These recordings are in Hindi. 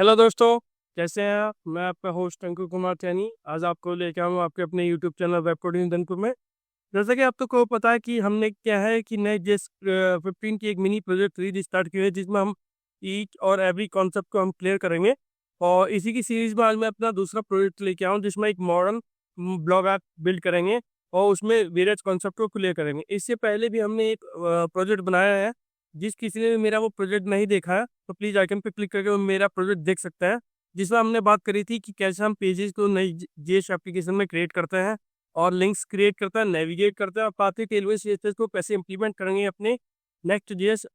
हेलो दोस्तों, कैसे हैं आप। मैं आपका होस्ट अंकुर कुमार चैनी आज आपको लेके आऊँ आपके अपने YouTube channel web coding Dhanpur में। जैसा कि आप तो को पता है कि हमने क्या है कि नए जेस 15 की एक मिनी प्रोजेक्ट सीरीज स्टार्ट की है, जिसमें हम ईच और एवरी कॉन्सेप्ट को हम क्लियर करेंगे। और इसी की सीरीज में आज मैं अपना दूसरा प्रोजेक्ट लेके आऊँ, जिसमें एक मॉडर्न ब्लॉग ऐप बिल्ड करेंगे और उसमें वेरियस कॉन्सेप्ट को क्लियर करेंगे। इससे पहले भी हमने एक प्रोजेक्ट बनाया है। जिस किसी ने भी मेरा वो प्रोजेक्ट नहीं देखा है तो प्लीज़ आइकन पे क्लिक करके वो मेरा प्रोजेक्ट देख सकते हैं, जिसमें हमने बात करी थी कि कैसे हम पेजेस को नई जेएस एप्लीकेशन में क्रिएट करते हैं और लिंक्स क्रिएट करते हैं, नेविगेट करते हैं और पाते टेलवे सीएसएस को कैसे इंप्लीमेंट करेंगे अपने नेक्स्ट जेएस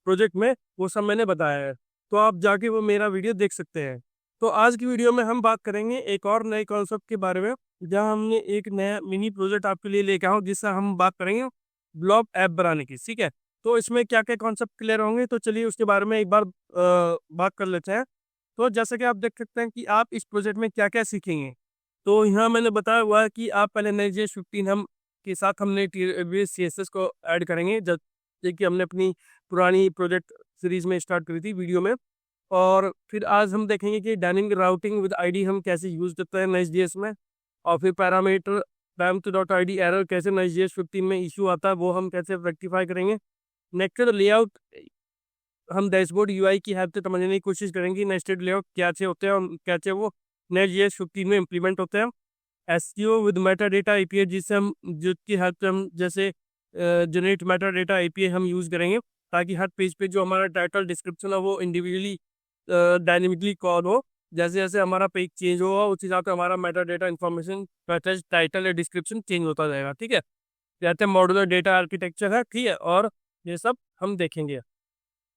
प्रोजेक्ट में, वो सब मैंने बताया है। तो आप जाके वो मेरा वीडियो देख सकते हैं। तो आज की वीडियो में हम बात करेंगे एक और नए कॉन्सेप्ट के बारे में, जहां हमने एक नया मिनी प्रोजेक्ट आपके लिए लेके आऊँ, जिससे हम बात करेंगे ब्लॉग ऐप बनाने की। ठीक है, तो इसमें क्या क्या कॉन्सेप्ट क्लियर होंगे, तो चलिए उसके बारे में एक बार बात कर लेते हैं। तो जैसे कि आप देख सकते हैं कि आप इस प्रोजेक्ट में क्या क्या सीखेंगे। तो यहाँ मैंने बताया हुआ है कि आप पहले नए 15 हम के साथ हमने CSS को ऐड करेंगे, जैसे कि हमने अपनी पुरानी प्रोजेक्ट सीरीज में स्टार्ट करी थी वीडियो में। और फिर आज हम देखेंगे कि डायनेमिक राउटिंग विद आईडी हम कैसे यूज़ करते हैं Next.js में। और फिर पैरामीटर पैरामीटर.id एरर कैसे Next.js 15 में इशू आता है, वो हम कैसे रेक्टिफाई करेंगे। नेक्स्ट लेआउट हम डैशबोर्ड यूआई की हेल्प से समझने की कोशिश करेंगे नेस्टेड लेआउट क्या से होते हैं और कैसे वो Next.js 15 में इम्प्लीमेंट होते हैं। SEO with Meta data API, जिससे हम जिसकी हेल्प से हम जैसे जनरेट मेटा डेटा एपीआई हम यूज़ करेंगे, ताकि हर पेज पे जो हमारा टाइटल डिस्क्रिप्शन है वो इंडिविजुअली डायनेमिकली कॉल हो। जैसे जैसे हमारा पेज चेंज होगा उस हिसाब से हमारा मेटा डेटा इन्फॉर्मेशन टाइटल या डिस्क्रिप्शन चेंज होता जाएगा। ठीक है, जैसे मॉड्यूलर डेटा आर्किटेक्चर है। ठीक है, और ये सब हम देखेंगे।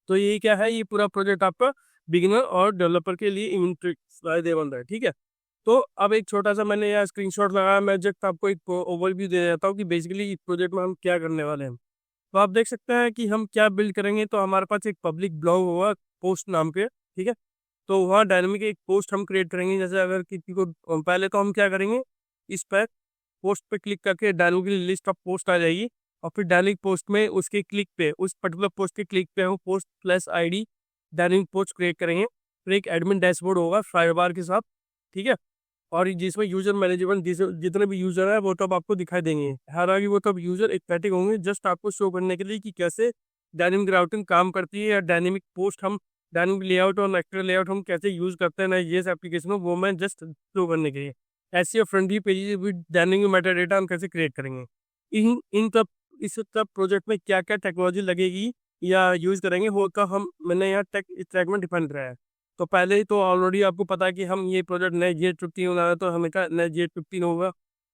तो ये क्या है, ये पूरा प्रोजेक्ट आपका बिगिनर और डेवलपर के लिए फायदेमंद है। ठीक है, तो अब एक छोटा सा मैंने यहाँ स्क्रीनशॉट लगाया, मैं जस्ट आपको एक ओवरव्यू दे देता हूँ कि बेसिकली इस प्रोजेक्ट में हम क्या करने वाले हैं। तो आप देख सकते हैं कि हम क्या बिल्ड करेंगे। तो हमारे पास एक पब्लिक ब्लॉग होगा पोस्ट नाम के। ठीक है, तो वहाँ डायनेमिक एक पोस्ट हम क्रिएट करेंगे। जैसे अगर किसी को पहले तो हम क्या करेंगे, इस पर पोस्ट पे क्लिक करके डायनेमिक लिस्ट ऑफ पोस्ट आ जाएगी। और फिर डायनेमिक पोस्ट में उसके क्लिक पे, उस पर्टिकुलर पोस्ट के क्लिक पे हम post plus ID dynamic post create करेंगे। फिर एक एडमिन डैशबोर्ड होगा फाइव बार के साथ। ठीक है, और जिसमें यूजर मैनेजेबल जितने भी यूजर है वो तब आपको दिखाई देंगे। हालांकि वो तब यूजर स्टैटिक होंगे, जस्ट आपको शो करने के लिए कि कैसे डायनेमिक राउटिंग काम करती है, या डायनेमिक पोस्ट हम डायनेमिक लेआउट और नेक्स्ट लेआउट हम कैसे यूज करते हैं ना ये एप्लीकेशन में, वो मैं जस्ट शो करने के लिए। ऐसे friendly pages with dynamic Meta data हम कैसे क्रिएट करेंगे। इन इन सब इस सब प्रोजेक्ट में क्या क्या टेक्नोलॉजी लगेगी या यूज करेंगे वो का हम मैंने यहाँ टेक ट्रैक में डिफाइन कराया है। तो पहले ही तो ऑलरेडी आपको पता है कि हम ये प्रोजेक्ट Next.js 15 बना रहे हैं, तो हमें का Next.js 15 होगा।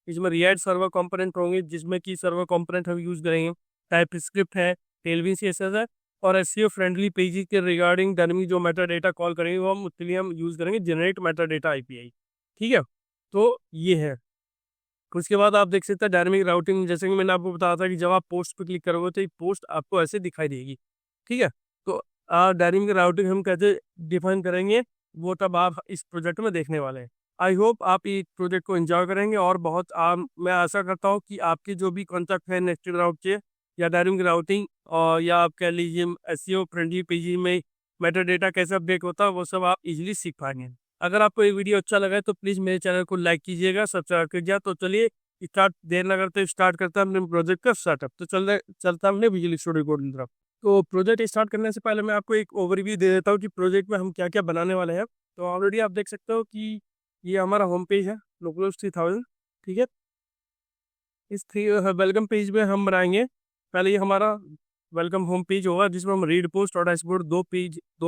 इसमें रिएक्ट सर्वर कंपोनेंट होंगे, जिसमें कि सर्वर कंपोनेंट हम यूज़ करेंगे। टाइप स्क्रिप्ट है, टेलविन सीएसएस है, और एसईओ फ्रेंडली पेजेस के रिगार्डिंग डायनेमिक जो मेटा डेटा कॉल करेंगे वो हम उसके लिए हम यूज़ करेंगे जनरेट मेटा डेटा एपीआई। ठीक है, तो ये है। उसके बाद आप देख सकते हैं डायनेमिक राउटिंग, जैसे कि मैंने आपको बताया था कि जब आप पोस्ट पे क्लिक करोगे तो ये पोस्ट आपको ऐसे दिखाई देगी। ठीक है, तो डायनेमिक राउटिंग हम कैसे डिफाइन करेंगे वो तब आप इस प्रोजेक्ट में देखने वाले हैं। आई होप आप इस प्रोजेक्ट को एंजॉय करेंगे, और बहुत मैं आशा करता हूँ कि आपके जो भी कॉन्सेप्ट है नेस्टेड राउट के या डायनेमिक राउटिंग, और या आप कह लीजिए एसईओ फ्रेंडली पेज में मेटा डेटा कैसे अपडेट होता है, वो सब आप इजीली सीख पाएंगे। अगर आपको ये वीडियो अच्छा लगा है तो प्लीज़ मेरे चैनल को लाइक कीजिएगा, सब्सक्राइब कीजिएगा। तो चलिए स्टार्ट देर ना करते स्टार्ट करते हैं अपने प्रोजेक्ट का स्टार्टअप। तो चलता हमने विजुअल स्टूडियो कोड की तरफ। तो प्रोजेक्ट स्टार्ट करने से पहले मैं आपको एक ओवरव्यू दे देता हूँ कि प्रोजेक्ट में हम क्या क्या बनाने वाले हैं। तो ऑलरेडी आप देख सकते हो कि ये हमारा होम पेज है लोकलोस 3000। ठीक है, इस वेलकम पेज में हम बनाएंगे। पहले ये हमारा वेलकम होम पेज होगा, जिसमें हम रीड पोस्ट और डैशबोर्ड दो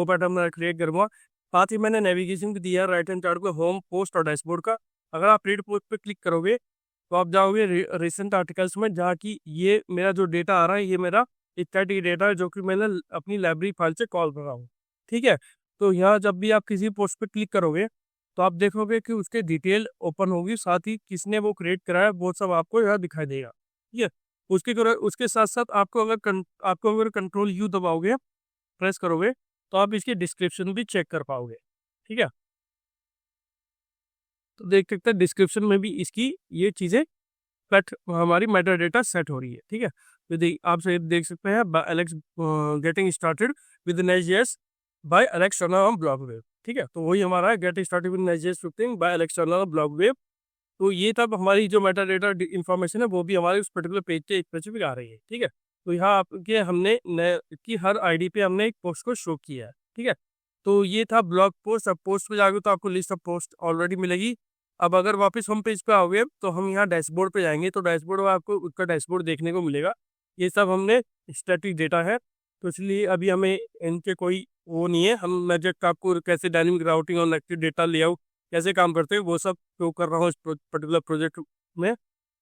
पैटर्न क्रिएट करूँगा। साथ ही मैंने नेविगेशन भी दिया राइट हैंड चार्ट को होम पोस्ट और डैशबोर्ड का। अगर आप रीड पोस्ट पे क्लिक करोगे तो आप जाओगे रिसेंट आर्टिकल्स में, जहाँ की ये मेरा जो डेटा आ रहा है ये मेरा स्टैटिक डेटा है, जो कि मैंने अपनी लाइब्रेरी फाइल से कॉल कर रहा हूँ। ठीक है, तो यहाँ जब भी आप किसी पोस्ट पे क्लिक करोगे तो आप देखोगे कि उसके डिटेल ओपन होगी, साथ ही किसने वो क्रिएट कराया वो सब आपको यहाँ दिखाई देगा। ठीक है, उसके साथ साथ आपको अगर कंट्रोल यू दबाओगे, प्रेस करोगे, तो आप इसकी डिस्क्रिप्शन भी चेक कर पाओगे। ठीक है, तो देख सकते हैं डिस्क्रिप्शन में भी इसकी ये चीज़ें कट हमारी मेटा डेटा सेट हो रही है। ठीक है, तो आप देख सकते हैं Alex getting started with Next.js by Alex Sharma on BlogWave. ठीक है। तो वही हमारा get started with Next.js 15 by external block wave. तो ये तब हमारी जो मेटा डेटा इन्फॉर्मेशन है वो भी हमारे उस पर्टिकुलर पेज पे स्पेसिफिक आ रही है, ठीक है। तो यहाँ आपके हमने की हर आईडी पे हमने एक पोस्ट को शो किया है, ठीक है। तो ये था ब्लॉग पोस्ट। अब पोस्ट पे जाओगे तो आपको लिस्ट ऑफ पोस्ट ऑलरेडी मिलेगी। अब अगर वापस होम पेज पे आओगे तो हम यहाँ डैशबोर्ड पे जाएंगे, तो डैशबोर्ड में आपको उसका डैशबोर्ड देखने को मिलेगा। ये सब हमने स्टैटिक डेटा है, तो इसलिए अभी हमें इनके कोई वो नहीं है। मैं जस्ट आपको कैसे डायनेमिक राउटिंग और नेगेटिव डेटा लेआउट कैसे काम करते हैं वो सब शो कर रहा हूँ इस पर्टिकुलर प्रोजेक्ट में।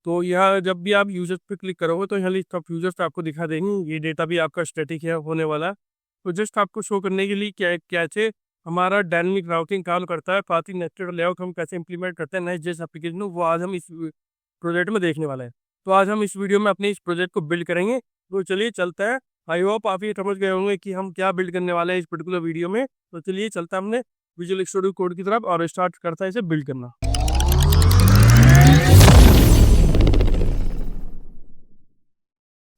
तो यहाँ जब भी आप यूजर्स पे क्लिक करोगे तो यहाँ लिस्ट ऑफ यूजर्स आपको दिखा देंगे। ये डेटा भी आपका स्टैटिक है होने वाला। तो जस्ट आपको शो करने के लिए कैसे हमारा डायनेमिक राउटिंग काम करता है, साथ ही नेस्टेड लेआउट हम कैसे इंप्लीमेंट करते हैं Next.js एप्लीकेशन, वो आज हम इस प्रोजेक्ट में देखने वाले हैं। तो आज हम इस वीडियो में अपने इस प्रोजेक्ट को बिल्ड करेंगे। तो चलिए चलते हैं। आई होप आप ये समझ गए होंगे कि हम क्या बिल्ड करने वाले हैं इस पर्टिकुलर वीडियो में। तो चलिए चलते हैं हमने विजुअल स्टूडियो कोड की तरफ और स्टार्ट करता है इसे बिल्ड करना।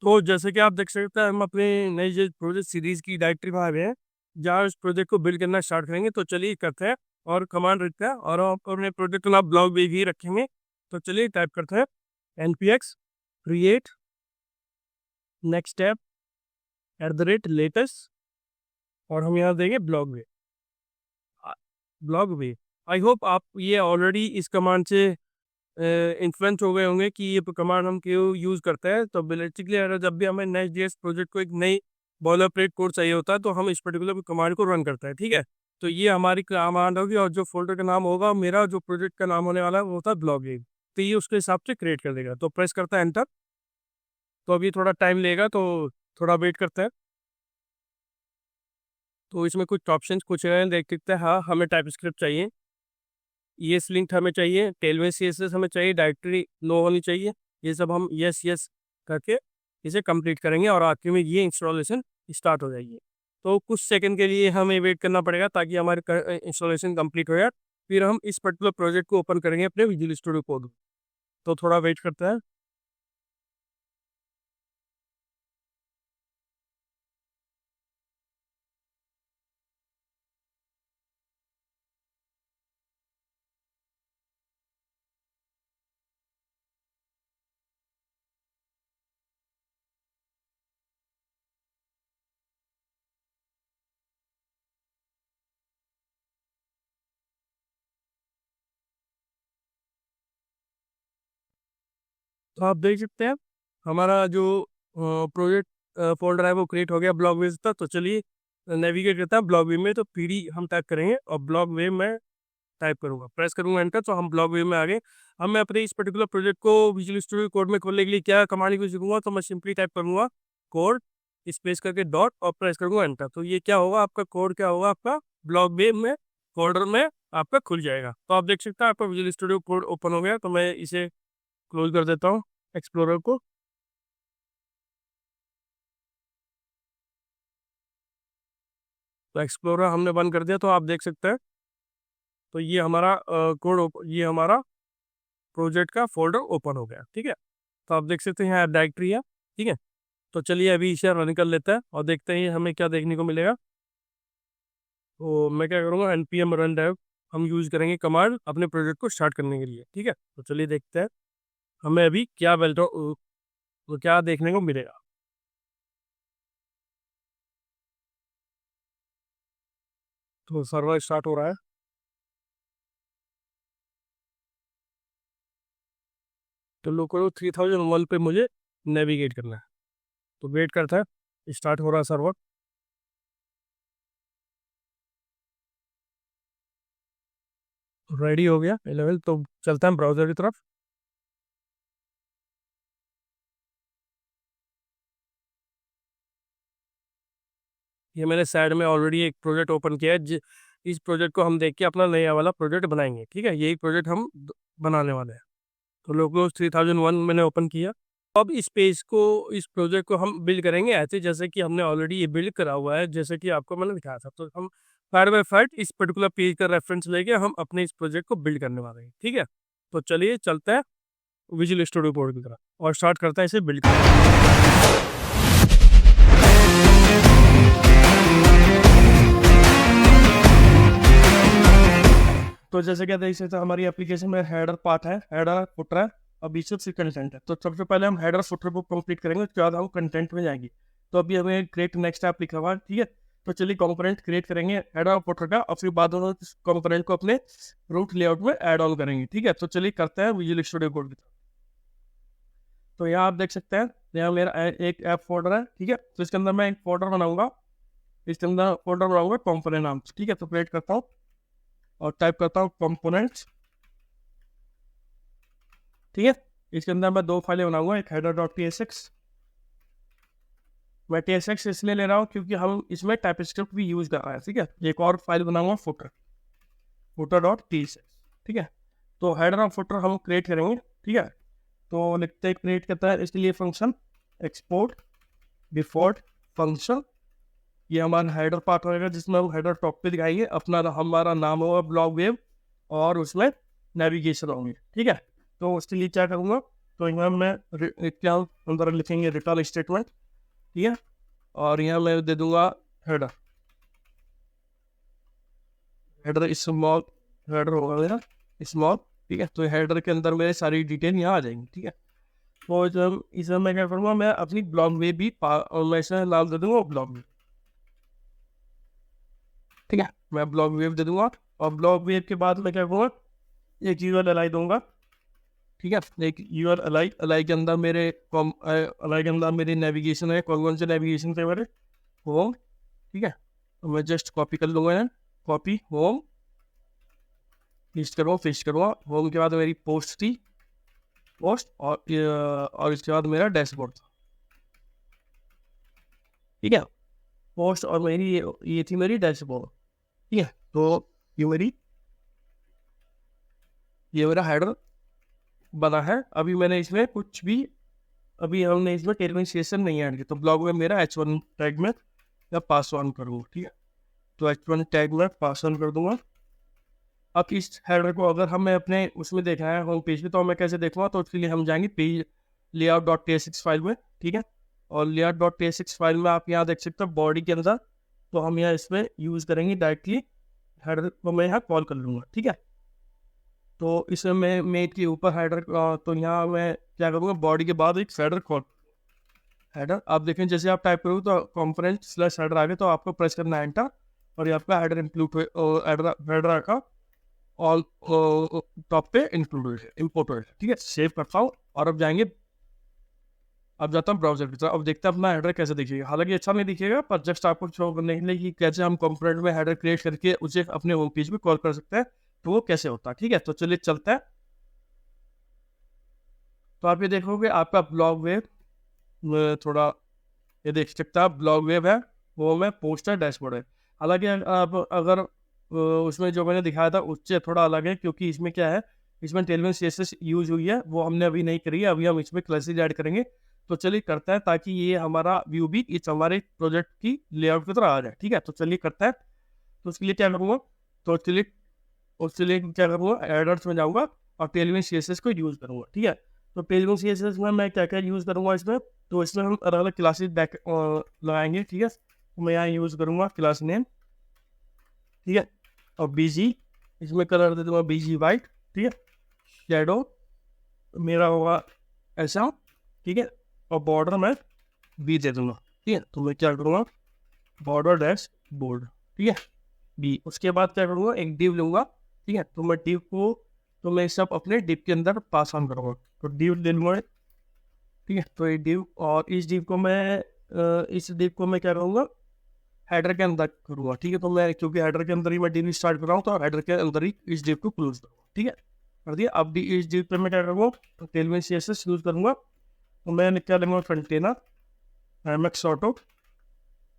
तो जैसे कि आप देख सकते हैं हम अपने नई जो प्रोजेक्ट सीरीज की डायरेक्टरी में आ गए हैं जहाँ इस प्रोजेक्ट को बिल्ड करना स्टार्ट करेंगे। तो चलिए करते हैं और कमांड रखते हैं और आप अपने प्रोजेक्ट का नाम ब्लॉग भी रखेंगे। तो चलिए टाइप करते हैं npx create next step @latest और हम यहाँ देंगे ब्लॉग वे। आई होप आप ये ऑलरेडी इस कमांड से इन्फ्लुएंस हो गए होंगे कि ये कमांड हम क्यों यूज़ करते हैं। तो बेसिकली अगर जब भी हमें Next.js प्रोजेक्ट को एक नई बॉलरप्लेट कोड चाहिए होता है तो हम इस पर्टिकुलर कमांड को रन करते हैं, ठीक है। तो ये हमारी कमांड होगी और जो फोल्डर का नाम होगा, मेरा जो प्रोजेक्ट का नाम होने वाला है वो होता है ब्लॉग वे। तो ये उसके हिसाब से क्रिएट कर देगा। तो प्रेस करता है एंटर। तो अभी थोड़ा टाइम लेगा, तो थोड़ा वेट करते हैं। तो इसमें कुछ ऑप्शंस कुछ हैं, देख सकते हैं। हाँ, हमें टाइप स्क्रिप्ट चाहिए, ये लिंक हमें चाहिए, टेलवे CSS हमें चाहिए, डायरेक्टरी नो होनी चाहिए। ये सब हम यस करके इसे कंप्लीट करेंगे और आखिर में ये इंस्टॉलेशन स्टार्ट हो जाएगी। तो कुछ सेकंड के लिए हमें वेट करना पड़ेगा ताकि हमारे इंस्टॉलेशन कंप्लीट हो जाए। फिर हम इस पर्टिकुलर प्रोजेक्ट को ओपन करेंगे अपने विजुअल स्टूडियो कोड। तो थोड़ा वेट करते हैं। तो आप देख सकते हैं हमारा जो प्रोजेक्ट फोल्डर है वो क्रिएट हो गया ब्लॉग वे तक। तो चलिए नेविगेट करता है ब्लॉग वे में। तो PD हम टाइप करेंगे और ब्लॉग वे में टाइप करूंगा, प्रेस करूंगा एंटर। तो हम ब्लॉग वे में आ गए। अब मैं अपने इस पर्टिकुलर प्रोजेक्ट को विजुअल स्टूडियो कोड में खोलने के लिए क्या कमांड यूज करूंगा, तो मैं सिंपली टाइप करूंगा कोड स्पेस करके डॉट और प्रेस करूंगा एंटर। तो ये क्या होगा, आपका कोड क्या होगा, आपका ब्लॉग वे में फोल्डर में आपका खुल जाएगा। तो आप देख सकते हैं आपका विजुअल स्टूडियो कोड ओपन हो गया। तो मैं इसे क्लोज कर देता हूँ एक्सप्लोरर को। तो एक्सप्लोरर हमने बंद कर दिया। तो आप देख सकते हैं तो ये हमारा ये हमारा प्रोजेक्ट का फोल्डर ओपन हो गया, ठीक है। तो आप देख सकते हैं यहाँ डायरेक्टरी है, ठीक है। तो चलिए अभी इसे रन कर लेते हैं और देखते हैं हमें क्या देखने को मिलेगा। तो मैं क्या करूँगा, npm run dev हम यूज़ करेंगे कमांड अपने प्रोजेक्ट को स्टार्ट करने के लिए, ठीक है। तो चलिए देखते हैं हमें अभी क्या क्या देखने को मिलेगा। तो सर्वर स्टार्ट हो रहा है। तो लोकल 3001 पे मुझे नेविगेट करना है। तो वेट करता है, स्टार्ट हो रहा है सर्वर। रेडी हो गया लेवल। तो चलता है ब्राउजर की तरफ। ये मैंने साइड में ऑलरेडी एक प्रोजेक्ट ओपन किया है। इस प्रोजेक्ट को हम देख के अपना नया वाला प्रोजेक्ट बनाएंगे, ठीक है। यही प्रोजेक्ट हम बनाने वाले हैं। तो लोगोस 3001 मैंने ओपन किया। अब इस पेज को, इस प्रोजेक्ट को हम बिल्ड करेंगे ऐसे जैसे कि हमने ऑलरेडी ये बिल्ड करा हुआ है, जैसे कि आपको मैंने दिखाया था। तो हम फायर बाय फायर इस पर्टिकुलर पेज का रेफरेंस लेके हम अपने इस प्रोजेक्ट को बिल्ड करने वाले हैं, ठीक है। तो चलिए चलते हैं विजुअल स्टूडियो कोड की तरफ और स्टार्ट करते हैं इसे बिल्ड करना। तो जैसे क्या देख सकते हैं हमारी एप्लीकेशन में हेडर पार्ट है, हेडर फुटर है और बीच में कंटेंट है। तो सबसे पहले हम हेडर फुटर को कंप्लीट करेंगे, उसके बाद हम कंटेंट में जाएंगे। तो अभी हमें क्रिएट नेक्स्ट ऐप लिखा हुआ है, ठीक है। तो चलिए कंपोनेंट क्रिएट करेंगे हेडर और फुटर का, और फिर बाद में कंपोनेंट को अपने रूट लेआउट में ऐड ऑन करेंगे, ठीक है। तो चलिए करते हैं विजुअल स्टूडियो कोड की तरफ। तो यहाँ आप देख सकते हैं यहाँ मेरा एक ऐप फोल्डर है, ठीक है। तो इसके अंदर मैं एक फोल्डर बनाऊंगा, इसके अंदर फोल्डर बनाऊंगा कंपोनेंट नाम से, ठीक है। तो क्रिएट करता हूँ और टाइप करता हूँ कंपोनेंट्स, ठीक है। इसके अंदर मैं 2 फाइलें बनाऊंगा, एक header.tsx। मैं tsx इसलिए ले रहा हूँ क्योंकि हम इसमें टाइपस्क्रिप्ट भी यूज कर रहे हैं, ठीक है। एक और फाइल बनाऊंगा footer.tsx, ठीक है। तो हेडर और फुटर हम क्रिएट करेंगे, ठीक है। तो लिखते हैं क्रिएट करता है, इसके लिए फंक्शन एक्सपोर्ट डिफॉल्ट फंक्शन, ये हमारा हेडर पार्ट रहेगा जिसमें हम हेडर टॉप पे दिखाएंगे अपना, हमारा नाम होगा ब्लॉग वेव और उसमें नेविगेशन होंगे, ठीक है। तो उसके लिए क्या करूँगा, तो यहाँ मैं क्या अंदर लिखेंगे रिटर्न स्टेटमेंट, ठीक है। और यहाँ मैं दे दूंगा हेडर, हेडर स्मॉल, हेडर होगा मेरा स्मॉल, ठीक है। तो हेडर के अंदर मेरे सारी डिटेल यहाँ आ जाएंगी, ठीक है। तो जब इसमें मैं क्या करूँगा, मैं अपनी ब्लॉग वेव भी मैं इसमें नाम दे दूंगा ब्लॉग वेव, ठीक है। मैं ब्लॉग वेव दे दूंगा और ब्लॉग वेव के बाद मैं क्या करूँगा, एक यूआरएल अलाई दूंगा, ठीक है। एक यूआरएल अलाई, अलाई के अंदर मेरे अलाई के अंदर मेरी नेविगेशन है, कौन कौन से नेविगेशन थे मेरे, होम, ठीक है। तो मैं जस्ट कॉपी कर लूँगा यहाँ, कॉपी होम, पेस्ट करूँगा। होम के बाद मेरी पोस्ट थी, पोस्ट, और इसके बाद मेरा डैशबोर्ड था, ठीक है। पोस्ट और मेरी ये थी मेरी डैशबोर्ड, ठीक है। तो ये मेरा हेडर बना है। अभी मैंने इसमें कुछ भी, अभी हमने इसमें टेलिफिकेशन नहीं ऐड किया। तो ब्लॉग में मेरा h1 टैग में या पास ऑन करूँगा, ठीक है। तो h1 टैग में पास ऑन कर दूंगा। अब इस हेडर को अगर हमें अपने उसमें देखना है होम पेज पे, तो मैं कैसे देखूँगा, तो उसके लिए हम जाएंगे पेज layout.tsx फाइल में, ठीक है। और layout.tsx फाइल में आप यहाँ देख सकते हो बॉडी के अंदर, तो हम यहाँ इसमें यूज़ करेंगे डायरेक्टली हेडर को मैं यहाँ कॉल कर लूँगा, ठीक है। तो इसमें मैं मेट के ऊपर हेडर, तो यहाँ मैं क्या करूँगा, बॉडी के बाद एक हेडर कॉल, हेडर आप देखें जैसे आप टाइप करोगे तो कंपोनेंट स्लैश हेडर आ गए, तो आपको प्रेस करना है एंटर, और यहाँ पे हेडर इंक्लूड हेडर का ऑल टॉप पे इंक्लूड इम्पोर्ट है, ठीक है। सेव करता हूँ और अब जाएंगे, अब जाता हूँ ब्राउजर की तरफ। अब देखते हैं अपना हेडर कैसे दिखेगा। हालांकि अच्छा नहीं दिखेगा, पर जस्ट आपको शो करने के लिए कि कैसे हम कंपोनेंट में हेडर क्रिएट करके उसे अपने होम पेज में कॉल कर सकते हैं, तो वो कैसे होता है, ठीक है। तो चलिए चलते हैं। तो आप ये देखोगे आपका ब्लॉग वेव थोड़ा, ये देख सकते हैं ब्लॉग वेव है, वो में पोस्टर डैशबोर्ड है। हालांकि आप अगर उसमें जो मैंने दिखाया था उससे थोड़ा अलग है, क्योंकि इसमें क्या है, इसमें टेलविन सीएसएस यूज हुई है, वो हमने अभी नहीं करी है। अभी हम इसमें क्लासेज ऐड करेंगे। तो चलिए करते हैं, ताकि ये हमारा व्यू भी इस हमारे प्रोजेक्ट की लेआउट की तरह आ जाए, ठीक है। तो चलिए करते हैं। तो उसके लिए क्या करूँगा, तो चलिए उसके लिए क्या करूँगा, एडर्स में जाऊँगा और टेलविन सीएसएस को यूज़ करूँगा, ठीक है। तो टेलविन सीएसएस में मैं क्या क्या यूज़ करूँगा इसमें, तो इसमें हम अलग अलग क्लासेस बैक लगाएंगे, ठीक है। तो मैं यहाँ यूज़ करूँगा क्लास नेम, ठीक है। और बीजी, इसमें कलर दे दूँगा बीजी वाइट, ठीक है। शेडो मेरा होगा ऐसा, ठीक है। और बॉर्डर मैं बी दे दूँगा, ठीक है। तो मैं क्या करूँगा, बॉर्डर डैश बोर्ड, ठीक है, बी। उसके बाद क्या करूँगा, एक डिव लूँगा, ठीक है। तो मैं डिव को, तो मैं सब अपने डिव के अंदर पास ऑन करूँगा। तो डिव ले लूँगा, ठीक है। तो ये डिव, और इस डिव को मैं क्या करूँगा, हेडर के अंदर करूँगा, ठीक है। तो मैं क्योंकि हेडर के अंदर ही मैं डिव स्टार्ट कर रहा हूँ, तो हेडर के अंदर ही इस डिव को क्लोज करूँगा, ठीक है, कर दिया। अब इस डिव पे मैं क्या करूँगा, तो टेलविन सीएसएस यूज करूँगा। तो मैं क्या लूँगा, कंटेनर एमएक्स ऑटो,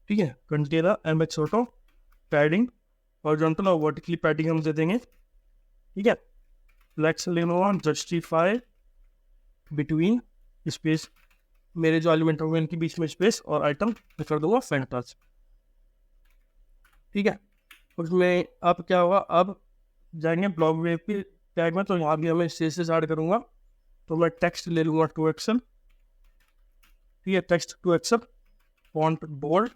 ठीक है, container MX auto, padding horizontal और वर्टिकली पैडिंग हम दे देंगे, ठीक है। फ्लेक्स ले लूँगा, जस्टिफाई बिटवीन स्पेस, मेरे जो एलिमेंट होंगे इनके बीच में स्पेस, और आइटम कर दूंगा फैंटास, ठीक है। उसमें अब क्या होगा, अब जाएंगे ब्लॉग वेव की टैग में, तो यहाँ भी हमें सीएसएस ऐड करूँगा। तो मैं टेक्स्ट ले लूँगा 2 एक्सल, ठीक है, टेक्स्ट 2 एक्सल, फॉन्ट बोल्ड,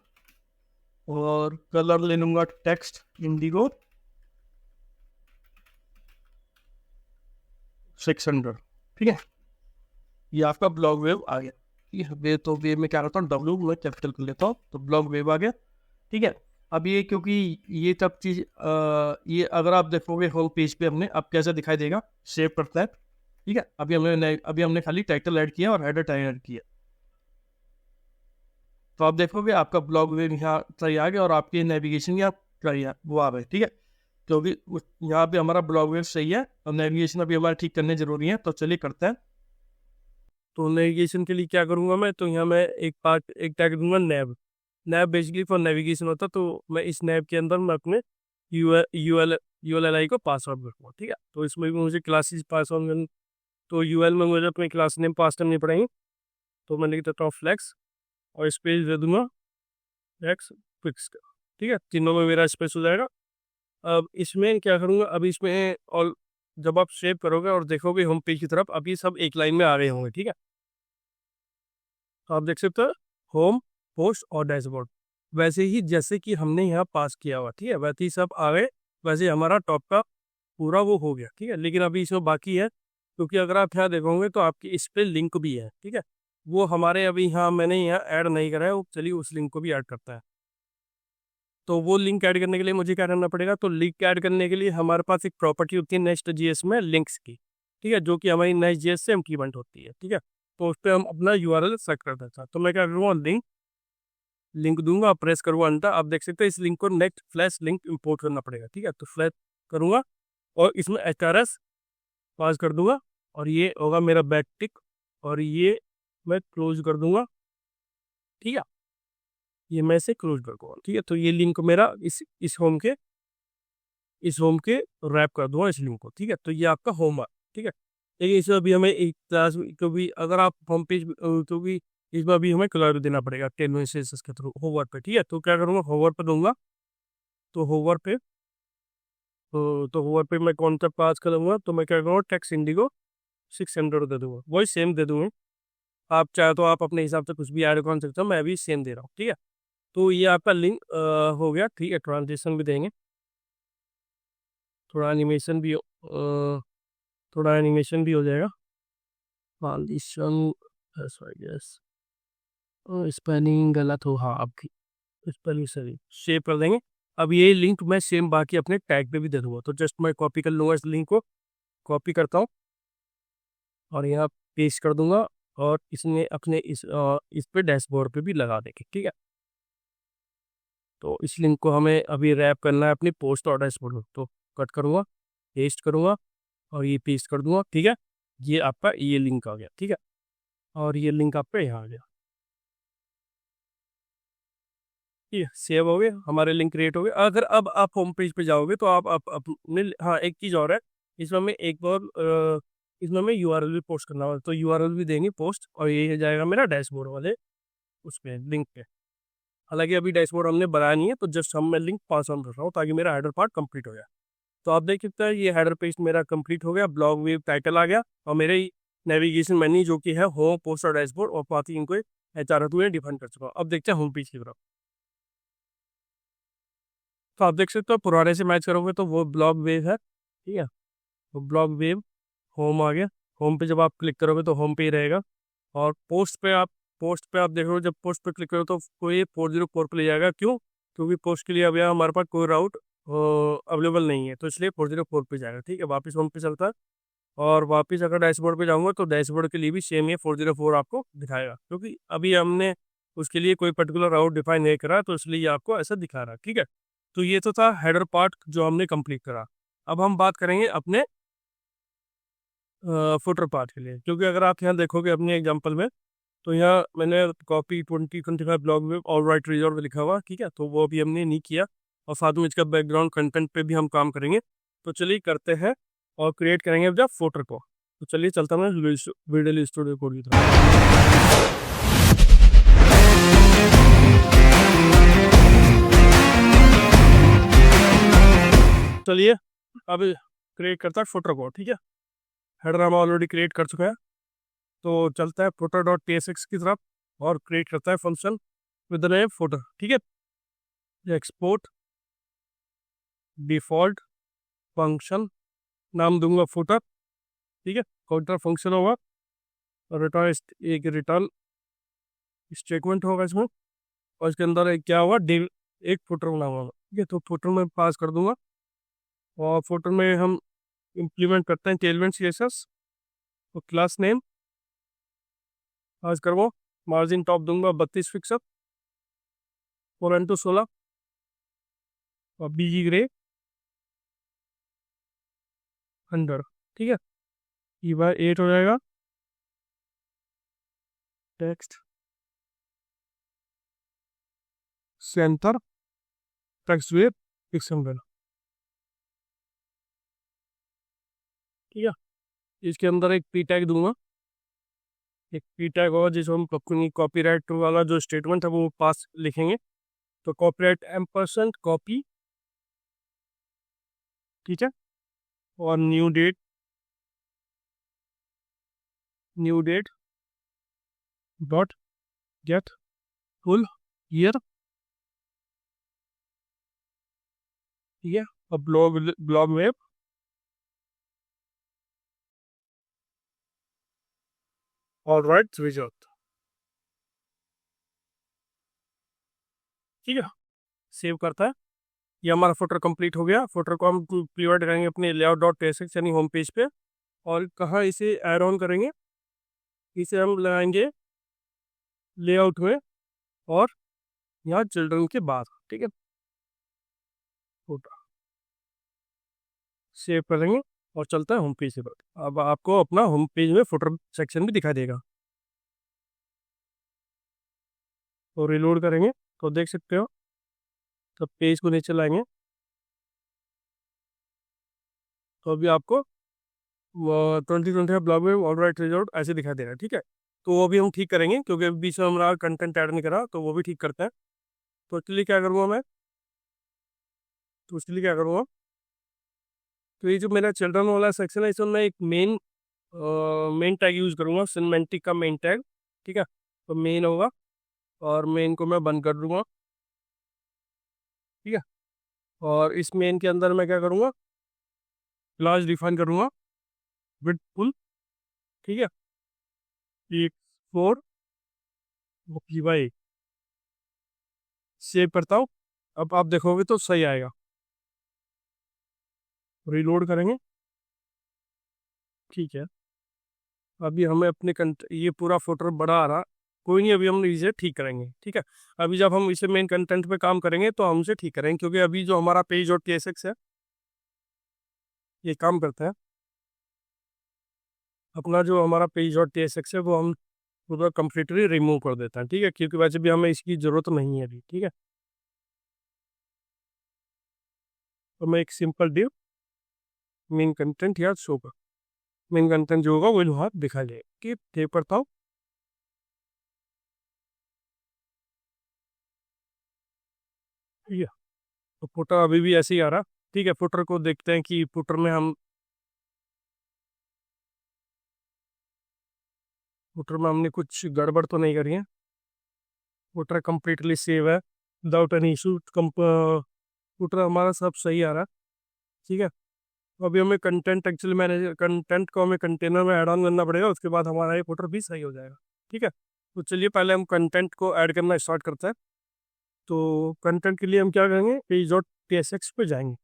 और कलर ले लूँगा टेक्स्ट इंडिगो, 600, ठीक है। ये आपका ब्लॉक वेव आ गया, ठीक है। वेव तो वेव में क्या करता हूँ, डब्ल्यू मैं कैपिटल कर लेता हूँ, तो ब्लॉक वेव आ गया, ठीक है। अब ये क्योंकि ये सब चीज़ ये अगर आप देखोगे होम पेज पे हमने अब कैसा दिखाई देगा, सेव करता है, ठीक है। अभी हमने खाली टाइटल ऐड किया और हेडर टाइटल ऐड किया, तो आप देखोगे आपका ब्लॉग वेव यहाँ सही आ गया और आपकी नेविगेशन यहाँ सही है वो आ गए, ठीक है। क्योंकि यहाँ पे हमारा ब्लॉग वेव सही है और नेविगेशन अभी हमारा ठीक करने जरूरी है, तो चलिए करते हैं। तो नेविगेशन के लिए क्या करूँगा मैं, तो यहाँ मैं एक टैग दूंगा नैव। नैव बेसिकली फॉर नेविगेशन होता है, तो मैं इस नैव के अंदर मैं अपने ULLI को पासवर्ड रखूँगा, ठीक है। तो इसमें भी मुझे क्लासेस पासवर्ड, तो UL में मुझे अपने क्लास नेम पास करनी पड़ेंगी, तो मैं लिख देता हूँ फ्लैक्स और स्पेस दे दूंगा एक्स फिक्स, ठीक है। तीनों में मेरा स्पेस हो जाएगा। अब इसमें क्या करूँगा, अब इसमें और जब आप सेव करोगे और देखोगे होम पेज की तरफ, अब ये सब एक लाइन में आ गए होंगे, ठीक है। तो आप देख सकते हो होम, पोस्ट और डैशबोर्ड, वैसे ही जैसे कि हमने यहाँ पास किया हुआ, ठीक है, वैसे ही सब आ गए। वैसे हमारा टॉप का पूरा वो हो गया, ठीक है। लेकिन अभी इसमें बाकी है, क्योंकि अगर आप यहाँ देखोगे तो आपकी इस पर लिंक भी है, ठीक है। वो हमारे अभी यहाँ मैंने यहाँ ऐड नहीं करा है, वो चलिए उस लिंक को भी ऐड करता है। तो वो लिंक ऐड करने के लिए मुझे क्या करना पड़ेगा, तो लिंक ऐड करने के लिए हमारे पास एक प्रॉपर्टी होती है नेक्स्ट.js में लिंक्स की, ठीक है, जो कि हमारी नेक्स्ट.js से इम्प्लीमेंट होती है, ठीक है। तो उस पर हम अपना URL सेट कर देते हैं। तो मैं क्या करूँगा, लिंक दूंगा, प्रेस करूँगा अंतर, आप देख सकते हैं इस लिंक को नेक्स्ट फ्लैश लिंक इंपोर्ट करना पड़ेगा, ठीक है। तो फ्लैश करूँगा और इसमें HRS पास कर दूंगा और ये होगा मेरा बैक टिक और ये मैं क्लोज कर दूंगा, ठीक है। ये मैं इसे क्लोज कर दूंगा, ठीक है। तो ये लिंक मेरा इस होम के रैप कर दूंगा इस लिंक को, ठीक है। तो ये आपका होम है, ठीक है। लेकिन इसमें अभी हमें एक क्लास, क्योंकि अगर आप होम पेज, क्योंकि इसमें अभी हमें कलर देना पड़ेगा कैनवास के थ्रू होवर पे, ठीक है। तो क्या करूँगा, होवर पे दूंगा, तो होवर पे तो होवर पे मैं कौन सा पास करूँगा, तो मैं क्या करूँगा टेक्स्ट इंडिगो 600 दे दूंगा, वही सेम दे दूंगा। आप चाहे तो आप अपने हिसाब से कुछ भी ऐड कर सकते हो, मैं अभी सेम दे रहा हूँ, ठीक है। तो ये आपका लिंक हो गया, ठीक है। ट्रांजेक्शन भी देंगे, थोड़ा एनिमेशन भी थोड़ा एनिमेशन भी हो जाएगा। ट्रांजिशन स्पेलिंग गलत हो, हाँ आपकी स्पेलिंग सही, सेव कर देंगे। अब ये लिंक मैं सेम बाकी अपने टैग पे भी दे दूंगा, तो जस्ट मैं कॉपी कर लूँगा, इस लिंक को कॉपी करता हूँ और यहाँ पेस्ट कर दूंगा और इसमें अपने इस पे डैशबोर्ड पे भी लगा देंगे, ठीक है। तो इस लिंक को हमें अभी रैप करना है अपनी पोस्ट और डैशबोर्ड में, तो कट करूँगा, पेस्ट करूँगा और ये पेस्ट कर दूंगा, ठीक है। ये आपका ये लिंक आ गया, ठीक है। और ये लिंक आपका यहाँ आ गया, ये सेव हो गए, हमारे लिंक क्रिएट हो गए। अगर अब आप होम पेज पे जाओगे तो आप अपने, हाँ एक चीज़ और है, इसमें हमें एक बार इसमें हमें URL भी पोस्ट करना होगा, तो URL भी देंगे पोस्ट और ये जाएगा मेरा डैशबोर्ड वाले उस पर लिंक पे। हालांकि अभी डैशबोर्ड हमने बनाया नहीं है, तो जस्ट मैं लिंक पास ऑन कर रहा हूँ ताकि मेरा हेडर पार्ट कंप्लीट हो जाए। तो आप देख सकते हैं ये हेडर पेज मेरा कंप्लीट हो गया, ब्लॉग वेब टाइटल आ गया और मेरे नेविगेशन मेन्यू जो कि है होम, पोस्ट और डैशबोर्ड और बाकी इनको HRS में डिफाइन कर चुका हूँ। अब देखते हैं होम पेज की तरफ। तो आप देख सकते हो पुराने से मैच करोगे तो वो ब्लॉग वेव है, ठीक है। तो ब्लॉग वेव होम आ गया, होम पे जब आप क्लिक करोगे तो होम पे ही रहेगा। और पोस्ट पे आप देखोगे, जब पोस्ट पे क्लिक करो तो कोई 404 पे ले जाएगा, क्यों, क्योंकि पोस्ट के लिए अभी हमारे पास कोई राउट अवेलेबल नहीं है, तो इसलिए 404 पे जाएगा, ठीक है। वापस होम पे चलता है और वापस अगर डैशबोर्ड पे जाऊँगा तो डैशबोर्ड के लिए भी सेम ही 404 आपको दिखाएगा, क्योंकि अभी हमने उसके लिए कोई पर्टिकुलर राउट डिफाइन नहीं करा, तो इसलिए ये आपको ऐसा दिखा रहा है, ठीक है। तो ये तो था हेडर पार्ट जो हमने कंप्लीट करा। अब हम बात करेंगे अपने फुटर पार्ट के लिए, क्योंकि अगर आप यहाँ देखोगे अपने एग्जांपल में, तो यहाँ मैंने कॉपी 2025 ब्लॉग में ऑल राइट रिजर्व लिखा हुआ, ठीक है। तो वो अभी हमने नहीं किया और साथ में इसका बैकग्राउंड कंटेंट पे भी हम काम करेंगे। तो चलिए करते हैं और क्रिएट करेंगे अब जब फुटर को। तो चलिए चलता मैं वीडियो स्टूडियो कोड की तरफ। चलिए अब क्रिएट करता है फुटर को, ठीक है। हेडर हम ऑलरेडी क्रिएट कर चुका है, तो चलता है footer.tsx की तरफ और क्रिएट करता है फंक्शन विद नेम फुटर, ठीक है। एक्सपोर्ट डिफॉल्ट फंक्शन, नाम दूंगा फुटर ठीक है। काउंटर फंक्शन होगा और रिटर्न एक रिटर्न स्टेटमेंट होगा इसमें, और इसके अंदर एक क्या होगा, डिव एक फुटर बना हुआ होगा। ठीक है, तो फुटर में पास कर दूंगा, और फुटर में हम इम्प्लीमेंट करते हैं टेलमेंट सीएसएस। तो क्लास नेम पास करवाओ, मार्जिन टॉप दूंगा 32 पिक्सल, 4:16, और बीजी ग्रे 100। ठीक है, ई बाय 8 हो जाएगा। Text centre text web 600। ठीक है, इसके अंदर एक पी टैग दूंगा, एक पी टैग होगा जिसमें हम अपनी कॉपीराइट वाला जो स्टेटमेंट है वो पास लिखेंगे। तो कॉपीराइट एम्परसेंट कॉपी, ठीक है, और new date dot get full year. ठीक है, और blog web all right result. ठीक है, सेव करता है। ये हमारा फोटो कंप्लीट हो गया। फोटो को हम प्रीवर्ड करेंगे अपने लेआउट डॉट टेक्स्ट यानी होम पेज पे, और कहाँ इसे ऐड ऑन करेंगे, इसे हम लगाएंगे लेआउट में, और यहाँ चिल्ड्रन के बाद। ठीक है, फोटो सेव करेंगे और चलता है होम पेज पर। अब आपको अपना होम पेज में फोटो सेक्शन भी दिखाई देगा। तो रिलोड करेंगे तो देख सकते हो, तो पेज को नीचे लाएंगे तो अभी आपको 2020 ब्लॉग में ऑल राइट रिजल्ट ऐसे दिखाई दे रहा है। ठीक है, तो वो भी हम ठीक करेंगे क्योंकि बीच में हमारा कंटेंट ऐड नहीं करा, तो वो भी ठीक करते हैं। तो इसलिए क्या करूँगा मैं, तो इसलिए क्या करूँगा, तो ये जो मेरा चिल्ड्रन वाला सेक्शन है इसमें मैं एक मेन टैग यूज़ करूँगा, सिनेमैटिक का मेन टैग। ठीक है, तो मेन होगा, और मेन को मैं बंद कर दूँगा। ठीक है, और इस मेन के अंदर मैं क्या करूँगा, क्लास डिफाइन करूँगा विद फुल। ठीक है, 4 बाई सेव करता हूँ। अब आप देखोगे तो सही आएगा। रिलोड करेंगे। ठीक है, अभी हमें अपने ये पूरा फोल्डर बड़ा आ रहा, कोई नहीं, अभी हम इसे ठीक करेंगे। ठीक है, अभी जब हम इसे मेन कंटेंट पे काम करेंगे तो हम इसे ठीक करेंगे, क्योंकि अभी जो हमारा पेज और टीएसएक्स है ये काम करता है। अपना जो हमारा पेज और टीएसएक्स है वो हम पूरा कम्प्लीटली रिमूव कर देता है। ठीक है, क्योंकि वैसे भी हमें इसकी ज़रूरत नहीं है अभी। ठीक है, तो मैं एक सिंपल डिव मेन कंटेंट यहाँ शो कर, मेन कंटेंट जो होगा वो वहाँ दिखा जाएगा। कि सेव करता हूँ। ठीक है, तो फुटर अभी भी ऐसे ही आ रहा। ठीक है, फुटर को देखते हैं कि फुटर में हमने कुछ गड़बड़ तो नहीं करी है। फुटर कम्प्लीटली सेव है विदाउट एनी इशू। फुटर हमारा सब सही आ रहा है। ठीक है, तो अभी हमें कंटेंट एक्चुअली मैनेजर कंटेंट को हमें कंटेनर में ऐड ऑन करना पड़ेगा, उसके बाद हमारा ये फुटर भी सही हो जाएगा। ठीक है, तो चलिए पहले हम कंटेंट को ऐड करना स्टार्ट करते हैं। तो कंटेंट के लिए हम क्या करेंगे, पेज डॉट टीएसएक्स पे जाएंगे।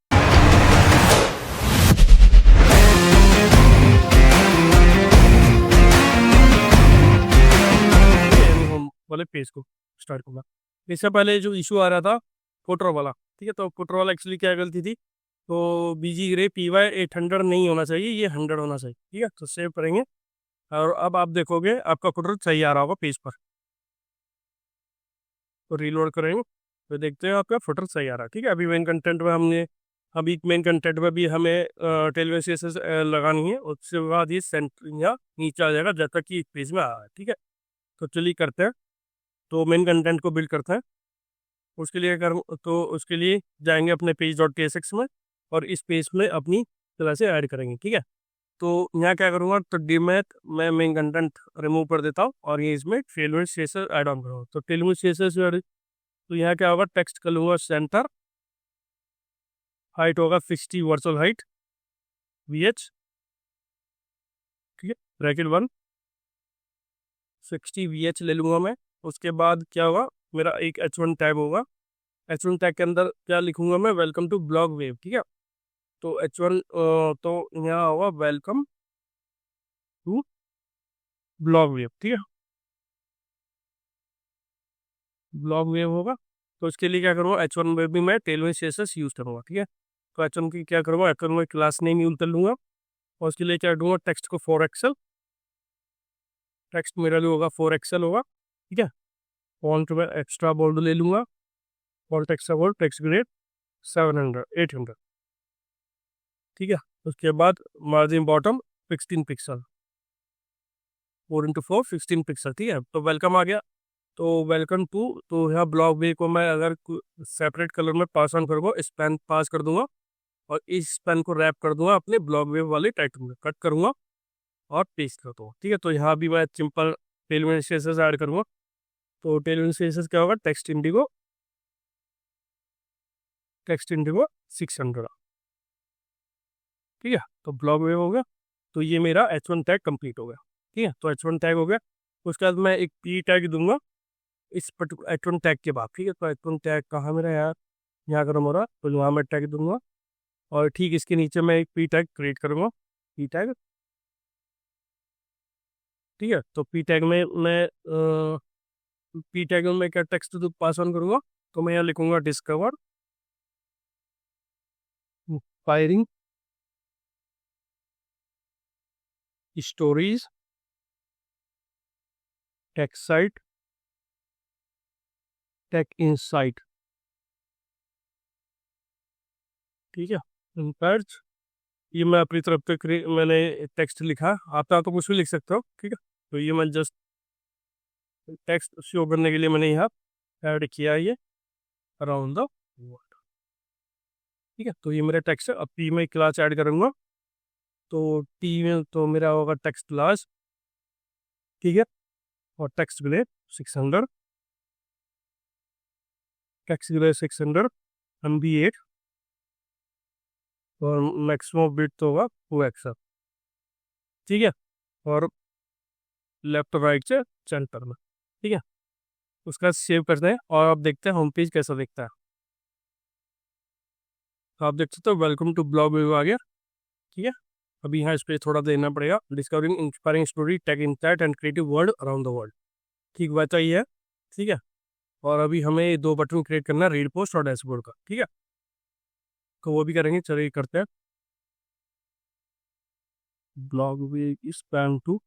हम वाले पेज को स्टार्ट करना। इससे पहले जो इशू आ रहा था फुटर वाला, ठीक है, तो फुटर वाला एक्चुअली क्या गलती थी, तो बीजी ग्रे PY 800 नहीं होना चाहिए, ये 100 होना चाहिए। ठीक है, तो सेव करेंगे, और अब आप देखोगे आपका फुटर सही आ रहा होगा पेज पर। तो रीलोड करेंगे तो देखते हैं आपका फुटर सही आ रहा है। ठीक है, अभी मेन कंटेंट में भी हमें टेलवेस लगानी है, उसके बाद ये सेंटर या नीचे आ जाएगा जब तक कि पेज में आ रहा है। ठीक है, तो चलिए करते हैं। तो मेन कंटेंट को बिल्ड करते हैं। उसके लिए जाएंगे अपने पेज डॉट टीएसएक्स में, और इस पेज में अपनी तरह से ऐड करेंगे। ठीक है, तो यहाँ क्या करूँगा, तो डीमैथ मैं मेन कंटेंट रिमूव कर देता हूँ, और ये इसमें टेलमेंट सीएसएस ऐड ऑन करूँगा। तो टेलमेंट सीएसएस, तो यहाँ क्या होगा, टेक्स्ट का लूँगा सेंटर, हाइट होगा 60 virtual height VH, bracket 1 60 VH ले लूँगा मैं। उसके बाद क्या होगा, मेरा एक H1 टैग होगा। H1 टैग के अंदर क्या लिखूंगा मैं, वेलकम टू ब्लॉग वेव, ठीक है। तो H1 तो यहाँ होगा वेलकम टू ब्लॉग वेव, ठीक है, ब्लॉग वेव होगा। तो इसके लिए क्या करूँगा, H1 में भी मैं टेलविन CSS यूज़ करूँगा, ठीक है। तो H1 की क्या करूँगा, H1 में क्लास नेम यूज कर लूँगा और उसके लिए क्या दूंगा, टेक्स्ट को 4 एक्सएल, टेक्स्ट मेरा जो होगा 4 एक्सएल होगा, ठीक है। फॉन्ट में एक्स्ट्रा बोल्ड ले लूँगा, font extra bold, text grade 700 800, ठीक है। उसके बाद margin bottom 16 pixel, 4x4 16 pixel, ठीक है। तो वेलकम आ गया। तो वेलकम टू, तो यहाँ ब्लॉक वे को मैं अगर सेपरेट कलर में पास ऑन करूँगा, इस पेन पास कर दूंगा और इस पेन को रैप कर दूंगा अपने ब्लॉक वेव वाले टाइटल में, कट करूंगा और पेस्ट कर दूंगा, ठीक है। तो यहाँ भी मैं सिंपल टेलविन CSS ऐड करूंगा। तो टेलविन CSS क्या होगा, टेक्स्ट इंडिगो 600, ठीक है। तो ब्लॉक वेव हो गया। तो ये मेरा H1 टैग कंप्लीट हो गया, ठीक है। तो H1 टैग हो गया। उसके बाद मैं एक P टैग दूंगा इस पर्टिकुलर H1 टैग के बाद, ठीक है। तो H1 टैग कहाँ मेरा यार, यहाँ करो मेरा, तो वहाँ मैं टैग दूंगा और ठीक इसके नीचे मैं एक P टैग क्रिएट करूंगा, P टैग, ठीक है। तो P टैग में मैं P टैग में मैं क्या टेक्स्ट तो पास ऑन करूंगा। तो मैं यहाँ लिखूंगा discover firing stories tech site tech insight, ठीक है। इनपर्ज, ये मैं अपनी तरफ से मैंने टेक्स्ट लिखा, आप तो कुछ भी लिख सकते हो, ठीक है। तो ये मैं जस्ट टेक्स्ट शो करने के लिए मैंने यहाँ ऐड किया है, ये अराउंड द वर्ल्ड, ठीक है। तो ये मेरा टेक्स्ट है। अब P में क्लास ऐड करूंगा। तो T में तो मेरा होगा टेक्स्ट क्लास, ठीक है। और text grade 600, text grade 600 MB8 और मैक्सिमम बिट तो होगा 2x, ठीक है। और लेफ्ट राइट से सेंटर में, ठीक है। उसका सेव करते हैं और आप देखते हैं होम पेज कैसा दिखता है। तो आप देख सकते हो वेलकम टू ब्लॉग व्यू आ गया, ठीक है। अभी यहाँ इस पर थोड़ा देना पड़ेगा, discovering inspiring story tech insight and creative world around the world, ठीक वैसा ही है, ठीक है। और अभी हमें 2 बटन क्रिएट करना है, रीड पोस्ट और डैशबोर्ड का, ठीक है। तो वो भी करेंगे, चलिए करते हैं। ब्लॉग व्यू स्पैन टू,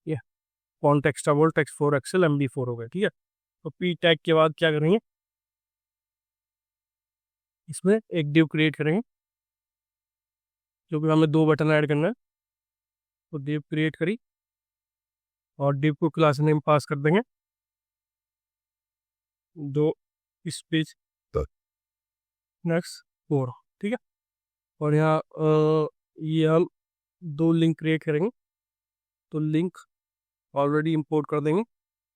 ये font extra bold text 4 XL MB4 हो गया, ठीक है। तो P टैग के बाद क्या करेंगे, इसमें एक डिव क्रिएट करेंगे, क्योंकि हमें 2 बटन ऐड करना है। तो डिव क्रिएट करी और डिव को क्लास नेम पास कर देंगे, दो स्पेस नेक्स्ट 4, ठीक है। और यहाँ ये हम 2 लिंक क्रिएट करेंगे। तो लिंक ऑलरेडी इंपोर्ट कर देंगे।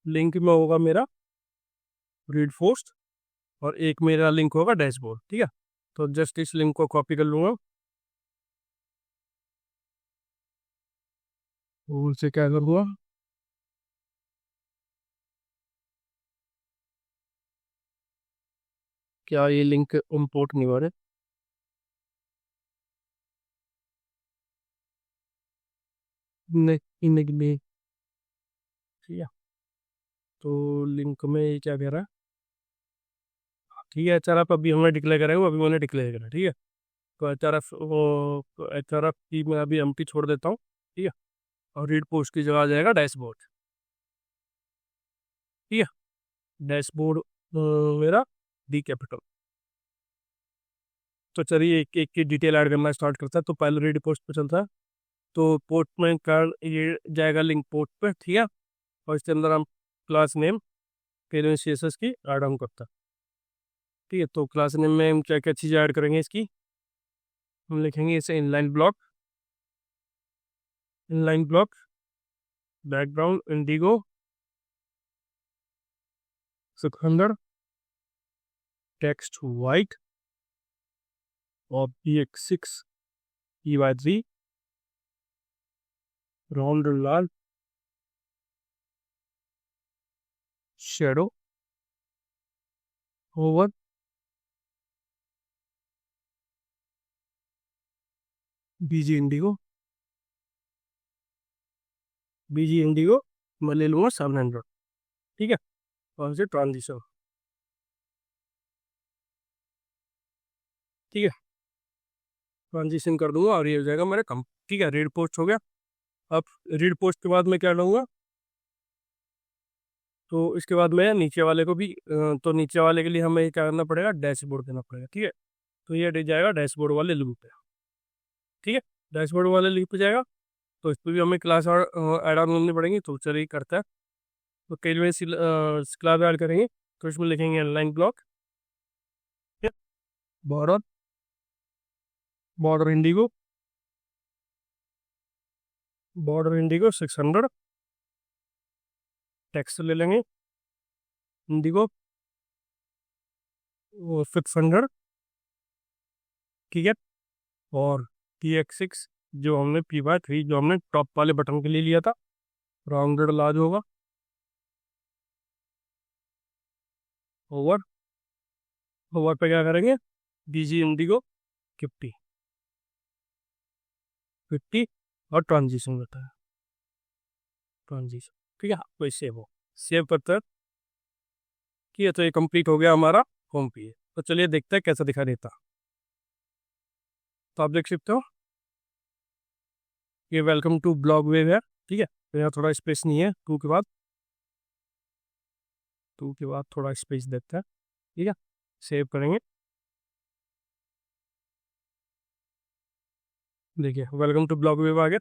लिंक में होगा मेरा रीड पोस्ट और एक मेरा लिंक होगा डैशबोर्ड, ठीक है। तो जस्ट इस लिंक को कॉपी कर लूँगा, से क्या करूँगा, क्या ये लिंक इंपोर्ट नहीं हो रहा है, नहीं नहीं नहीं, ठीक है। तो लिंक में ये क्या कह रहा है, ठीक है। HRF अभी हमने डिक्लेयर करा है, वो अभी मैंने डिक्लेयर करा, ठीक है। तो HRF वो HRF की मैं अभी एम्प्टी छोड़ देता हूँ, ठीक है। और रीड पोस्ट की जगह आ जाएगा डैशबोर्ड, ठीक है। डैशबोर्ड मेरा D कैपिटल। तो चलिए एक एक की डिटेल ऐड करना स्टार्ट करता है। तो पहले रीड पोस्ट पे चलता है। तो पोर्ट में कर ये जाएगा लिंक पोर्ट पे, ठीक है। और इसके अंदर हम क्लास नेम टेलविन CSS की ऐड ऑन करता है, ठीक है। तो क्लास नेम में हम क्या क्या चीज़ें ऐड करेंगे इसकी, हम लिखेंगे इसे inline block background Indigo 600 text white और PX6 EY3 राउंड लाल, शेडो, ओवर, बीजी इंडिगो, बीजी इंडिगो मैं ले लूँगा 700, ठीक है। और से ट्रांजिशन, ठीक है, ट्रांजिशन कर दूंगा और ये हो जाएगा मेरा कम, ठीक है। रीड पोस्ट हो गया। अब रीड पोस्ट के बाद मैं क्या लूँगा, तो इसके बाद मैं नीचे वाले को भी तो नीचे वाले के लिए हमें क्या करना पड़ेगा, डैशबोर्ड देना पड़ेगा, ठीक है। तो ये डे जाएगा डैशबोर्ड वाले लिंक पे, ठीक है। डैशबोर्ड वाले लिंक पे जाएगा, तो इस पर भी हमें क्लास ऐड ऑन करनी पड़ेंगी, तो चलिए करता है। तो कई में क्लास ऐड करेंगे, तो इसमें लिखेंगे line block, border, border Indigo, border Indigo 600, text ले लेंगे इंडिगो वो 600, ठीक है। और TX6 जो हमने P/3 जो हमने टॉप वाले बटन के लिए लिया था, राउंडेड लार्ज होगा, ओवर, ओवर पे क्या करेंगे, बीजी इंडिगो 50, 50 और ट्रांजिशन होता है, ट्रांजिशन, ठीक है। तो सेव हो, सेव करते हैं कि ये तो ये कंप्लीट हो गया हमारा होम पेज। तो चलिए देखते हैं कैसा दिखा देता। तो आप देख सकते हो ये वेलकम टू ब्लॉग वेव है, ठीक है। तो यहाँ थोड़ा स्पेस नहीं है, टू के बाद थोड़ा स्पेस देता है, ठीक है। सेव करेंगे, देखिए वेलकम टू ब्लॉग वेव आ गया,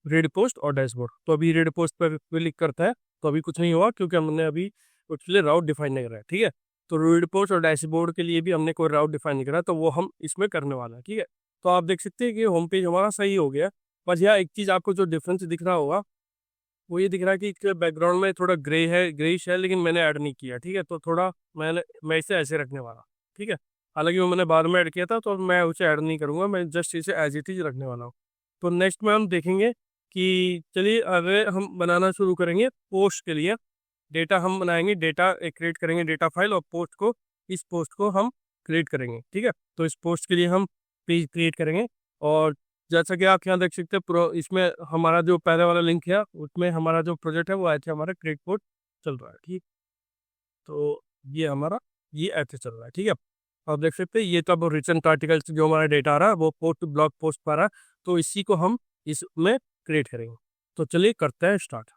रीड पोस्ट और डैशबोर्ड। तो अभी रीड पोस्ट पर क्लिक करता है तो अभी कुछ नहीं हुआ, क्योंकि हमने अभी उसके लिए राउट डिफाइन नहीं करा है, ठीक है। तो रीड पोस्ट और डैशबोर्ड के लिए भी हमने कोई राउट डिफाइन नहीं करा, तो वो हम इसमें करने वाला है, ठीक है। तो आप देख सकते हैं कि होम पेज हमारा सही हो गया। बस यहाँ एक चीज़ आपको जो डिफरेंस दिख रहा होगा, वो ये दिख रहा है कि बैकग्राउंड में थोड़ा ग्रे है, ग्रेइश है, लेकिन मैंने ऐड नहीं किया, ठीक है। तो थोड़ा मैं इसे ऐसे रखने वाला, ठीक है। हालांकि वो मैंने बाद में ऐड किया था, तो मैं उसे ऐड नहीं करूँगा, मैं जस्ट इसे एज इट इज रखने वाला हूँ। तो नेक्स्ट में हम देखेंगे कि चलिए अगर हम बनाना शुरू करेंगे पोस्ट के लिए, डेटा हम बनाएंगे, डेटा क्रिएट करेंगे, डेटा फाइल, और पोस्ट को, इस पोस्ट को हम क्रिएट करेंगे, ठीक है। तो इस पोस्ट के लिए हम पेज क्रिएट करेंगे, और जैसा कि आप यहाँ देख सकते हैं इसमें हमारा जो पहले वाला लिंक है उसमें हमारा जो प्रोजेक्ट है वो ऐसे हमारा क्रिएट पोस्ट चल रहा है, ठीक। तो ये हमारा ये ऐसे चल रहा है, ठीक है। आप देख सकते हैं ये तो अब रिसेंट आर्टिकल से जो हमारा डेटा आ रहा है वो पोस्ट ब्लॉग पोस्ट पर आ रहा है, तो इसी को हम इसमें क्रिएट करेंगे। तो चलिए करते हैं स्टार्ट।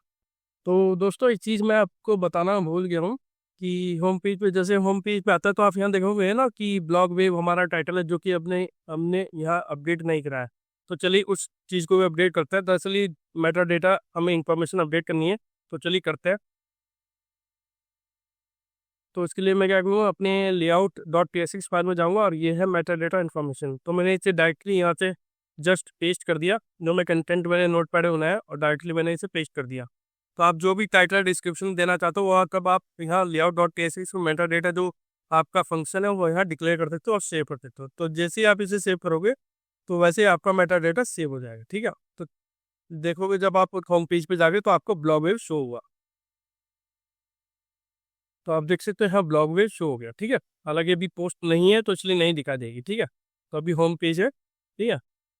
तो दोस्तों एक चीज़ मैं आपको बताना भूल गया हूँ कि होम पेज पे, जैसे होम पेज पे आता है तो आप यहाँ देखोगे ना कि ब्लॉग वेव हमारा टाइटल है, जो कि अपने हमने यहाँ अपडेट नहीं करा है। तो चलिए उस चीज़ को भी अपडेट करते हैं। दरअसल ये मेटा डेटा हमें इंफॉर्मेशन अपडेट करनी है, तो चलिए करते हैं। तो इसके लिए मैं क्या करूँगा, अपने layout.tsx फाइल में जाऊँगा, और ये है मेटा डेटा इन्फॉर्मेशन। तो मैंने इसे डायरेक्टली यहाँ से जस्ट पेस्ट कर दिया, जो मैं कंटेंट मैंने नोटपैड में बनाया, और डायरेक्टली मैंने इसे पेस्ट कर दिया। तो आप जो भी टाइटल डिस्क्रिप्शन देना चाहते हो वहाँ कब आप यहाँ layout.tsx में मेटा डेटा जो आपका फंक्शन है वो यहाँ डिक्लेयर कर देते हो और सेव कर देते हो। तो जैसे ही आप इसे सेव करोगे तो वैसे ही आपका मेटा डेटा सेव हो जाएगा, ठीक है। तो देखोगे जब आप होम पेज पे जाओगे तो आपको ब्लॉग वेव शो हुआ। तो आप देख सकते हैं हाँ ब्लॉग वेव शो हो गया, ठीक है। हालांकि अभी पोस्ट नहीं है तो इसलिए नहीं दिखा देगी, ठीक है। तो अभी होम पेज है, ठीक है।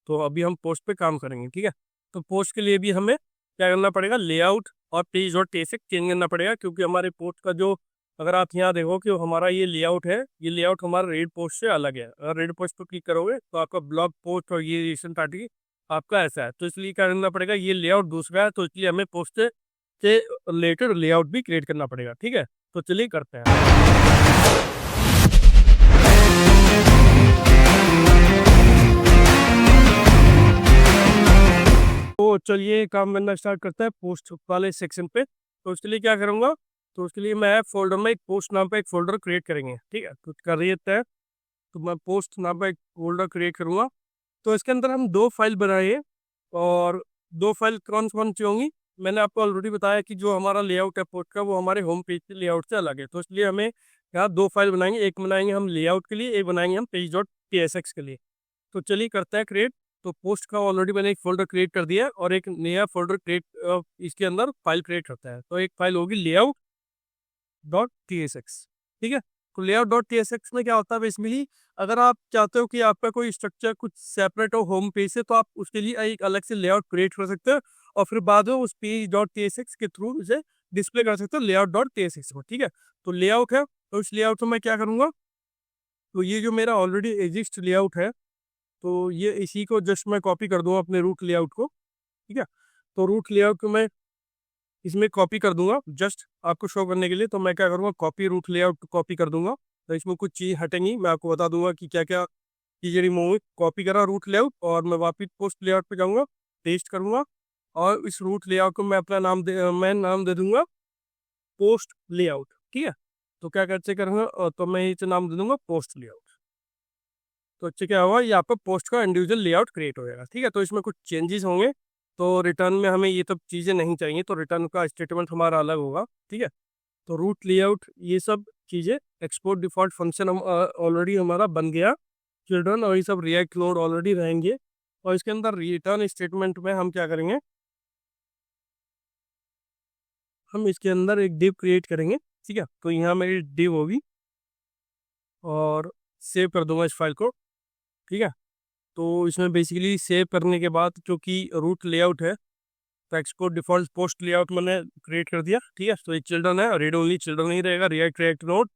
तो अभी हम पोस्ट पे काम करेंगे, ठीक है। तो पोस्ट के लिए भी हमें क्या करना पड़ेगा, लेआउट और पेज और टेक्स्ट चेंज करना पड़ेगा, क्योंकि हमारे पोस्ट का जो, अगर आप यहाँ देखो कि हमारा ये लेआउट है, ये लेआउट हमारा रेड पोस्ट से अलग है। अगर रेड पोस्ट पर क्लिक करोगे तो आपका ब्लॉग पोस्ट और ये रिसेंट आर्टिकल आपका ऐसा है, तो इसलिए क्या करना पड़ेगा, ये लेआउट दूसरा है, तो इसलिए हमें पोस्ट से रिलेटेड लेआउट भी क्रिएट करना पड़ेगा, ठीक है। तो चलिए करते हैं। तो चलिए काम करना स्टार्ट करते हैं पोस्ट वाले सेक्शन पे। तो उसके लिए क्या करूँगा, तो उसके लिए मैं फोल्डर में एक पोस्ट नाम पे एक फोल्डर क्रिएट करेंगे, ठीक है। तो कर रही है, तो मैं पोस्ट नाम पे एक फोल्डर क्रिएट करूँगा। तो इसके अंदर हम 2 फाइल बनाएंगे, और 2 फाइल कौन कौन सी होंगी, मैंने आपको ऑलरेडी बताया कि जो हमारा लेआउट है पोस्ट का वो हमारे होम पेज के लेआउट से अलग है। तो इसलिए हमें यहाँ 2 फाइल बनाएंगे, एक बनाएंगे हम लेआउट के लिए, एक बनाएंगे हम पेज.tsx के लिए। तो चलिए करते हैं क्रिएट। तो पोस्ट का ऑलरेडी मैंने एक फोल्डर क्रिएट कर दिया है और एक नया फोल्डर क्रिएट इसके अंदर फाइल क्रिएट करता है। तो एक फाइल होगी layout dot T S x. ठीक है, तो layout dot T S x में क्या होता है बेसिकली, अगर आप चाहते हो कि आपका कोई स्ट्रक्चर कुछ सेपरेट हो होम पेज से, तो आप उसके लिए एक अलग से लेआउट क्रिएट कर सकते हो और फिर बाद में उस page dot T S x के थ्रू उसे डिस्प्ले कर सकते हो layout dot T S x को। ठीक है, तो लेआउट है, तो इस लेआउट में मैं क्या करूँगा, तो ये जो मेरा ऑलरेडी एग्जिस्ट लेआउट है, तो ये इसी को जस्ट मैं कॉपी कर दूंगा अपने रूट लेआउट को। ठीक है, तो रूट लेआउट को मैं इसमें कॉपी कर दूंगा जस्ट आपको शो करने के लिए। तो मैं क्या करूँगा, कॉपी रूट लेआउट कॉपी कर दूंगा। तो इसमें कुछ चीज़ हटेंगी, मैं आपको बता दूंगा कि क्या क्या चीज़ें रिमूव, कॉपी करा रूट लेआउट और मैं वापस पोस्ट लेआउट पे जाऊँगा, पेस्ट करूँगा और इस रूट लेआउट को मैं अपना मैं नाम दे दूंगा पोस्ट लेआउट। ठीक है, तो क्या कैसे करूँगा, तो मैं इसे नाम दे दूंगा पोस्ट लेआउट। तो अच्छे क्या होगा, ये आपका पोस्ट का इंडिविजुअल लेआउट क्रिएट हो जाएगा। ठीक है, तो इसमें कुछ चेंजेस होंगे, तो रिटर्न में हमें ये सब चीज़ें नहीं चाहिए, तो रिटर्न का स्टेटमेंट हमारा अलग होगा। ठीक है, तो रूट लेआउट ये सब चीज़ें, एक्सपोर्ट डिफॉल्ट फंक्शन हम ऑलरेडी हमारा बन गया, चिल्ड्रन और ये सब रिएक्ट नोड ऑलरेडी रहेंगे। और इसके अंदर रिटर्न स्टेटमेंट में हम क्या करेंगे, हम इसके अंदर एक डिव क्रिएट करेंगे। ठीक है, तो यहाँ मेरी डिव होगी और सेव कर दूंगा इस फाइल को। ठीक है, तो इसमें बेसिकली सेव करने के बाद क्योंकि रूट लेआउट है, तो एक्सपोर्ट डिफॉल्ट पोस्ट लेआउट मैंने क्रिएट कर दिया। ठीक है, तो ये चिल्ड्रन है, रीड ओनली चिल्ड्रन ही रहेगा, रिएक्ट रिएक्ट नोड।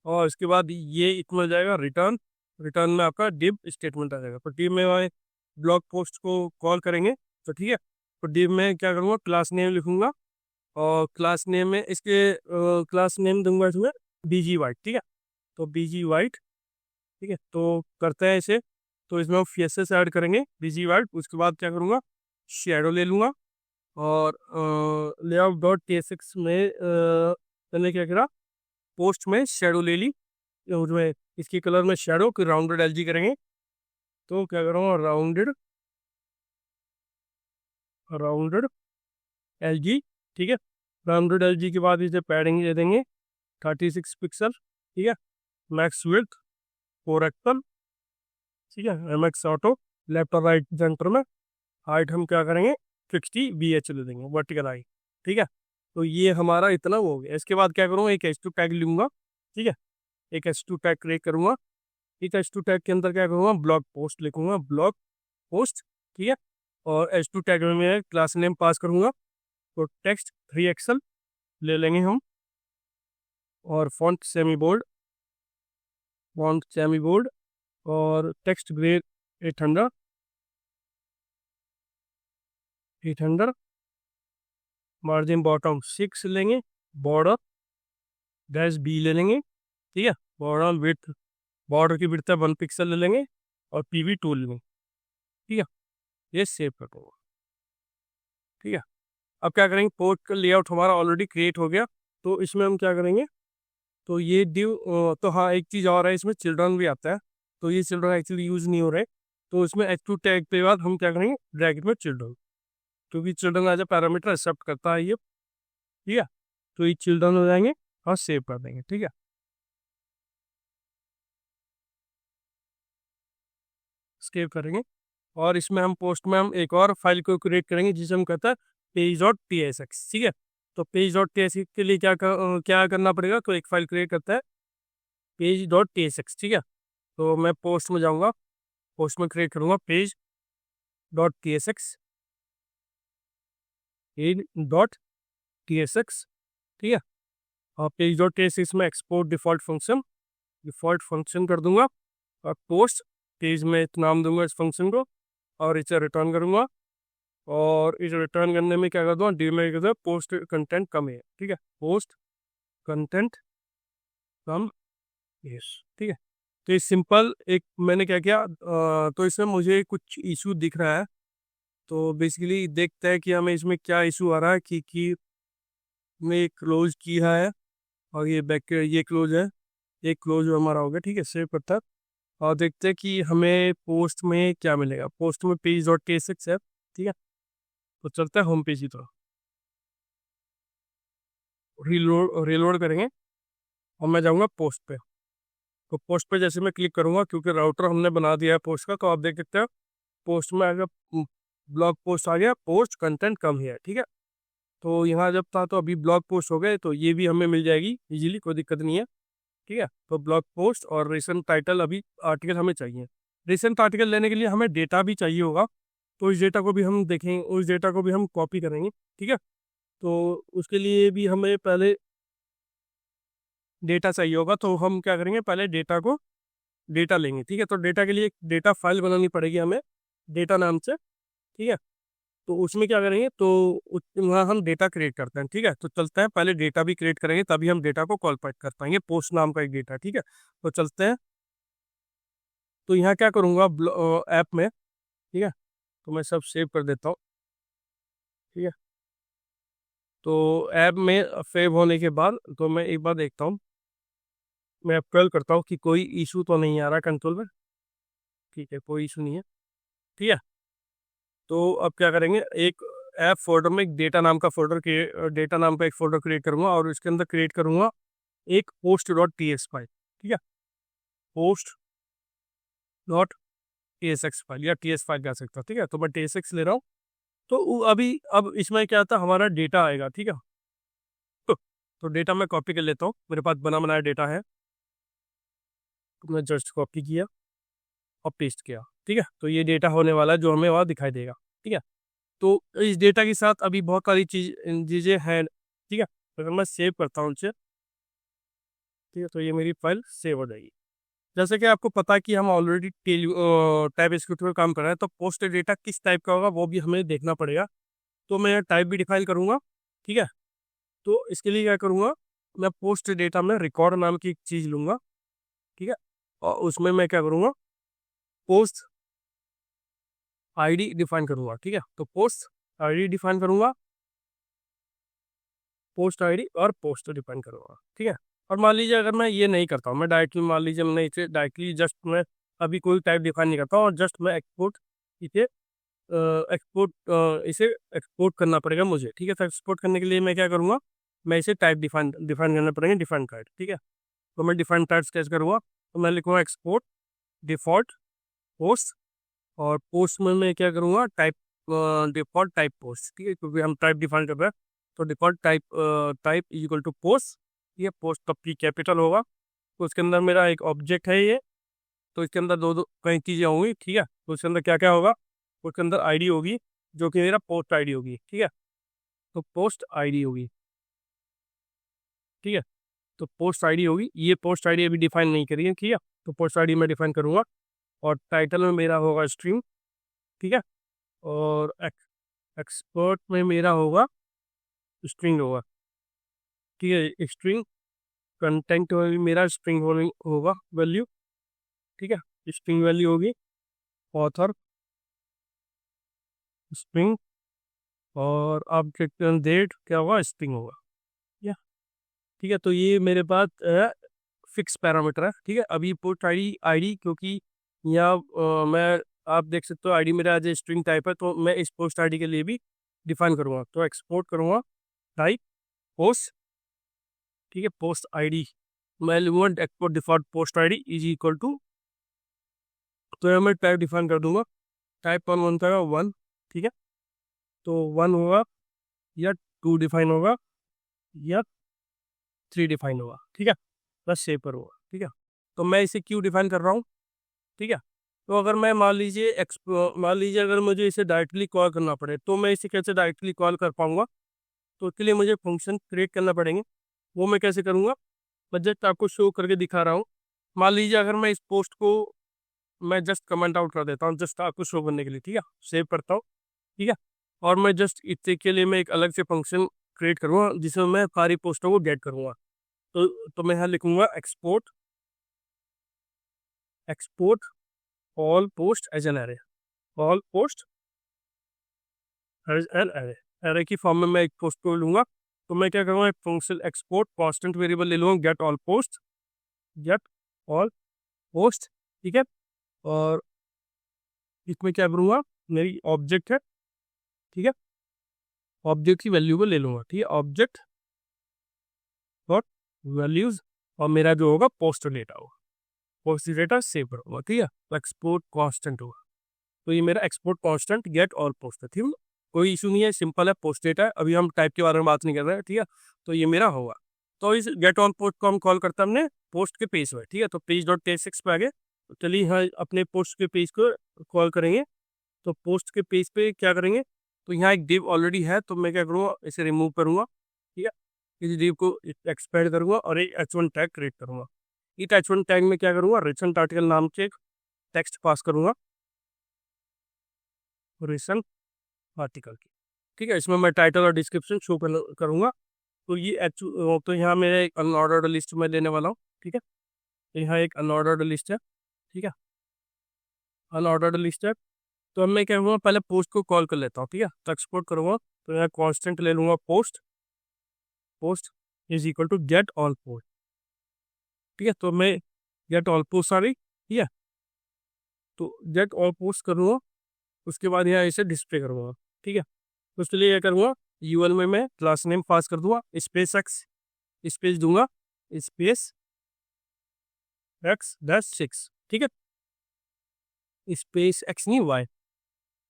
और इसके बाद ये इसमें जाएगा रिटर्न, रिटर्न में आपका डिव स्टेटमेंट आ जाएगा। तो डिव में मैं ब्लॉग पोस्ट को कॉल करेंगे। तो ठीक है, तो डिव में क्या करूँगा, क्लास नेम लिखूंगा और क्लास नेम में इसके क्लास नेम दूंगा इसमें बीजी वाइट। ठीक है, तो बीजी वाइट। ठीक है, तो करते हैं इसे, तो इसमें हम फीएसएस ऐड करेंगे बीजी वाइट। उसके बाद क्या करूँगा, शेडो ले लूँगा और layout dot T S x में मैंने क्या करा, पोस्ट में शेडो ले ली, उसमें इसकी कलर में शेडो की राउंडेड एलजी करेंगे। तो क्या करूँगा, राउंडेड राउंडेड एलजी। ठीक है, राउंडेड एलजी के बाद इसे पैडिंग दे देंगे 36 पिक्सल। ठीक है, मैक्स विड्थ 4 एक्सल। ठीक है, एमएक्स ऑटो, लेफ्ट और राइट सेंटर में हाइट हम क्या करेंगे 60 VH ले देंगे, वर्टिकल हाइट। ठीक है, तो ये हमारा इतना वो हो गया। इसके बाद क्या करूँगा, एक H2 टैग लूँगा। ठीक है, एक H2 टैग क्रिएट करूँगा। इस H2 टैग के अंदर क्या करूँगा, ब्लॉग पोस्ट लिखूँगा, ब्लॉग पोस्ट। ठीक है, और H2 टैग में मैं क्लास नेम पास करूँगा, तो टेक्स्ट 3 एक्सल ले लेंगे हम और font semi bold, font semi bold और टेक्स्ट ग्रेड 800 मार्जिन बॉटम 6 लेंगे, बॉर्डर डैश बी ले लेंगे। ठीक है, बॉर्डर विड्थ, बॉर्डर की विड्थ 1 पिक्सल ले लेंगे और पीवी 2 ले लेंगे। ठीक है, ये सेव कर दूँगा। ठीक है, अब क्या करेंगे, पोर्ट का लेआउट हमारा ऑलरेडी क्रिएट हो गया, तो इसमें हम क्या करेंगे, तो ये डिव, तो हाँ एक चीज़ और है, इसमें चिल्ड्रन भी आता है, तो ये चिल्ड्रन एक्चुअली यूज़ नहीं हो रहे, तो इसमें H2 टैग के बाद हम क्या करेंगे, ब्रैकेट में चिल्ड्रन, क्योंकि children as a parameter accept करता है ये। ठीक है, तो ये चिल्ड्रन हो जाएंगे और सेव कर देंगे। ठीक है, सेव करेंगे और इसमें हम पोस्ट में हम एक और फाइल को क्रिएट करेंगे जिसे हम कहते हैं page dot T S x. ठीक है, तो page dot T S x के लिए क्या करना पड़ेगा, तो एक फाइल क्रिएट करता है page dot T S x. ठीक है, तो मैं पोस्ट में जाऊँगा, पोस्ट में क्रिएट करूँगा page dot T S x, page dot T S x. ठीक है, और page dot T S x में एक्सपोर्ट डिफॉल्ट फंक्शन कर दूंगा और पोस्ट पेज में नाम दूंगा इस फंक्शन को और इसे रिटर्न करूंगा। और इसे रिटर्न करने में क्या कर दूँगा, डी में कहते हैं पोस्ट कंटेंट कम है। ठीक है, पोस्ट कंटेंट कम यस। ठीक है, तो ये सिंपल एक मैंने क्या किया, तो इसमें मुझे कुछ इशू दिख रहा है, तो बेसिकली देखते हैं कि हमें इसमें क्या इशू आ रहा है। कि में क्लोज किया है और ये बैक ये क्लोज है, ये क्लोज हमारा हो गया। ठीक है, सेव करता है और देखते हैं कि हमें पोस्ट में क्या मिलेगा। पोस्ट में page dot T S x है। ठीक है, तो चलता है होम पेज की तरफ, रीलोड करेंगे और मैं जाऊंगा पोस्ट पे। तो पोस्ट पे जैसे मैं क्लिक करूंगा, क्योंकि राउटर हमने बना दिया है पोस्ट का, तो आप देख सकते हैं पोस्ट में अगर ब्लॉग पोस्ट आ गया, पोस्ट कंटेंट कम है, ठीक है। तो यहाँ जब था तो अभी ब्लॉग पोस्ट हो गए, तो ये भी हमें मिल जाएगी इजीली, कोई दिक्कत नहीं है, ठीक है। तो ब्लॉग पोस्ट और रिसेंट टाइटल, अभी आर्टिकल हमें चाहिए। रिसेंट आर्टिकल लेने के लिए हमें डेटा भी चाहिए होगा, तो इस डेटा को भी हम देखेंगे, उस डेटा को भी हम कॉपी करेंगे, ठीक है। तो उसके लिए भी हमें पहले डेटा चाहिए होगा, तो हम क्या करेंगे, पहले डेटा लेंगे, ठीक है। तो डेटा के लिए एक डेटा फाइल बनानी पड़ेगी हमें, डेटा नाम से, ठीक है। तो उसमें क्या करेंगे, तो वहाँ हम डेटा क्रिएट करते हैं, ठीक है। तो चलते हैं, पहले डेटा भी क्रिएट करेंगे, तभी हम डेटा को कॉल बैक कर पाएंगे, पोस्ट नाम का एक डेटा, ठीक है। तो चलते हैं। तो यहाँ क्या करूँगा, ऐप में, ठीक है। तो मैं सब सेव कर देता हूँ, ठीक है। तो ऐप में सेव होने के बाद तो मैं एक बार देखता हूँ, मैं अप्लाई करता हूँ कि कोई इशू तो नहीं आ रहा कंट्रोल में, ठीक है, कोई इशू नहीं है, ठीक है। तो अब क्या करेंगे, एक ऐप फोल्डर में एक डेटा नाम का डेटा नाम का एक फोल्डर क्रिएट करूंगा, और इसके अंदर क्रिएट करूंगा एक post.txt फाइल, ठीक है। post.tsx फाइल या ts फाइल कह सकता हूँ, ठीक है। तो मैं tsx ले रहा हूँ। तो अभी अब इसमें क्या था, हमारा डेटा आएगा, ठीक है। तो डेटा मैं कॉपी कर लेता हूँ, मेरे पास बना बनाया डेटा है, तो मैं जस्ट कॉपी किया और पेस्ट किया, ठीक है। तो ये डेटा होने वाला है जो हमें वहाँ दिखाई देगा, ठीक है। तो इस डेटा के साथ अभी बहुत सारी चीज़ें हैं, ठीक है। अगर मैं सेव करता हूँ इसे, ठीक है, तो ये मेरी फाइल सेव हो जाएगी। जैसे कि आपको पता है कि हम ऑलरेडी टाइप स्क्रिप्ट में काम कर रहे हैं, तो पोस्ट डेटा किस टाइप का होगा वो भी हमें देखना पड़ेगा। तो मैं टाइप भी डिफाइन करूँगा, ठीक है। तो इसके लिए क्या करूँगा, मैं पोस्ट डेटा में रिकॉर्ड नाम की एक चीज़ लूँगा, ठीक है। और उसमें मैं क्या करूँगा, पोस्ट आईडी डिफाइन करूँगा, ठीक है। तो पोस्ट आईडी डिफाइन करूँगा, पोस्ट आईडी और पोस्ट डिफाइन करूँगा, ठीक है। और मान लीजिए अगर मैं ये नहीं करता हूँ, मैं डायरेक्टली, मान लीजिए मैं इसे डायरेक्टली जस्ट मैं अभी कोई टाइप डिफाइन नहीं करता हूँ, और जस्ट मैं इसे इसे एक्सपोर्ट करना पड़ेगा मुझे, ठीक है। तो एक्सपोर्ट करने के लिए मैं क्या करूँगा, मैं इसे टाइप डिफाइन डिफाइन करना पड़ेगा, डिफाइन टाइप, ठीक है। तो मैं डिफाइन टाइप कैसे करूँगा, तो मैं लिखूँगा एक्सपोर्ट डिफॉल्ट पोस्ट, और पोस्ट में मैं क्या करूँगा, टाइप डिफॉल्ट टाइप पोस्ट, ठीक है, क्योंकि हम टाइप डिफाइन कर रहे हैं। तो default type is equal to post, ये पोस्ट का पी कैपिटल होगा। तो उसके अंदर मेरा एक ऑब्जेक्ट है ये, तो इसके अंदर दो दो कई चीज़ें होंगी, ठीक है। तो उसके अंदर क्या क्या होगा, उसके अंदर आईडी होगी, जो कि मेरा पोस्ट आईडी होगी, ठीक है। तो पोस्ट आईडी होगी, ठीक है। तो पोस्ट आईडी होगी, ये पोस्ट आईडी अभी डिफाइन नहीं करी है, ठीक है। तो पोस्ट आईडी मैं डिफाइन करूँगा, और टाइटल में मेरा होगा स्ट्रीम, ठीक है। और एक्सपर्ट में मेरा होगा स्ट्रिंग होगा, ठीक है। स्ट्रिंग कंटेंट में भी मेरा स्ट्रिंग होगा वैल्यू, ठीक है। स्ट्रिंग वैल्यू होगी ऑथर स्ट्रिंग, और ऑब्जेक्ट डेट क्या होगा, स्ट्रिंग होगा, या ठीक है। तो ये मेरे पास फिक्स पैरामीटर है, ठीक है। अभी पोस्ट आईडी आईडी क्योंकि यहाँ मैं, आप देख सकते हो आईडी मेरा एज ए स्ट्रिंग टाइप है, तो मैं इस पोस्ट आईडी के लिए भी डिफाइन करूँगा। तो एक्सपोर्ट करूँगा टाइप पोस्ट, ठीक है, पोस्ट आईडी मैं लूँगा export default post ID is equal to, तो यहाँ मैं टाइप डिफाइन कर दूंगा, टाइप वन बनता है वन, ठीक है। तो वन होगा या टू डिफाइन होगा या थ्री डिफाइन होगा, ठीक है। बस सेव पर होगा, ठीक है। तो मैं इसे क्यों डिफाइन कर रहा हूँ, ठीक है। तो अगर मैं मान लीजिए अगर मुझे इसे डायरेक्टली कॉल करना पड़े, तो मैं इसे कैसे डायरेक्टली कॉल कर पाऊंगा, तो उसके लिए मुझे फंक्शन क्रिएट करना पड़ेंगे। वो मैं कैसे करूँगा, मैं जस्ट आपको शो करके दिखा रहा हूँ। मान लीजिए अगर मैं इस पोस्ट को मैं जस्ट कमेंट आउट कर देता हूँ, जस्ट आपको शो करने के लिए, ठीक है। सेव करता हूँ, ठीक है। और मैं जस्ट इससे के लिए मैं एक अलग से फंक्शन क्रिएट करूँगा, जिसमें मैं सारी पोस्टों को गेट करूँगा। तो मैं यहाँ लिखूँगा export all post as an array, all post as an array, array की फॉर्म में मैं एक पोस्ट को लूँगा। तो मैं क्या करूँगा, एक फंक्शन एक्सपोर्ट कांस्टेंट वेरिएबल ले लूँगा, गेट ऑल पोस्ट, ठीक है। और इसमें क्या करूँगा, मेरी ऑब्जेक्ट है, ठीक है, ऑब्जेक्ट की वैल्यू को ले लूँगा, ठीक है। ऑब्जेक्ट डॉट वैल्यूज, और मेरा जो होगा पोस्ट डेटा होगा, पोस्ट डेटा सेव होगा, ठीक है। तो एक्सपोर्ट कांस्टेंट होगा, तो ये मेरा एक्सपोर्ट कांस्टेंट गेट और पोस्ट है, ठीक है, कोई इशू नहीं है, सिंपल है, पोस्ट डेटा है, अभी हम टाइप के बारे में बात नहीं कर रहे हैं, ठीक है। तो ये मेरा होगा। तो इस गेट ऑन पोस्ट को हम कॉल करते हैं हमने पोस्ट के पेज में, ठीक है। तो पेज डॉट टेक्स्ट पे आ गए, तो चलिए यहाँ अपने पोस्ट के पेज को कॉल करेंगे। तो पोस्ट के पेज पे क्या करेंगे, तो यहाँ एक डिव ऑलरेडी है, तो मैं क्या करूँगा, इसे रिमूव करूँगा, ठीक है। इस डिव को एक्सपेंड करूँगा और एक h1 टैग क्रिएट करूँगा। इस h1 टैग में क्या करूँगा, रिसेंट आर्टिकल नाम से एक टेक्स्ट पास करूँगा, रिसेंट आर्टिकल की, ठीक है। इसमें मैं टाइटल और डिस्क्रिप्शन शो करूँगा। तो ये तो यहाँ मेरे एक अनऑर्डर्ड लिस्ट में लेने वाला हूँ, ठीक है। यहाँ एक अनऑर्डर्ड लिस्ट है, ठीक है, अनऑर्डर्ड लिस्ट है। तो अब मैं क्या करूँगा, पहले पोस्ट को कॉल कर लेता हूँ, ठीक है। तो एक्सपोर्ट करूँगा, तो यहाँ कांस्टेंट ले लूँगा post, post is equal to get all post, ठीक है। तो मैं गेट ऑल पोस्ट आ रही, ठीक है। तो गेट ऑल पोस्ट करूँगा, उसके बाद यहाँ इसे डिस्प्ले करूँगा, ठीक है। तो उसके लिए क्या करूँगा, यूएल में मैं क्लास नेम पास कर दूंगा, स्पेस एक्स स्पेस दूंगा, स्पेस x-6, ठीक है। स्पेस एक्स नहीं,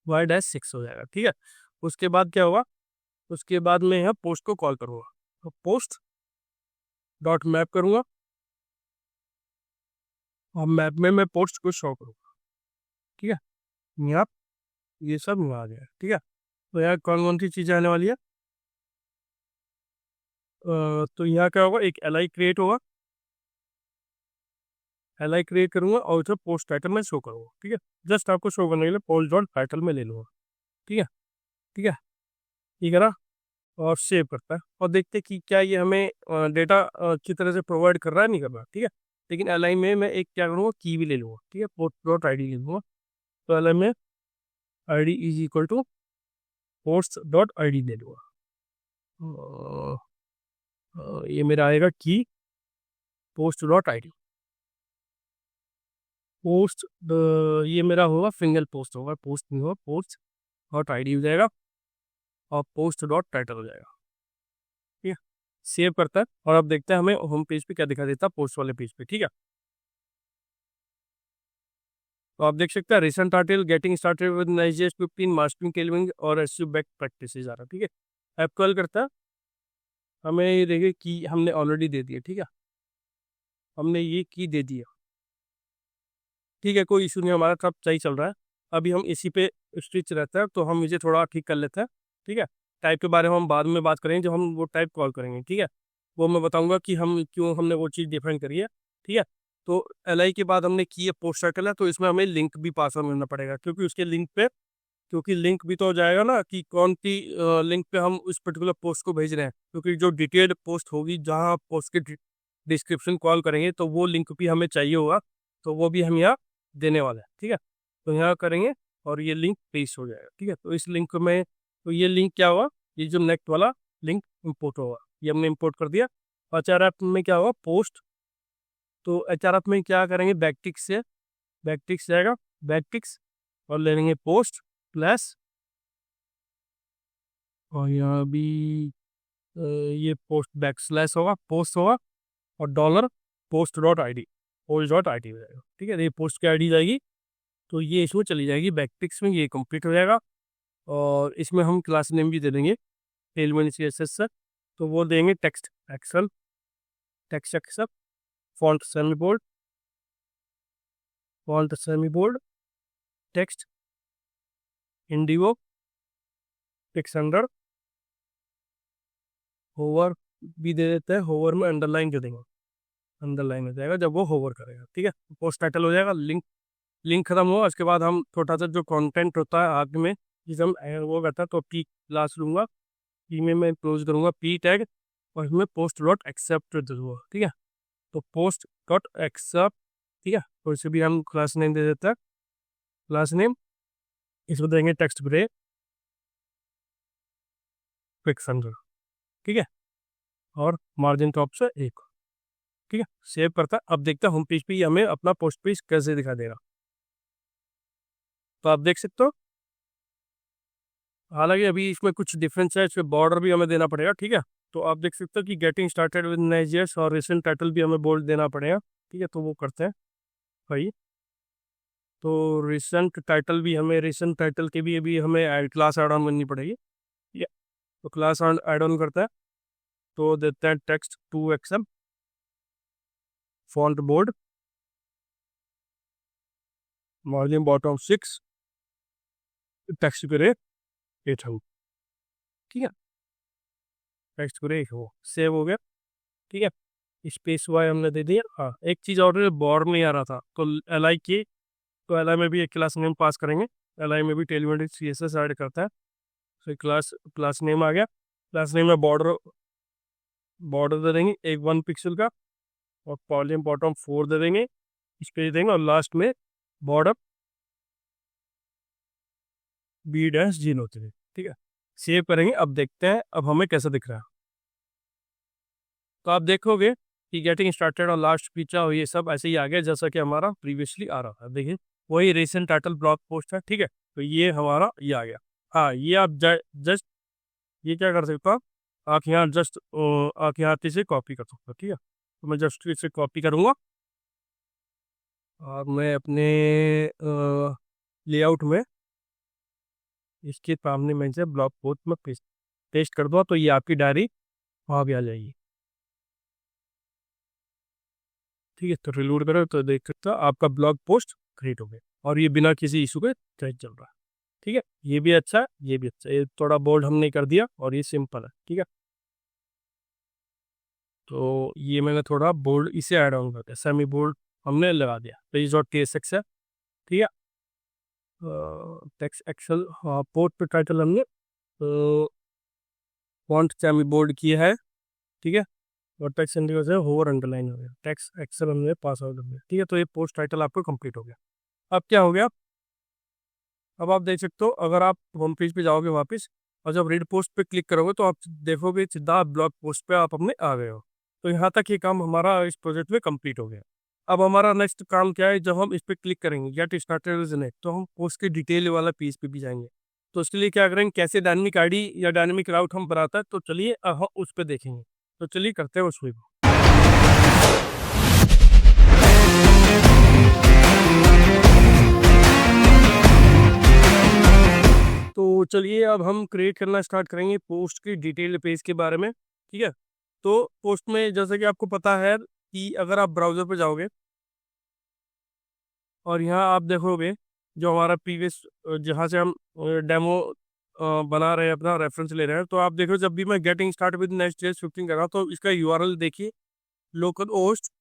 y-6 हो जाएगा, ठीक है। उसके बाद क्या होगा, उसके बाद मैं यहाँ पोस्ट को कॉल करूँगा, तो पोस्ट डॉट मैप करूँगा और मैप में मैं पोस्ट को शो करूँगा, ठीक है। यहाँ ये सब आ गया, ठीक है। तो यहाँ कौन कौन सी चीज़ें आने वाली है, तो यहाँ क्या होगा, एक एल आई क्रिएट होगा, एल आई क्रिएट करूँगा और उसे पोस्ट टाइटल में शो करूँगा, ठीक है। जस्ट आपको शो करने के लिए पोस्ट डॉट टाइटल में ले लूँगा, ठीक है, ठीक है, ठीक है ना। और सेव करता है और देखते हैं कि क्या ये हमें डेटा अच्छी तरह से प्रोवाइड कर रहा है, नहीं कर रहा, ठीक है। लेकिन एल आई में मैं एक क्या करूँगा, की भी ले लूँगा, ठीक है, पोस्ट डॉट आई डी ले लूँगा। तो एल आई में I D is equal to post dot I D ले लूँगा। ये मेरा आएगा की post dot I D, post ये मेरा होगा सिंगल पोस्ट होगा, पोस्ट नहीं होगा, पोस्ट डॉट आई डी हो जाएगा और पोस्ट डॉट टाइटल हो जाएगा, ठीक है। सेव करता है और अब देखते हैं हमें होम पेज पे क्या दिखा देता है पोस्ट वाले पेज पे, ठीक है। तो आप देख सकते हैं recent article getting started with नाइजेस 15 मास्टरिंग टेलविंग और एसयू बैक प्रैक्टिसेस आ रहा है, ठीक है। ऐप कॉल करता है, हमें ये देखिए की हमने ऑलरेडी दे दिया, ठीक है, हमने ये की दे दिया, ठीक है, कोई इशू नहीं, हमारा सब सही चल रहा है। अभी हम इसी पे स्टिच रहता है, तो हम इसे थोड़ा ठीक कर लेते हैं, ठीक है। टाइप के बारे में हम बाद में बात करेंगे जब हम वो टाइप कॉल करेंगे, ठीक है। वो मैं बताऊंगा कि हम क्यों हमने वो चीज़ डिफाइन करी है, ठीक है। तो एल आई के बाद हमने की है पोस्ट टाइटल है, तो इसमें हमें लिंक भी पास करना पड़ेगा, क्योंकि उसके लिंक पे, क्योंकि लिंक भी तो हो जाएगा ना कि कौन सी लिंक पे हम उस पर्टिकुलर पोस्ट को भेज रहे हैं, क्योंकि जो डिटेल्ड पोस्ट होगी जहाँ पोस्ट के डिस्क्रिप्शन कॉल करेंगे तो वो लिंक भी हमें चाहिए होगा, तो वो भी हम यहाँ देने वाले हैं, ठीक है। तो यहाँ करेंगे और ये लिंक पेस्ट हो जाएगा, ठीक है। तो इस लिंक में, तो ये लिंक क्या हुआ, ये जो नेक्स्ट वाला लिंक इंपोर्ट होगा, ये हमने इंपोर्ट कर दिया। एच आर एफ में क्या होगा, पोस्ट, तो एच आर एफ में क्या करेंगे, बैकटिक्स से, बैकटिक्स जाएगा, बैकटिक्स और ले लेंगे पोस्ट प्लस, और यहाँ भी ये पोस्ट बैक स्लैश होगा, पोस्ट होगा और dollar post dot I D, post dot I D हो जाएगा, ठीक है। ये पोस्ट की आई डी जाएगी, तो ये इसमें चली जाएगी बैकटिक्स में, ये कंप्लीट हो जाएगा। और इसमें हम क्लास नेम भी दे देंगे टेलमेन सी एस एस, तो वो देंगे text excel, text excel, font semi bold, font semi bold, text indigo, text under, hover भी दे देते हैं, होवर में अंडरलाइन दे देंगे, अंडरलाइन हो जाएगा जब वो होवर करेगा, ठीक है। पोस्ट टाइटल हो जाएगा, लिंक, लिंक खत्म हुआ, उसके बाद हम छोटा सा जो कंटेंट होता है आगे में जिसे हम वो करता है, तो पी क्लास लूँगा, पी में मैं क्लोज करूँगा पी टैग और इसमें पोस्ट डॉट एक्सेप्ट दूंगा, ठीक है। तो पोस्ट डॉट एक्सेप्ट, ठीक है। तो इसे भी हम क्लास नेम दे देते हैं, क्लास नेम, इसमें देंगे टेक्स्ट ब्रेक क्विक सेंडर, ठीक है, और मार्जिन टॉप से एक, ठीक है। सेव करता है, अब देखते हैं होम पेज पे ही हमें अपना पोस्ट पेज कैसे दिखा देगा। तो आप देख सकते हो, हालांकि अभी इसमें कुछ डिफरेंस है, इसमें बॉर्डर भी हमें देना पड़ेगा, ठीक है। तो आप देख सकते हो कि गेटिंग स्टार्टेड विद नाइजेस और रिसेंट टाइटल भी हमें बोल्ड देना पड़ेगा, ठीक है। तो वो करते हैं भाई, तो रिसेंट टाइटल भी हमें, रिसेंट टाइटल के भी अभी हमें क्लास ऐड ऑन करनी पड़ेगी। ठीक है, तो क्लास ऐड ऑन करता है तो देते हैं text 2XM, font board, margin bottom 6, text करे 800। ठीक है, टेक्स्ट करे हो सेव हो गया। ठीक है, स्पेस वाई हमने दे दिया। हाँ, एक चीज़ और बॉर्डर नहीं आ रहा था तो LI की, तो LI में भी एक क्लास नेम पास करेंगे। LI में भी टेलमेटिक CSS ऐड करता है, तो क्लास क्लास नेम आ गया। क्लास नेम में बॉर्डर बॉर्डर दे देंगे एक 1 पिक्सल का, और पॉलियम बॉटम 4 दे देंगे, स्पेस देंगे, और लास्ट में बॉर्डर B-0 होते हैं। ठीक है, सेव करेंगे। अब देखते हैं अब हमें कैसा दिख रहा है। तो आप देखोगे कि गेटिंग स्टार्टेड और लास्ट फीचर और ये सब ऐसे ही आ गया जैसा कि हमारा प्रीवियसली आ रहा था। देखिए वही रिसेंट टाइटल ब्लॉग पोस्ट है। ठीक है, तो ये हमारा ये आ गया। हाँ, ये आप जस्ट ये क्या कर सकते हो, आप यहाँ जस्ट आप यहाँ से कॉपी कर सकते हो। ठीक है, तो मैं जस्ट इसे कॉपी करूँगा और मैं अपने लेआउट में इसके सामने मैं से ब्लॉग पोस्ट में पेस्ट कर दूँ, तो ये आपकी डायरी वहाँ भी आ जाएगी। ठीक है, तो रिलोड करो तो देख सकते हो आपका ब्लॉग पोस्ट क्रिएट हो गया, और ये बिना किसी इशू के ट्रेड चल रहा है। ठीक है, ये भी अच्छा है, ये भी अच्छा है। ये थोड़ा बोल्ड हमने कर दिया और ये सिंपल है। ठीक है, तो ये मैंने थोड़ा बोल्ड इसे ऐड ऑन कर दिया, सेमी बोल्ड हमने लगा दिया। page.tsx है। ठीक है, टेक्स्ट एक्सेल, हाँ, पोर्ट पे टाइटल हमने फॉन्ट सेमी बोल्ड किया है। ठीक है, और टेक्स्ट इंडिको से होवर अंडरलाइन हो गया, टेक्स्ट एक्सेल हमने पास आउट हो गया। ठीक है, तो ये पोस्ट टाइटल आपको कंप्लीट हो गया। अब क्या हो गया, अब आप देख सकते हो, अगर आप होम पेज पे जाओगे वापस और जब रीड पोस्ट पे क्लिक करोगे तो आप देखोगे सीधा ब्लॉग पोस्ट पे आप अपने आ गए हो। तो यहाँ तक ये काम हमारा इस प्रोजेक्ट में कंप्लीट हो गया। अब हमारा नेक्स्ट काम क्या है, जब हम इस पे क्लिक करेंगे गेट स्टार्टेड विद नेट, तो हम पोस्ट के डिटेल वाला पेज पे भी जाएंगे। तो उसके लिए क्या करेंगे, कैसे डायनेमिक आईडी या डायनेमिक राउट हम बनाता है, तो चलिए हम उस पर देखेंगे। तो चलिए करते हैं उसमें। तो चलिए अब हम क्रिएट करना स्टार्ट करेंगे पोस्ट की डिटेल पेज के बारे में। ठीक है, तो पोस्ट में जैसे कि आपको पता है कि अगर आप ब्राउज़र पर जाओगे और यहाँ आप देखोगे जो हमारा प्रीवियस जहाँ से हम डेमो बना रहे हैं, अपना रेफरेंस ले रहे हैं, तो आप देखो जब भी मैं गेटिंग स्टार्ट विद नेक्स्ट.जेएस 15 कर रहा हूँ तो इसका URL देखिए, लोकल होस्ट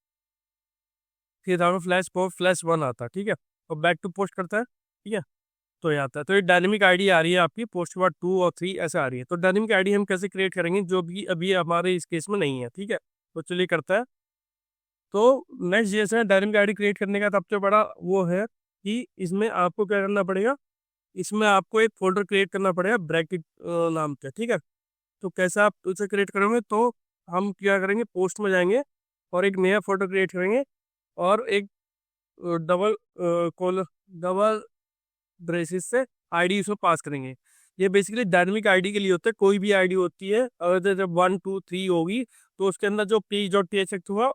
फिर //1 आता है। ठीक है, और बैक टू पोस्ट करता है। ठीक है, तो ये आता है, तो ये डायनेमिक आईडी आ रही है आपकी, पोस्ट के बाद 2 और 3 ऐसे आ रही है। तो डायनेमिक आईडी हम कैसे क्रिएट करेंगे, जो भी अभी हमारे इस केस में नहीं है। ठीक है, तो चलिए करता है। तो नेक्स्ट जेएस में डायनेमिक आईडी क्रिएट करने का सबसे बड़ा वो है कि इसमें आपको क्या करना पड़ेगा, इसमें आपको एक फोल्डर क्रिएट करना पड़ेगा ब्रैकेट नाम से। ठीक है, तो कैसे आप उसे क्रिएट करोगे, तो हम क्या करेंगे, पोस्ट में जाएंगे और एक नया फोल्डर क्रिएट करेंगे और एक डबल ब्रेसिस से आईडी उसमें पास करेंगे। ये बेसिकली डायनेमिक आईडी के लिए होता है। कोई भी आईडी होती है, अगर जब 1 2 3 होगी तो उसके अंदर जो page.tsx हुआ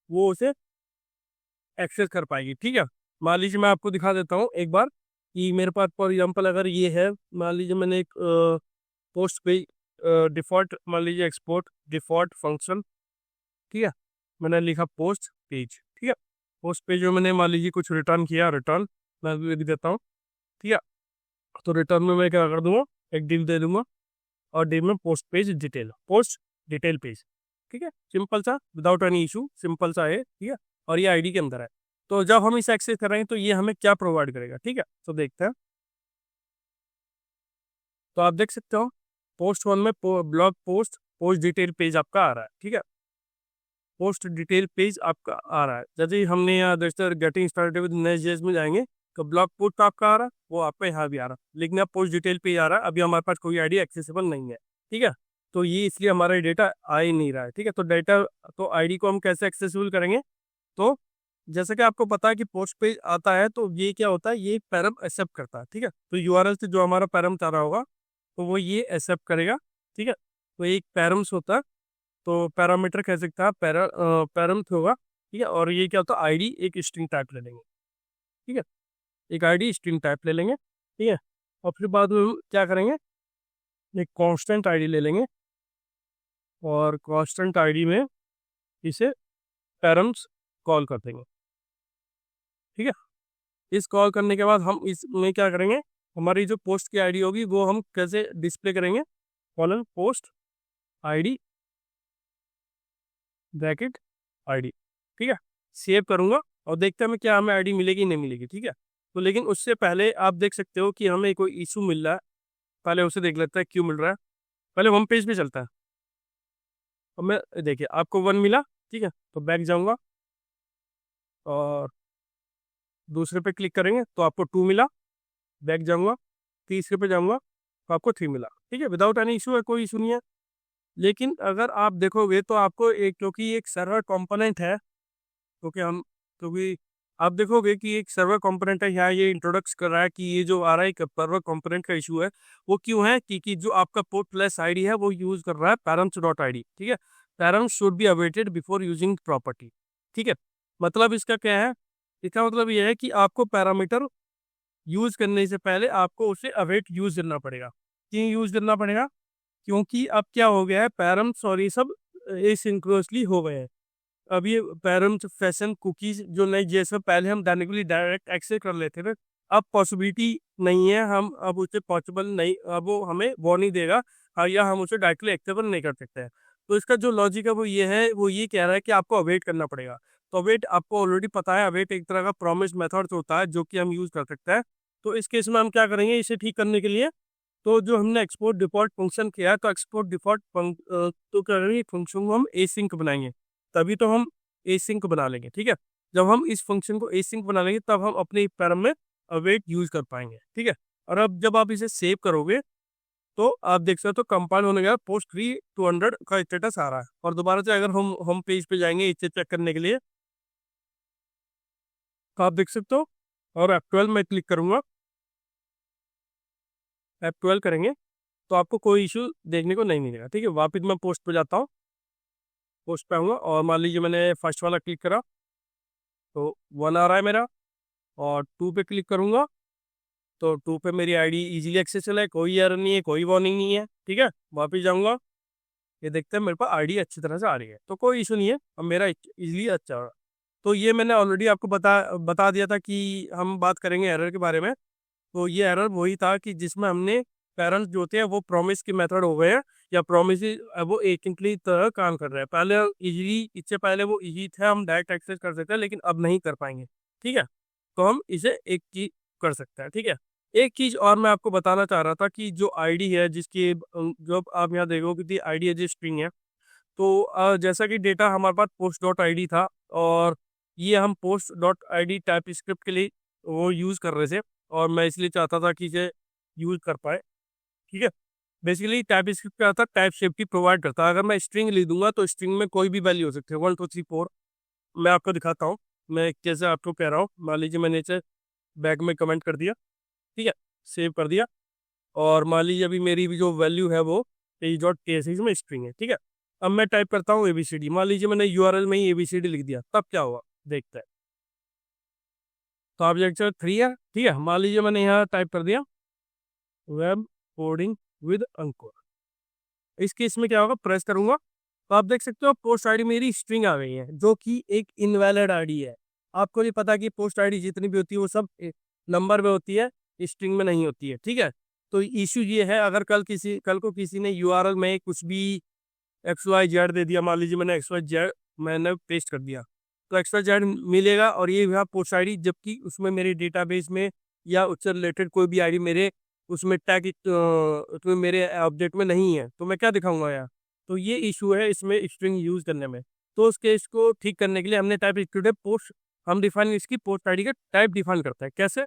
वो उसे एक्सेस कर पाएगी। ठीक है, मान लीजिए मैं आपको दिखा देता हूँ एक बार कि मेरे पास फॉर एग्जाम्पल अगर ये है, मान लीजिए मैंने एक पोस्ट पेज डिफॉल्ट, मान लीजिए एक्सपोर्ट डिफॉल्ट फंक्शन। ठीक है, मैंने लिखा पोस्ट पेज। ठीक है, पोस्ट पेज में मैंने मान लीजिए कुछ रिटर्न किया, रिटर्न मैं लिख देता हूँ। ठीक है, तो रिटर्न में मैं क्या कर दूंगा, एक डिव दे दूंगा और डिव में post page detail, post detail page. ठीक है, सिंपल सा, विदाउट एनी इशू, सिंपल सा है। ठीक है, और ये आईडी के अंदर है। तो जब हम इसे एक्सेस करेंगे तो ये हमें क्या प्रोवाइड करेगा। ठीक है, तो देखते हैं। तो आप देख सकते हो पोस्ट 1 में blog post post detail page आपका आ रहा है। ठीक है, पोस्ट डिटेल पेज आपका आ रहा है। जैसे ही हमने यहाँ रजिस्टर गेटिंग स्टार्टेड विद नेक्स्ट.जेएस में जाएंगे तो ब्लॉग पोस्ट आपका आ रहा है, वो आपका यहाँ भी आ रहा है, लेकिन अब पोस्ट डिटेल पेज आ रहा है। अभी हमारे पास कोई आईडी एक्सेसिबल नहीं है। ठीक है, तो ये इसलिए हमारा डेटा आ ही नहीं रहा है। ठीक है, तो डेटा, तो आईडी को हम कैसे एक्सेसिबल करेंगे, तो जैसे कि आपको पता है कि पोस्ट पेज आता है तो ये क्या होता है, ये पैरम एक्सेप्ट करता है। ठीक है, तो URL से जो हमारा पैरम चाह रहा होगा तो वो ये एक्सेप्ट करेगा। ठीक है, तो एक पैरम्स होता है, तो पैरामीटर कह सकता है, पैरम्स होगा। ठीक है, और ये क्या होता है, आईडी एक स्ट्रिंग टाइप ले लेंगे। ठीक है, एक आईडी स्ट्रिंग टाइप ले लेंगे, ठीक है। और फिर बाद में हम क्या करेंगे, एक कांस्टेंट आईडी ले लेंगे और कांस्टेंट आईडी में इसे पैरम्स कॉल कर देंगे, ठीक है। इस कॉल करने के बाद हम इसमें क्या करेंगे, हमारी जो पोस्ट की आईडी होगी वो हम कैसे डिस्प्ले करेंगे, colon post ID bracket ID, ठीक है। सेव करूंगा और देखते हैं हमें क्या हमें आईडी मिलेगी नहीं मिलेगी, ठीक है। तो लेकिन उससे पहले आप देख सकते हो कि हमें कोई इशू मिल रहा है, पहले उसे देख लेते हैं क्यों मिल रहा है। पहले होम पेज पे चलता है और मैं देखिए आपको 1 मिला, ठीक है। तो बैक जाऊंगा और दूसरे पे क्लिक करेंगे तो आपको 2 मिला, बैक जाऊंगा, तीसरे पे जाऊंगा तो आपको 3 मिला, ठीक है। विदाउट एनी इशू है, कोई इशू नहीं है। लेकिन अगर आप देखोगे तो आपको एक, क्योंकि एक सर्वर कंपोनेंट है, क्योंकि आप देखोगे कि एक सर्वर कंपोनेंट है, यहाँ ये इंट्रोडक्स कर रहा है कि ये जो आ रहा है एक सर्वर कंपोनेंट का इशू है। वो क्यों है, क्योंकि जो आपका पोर्ट प्लस आईडी है वो यूज कर रहा है पैरम्स डॉट आईडी, ठीक है। Params should be awaited before using property, ठीक है। मतलब इसका क्या है, इसका मतलब ये है कि आपको पैरामीटर यूज करने से पहले आपको उसे अवेट यूज करना पड़ेगा। क्यों यूज करना पड़ेगा, क्योंकि अब क्या हो गया है, पैरम्स और ये सब एसिंक्रोनसली हो गए हैं। अब ये पैरम्स फैशन कुकीज जो नई, जैसे पहले हम डायनेमिकली डायरेक्ट एक्सेस कर लेते थे, अब पॉसिबिलिटी नहीं है, हम अब उसे पॉसिबल नहीं, अब वो हमें वार्निंग देगा या हम उसे डायरेक्टली एक्सेबल नहीं कर सकते हैं। तो इसका जो लॉजिक है वो ये है, वो ये कह रहा है कि आपको अवेट करना पड़ेगा। तो अवेट आपको ऑलरेडी पता है, अवेट एक तरह का प्रॉमिस मेथड होता है जो कि हम यूज कर सकते हैं। तो इस केस में हम क्या करेंगे, इसे ठीक करने के लिए तो जो हमने एक्सपोर्ट डिफॉल्ट फंक्शन किया है, तो एक्सपोर्ट डिफॉल्ट तो क्या करेंगे, फंक्शन को हम एसिंक बनाएंगे, तभी तो हम एसिंक बना लेंगे, ठीक है। जब हम इस फंक्शन को एसिंक बना लेंगे तब हम अपने पैरम में अवेट यूज कर पाएंगे, ठीक है। और अब जब आप इसे सेव करोगे तो आप देख सकते हो कंपाइल होने का पोस्ट 3200 का स्टेटस आ रहा है। और दोबारा से अगर हम होम पेज पे जाएंगे इसे चेक करने के लिए तो आप देख सकते हो, और F12 में क्लिक करूंगा, F12 करेंगे तो आपको कोई इशू देखने को नहीं मिलेगा, ठीक है। वापस मैं पोस्ट पे जाता हूँ, पोस्ट पे आऊँगा और मान लीजिए मैंने फर्स्ट वाला क्लिक करा तो 1 आ रहा है मेरा, और 2 पे क्लिक करूँगा तो 2 पे मेरी आईडी इजीली एक्सेसिबल है, कोई एरर नहीं है, कोई वार्निंग नहीं है, ठीक है। वापस जाऊँगा, ये देखते हैं मेरे पास आईडी अच्छी तरह से आ रही है, तो कोई इशू नहीं है, अब मेरा इजीली अच्छा हो रहा है। तो ये मैंने ऑलरेडी आपको बता दिया था कि हम बात करेंगे एरर के बारे में। तो ये एरर वही था कि जिसमें हमने पेरेंट्स जो थे वो प्रॉमिस के मेथड हो गए हैं, या प्रॉमिस वो एजेंटली तरह काम कर रहे हैं। पहले इजीली, इससे पहले वो इजी थे, हम डायरेक्ट एक्सेस कर सकते हैं, लेकिन अब नहीं कर पाएंगे, ठीक है। तो हम इसे एक चीज कर सकते हैं, ठीक है। एक चीज और मैं आपको बताना चाह रहा था कि जो आईडी है जिसकी जो आप यहाँ देखोगे कि आईडी है जो स्ट्रिंग है, तो जैसा कि डेटा हमारे पास पोस्ट डॉट आई डी था, और ये हम post dot I D type script के लिए वो यूज़ कर रहे थे, और मैं इसलिए चाहता था कि इसे यूज़ कर पाए, ठीक है। बेसिकली टाइप स्क्रिप्ट क्या था, टाइप सेफ्टी प्रोवाइड करता है। अगर मैं स्ट्रिंग लिख दूंगा तो स्ट्रिंग में कोई भी वैल्यू हो सकती है, 1 2 3 4। मैं आपको दिखाता हूँ, मैं कैसे आपको कह रहा हूँ। मान लीजिए मैंने इसे बैक में कमेंट कर दिया, ठीक है, सेव कर दिया, और मान लीजिए अभी मेरी भी जो वैल्यू है वो पेज डॉट के में स्ट्रिंग है, ठीक है। अब मैं टाइप करता हूँ ABCD, मान लीजिए मैंने URL में ही ABCD लिख दिया, तब क्या हुआ देखते हैं। तो ऑब्जेक्ट 3 है, ठीक है। मान लीजिए मैंने यहाँ टाइप कर दिया वेब कोडिंग विद अंकुर, इस केस में क्या होगा, प्रेस करूंगा तो आप देख सकते हो पोस्ट आईडी मेरी स्ट्रिंग आ गई है, जो कि एक इनवैलिड आईडी है। आपको नहीं पता कि पोस्ट आईडी जितनी भी होती है वो सब नंबर में होती है, स्ट्रिंग में नहीं होती है, ठीक है। तो इश्यू ये है, अगर कल को किसी ने URL में कुछ भी XYZ दे दिया, मान लीजिए मैंने XYZ मैंने पेस्ट कर दिया, तो XYZ मिलेगा और ये हुआ पोस्ट आईडी, जबकि उसमें मेरे डेटाबेस में या उससे रिलेटेड कोई भी आईडी मेरे उसमें टैग उसमें मेरे ऑब्जेक्ट में नहीं है, तो मैं क्या दिखाऊंगा यार। तो ये इशू है इसमें स्ट्रिंग यूज करने में। तो उस केस को ठीक करने के लिए हमने टाइप इंक्लूडेड पोस्ट, हम डिफाइन इसकी पोस्ट आईडी का टाइप डिफाइन करता है कैसे।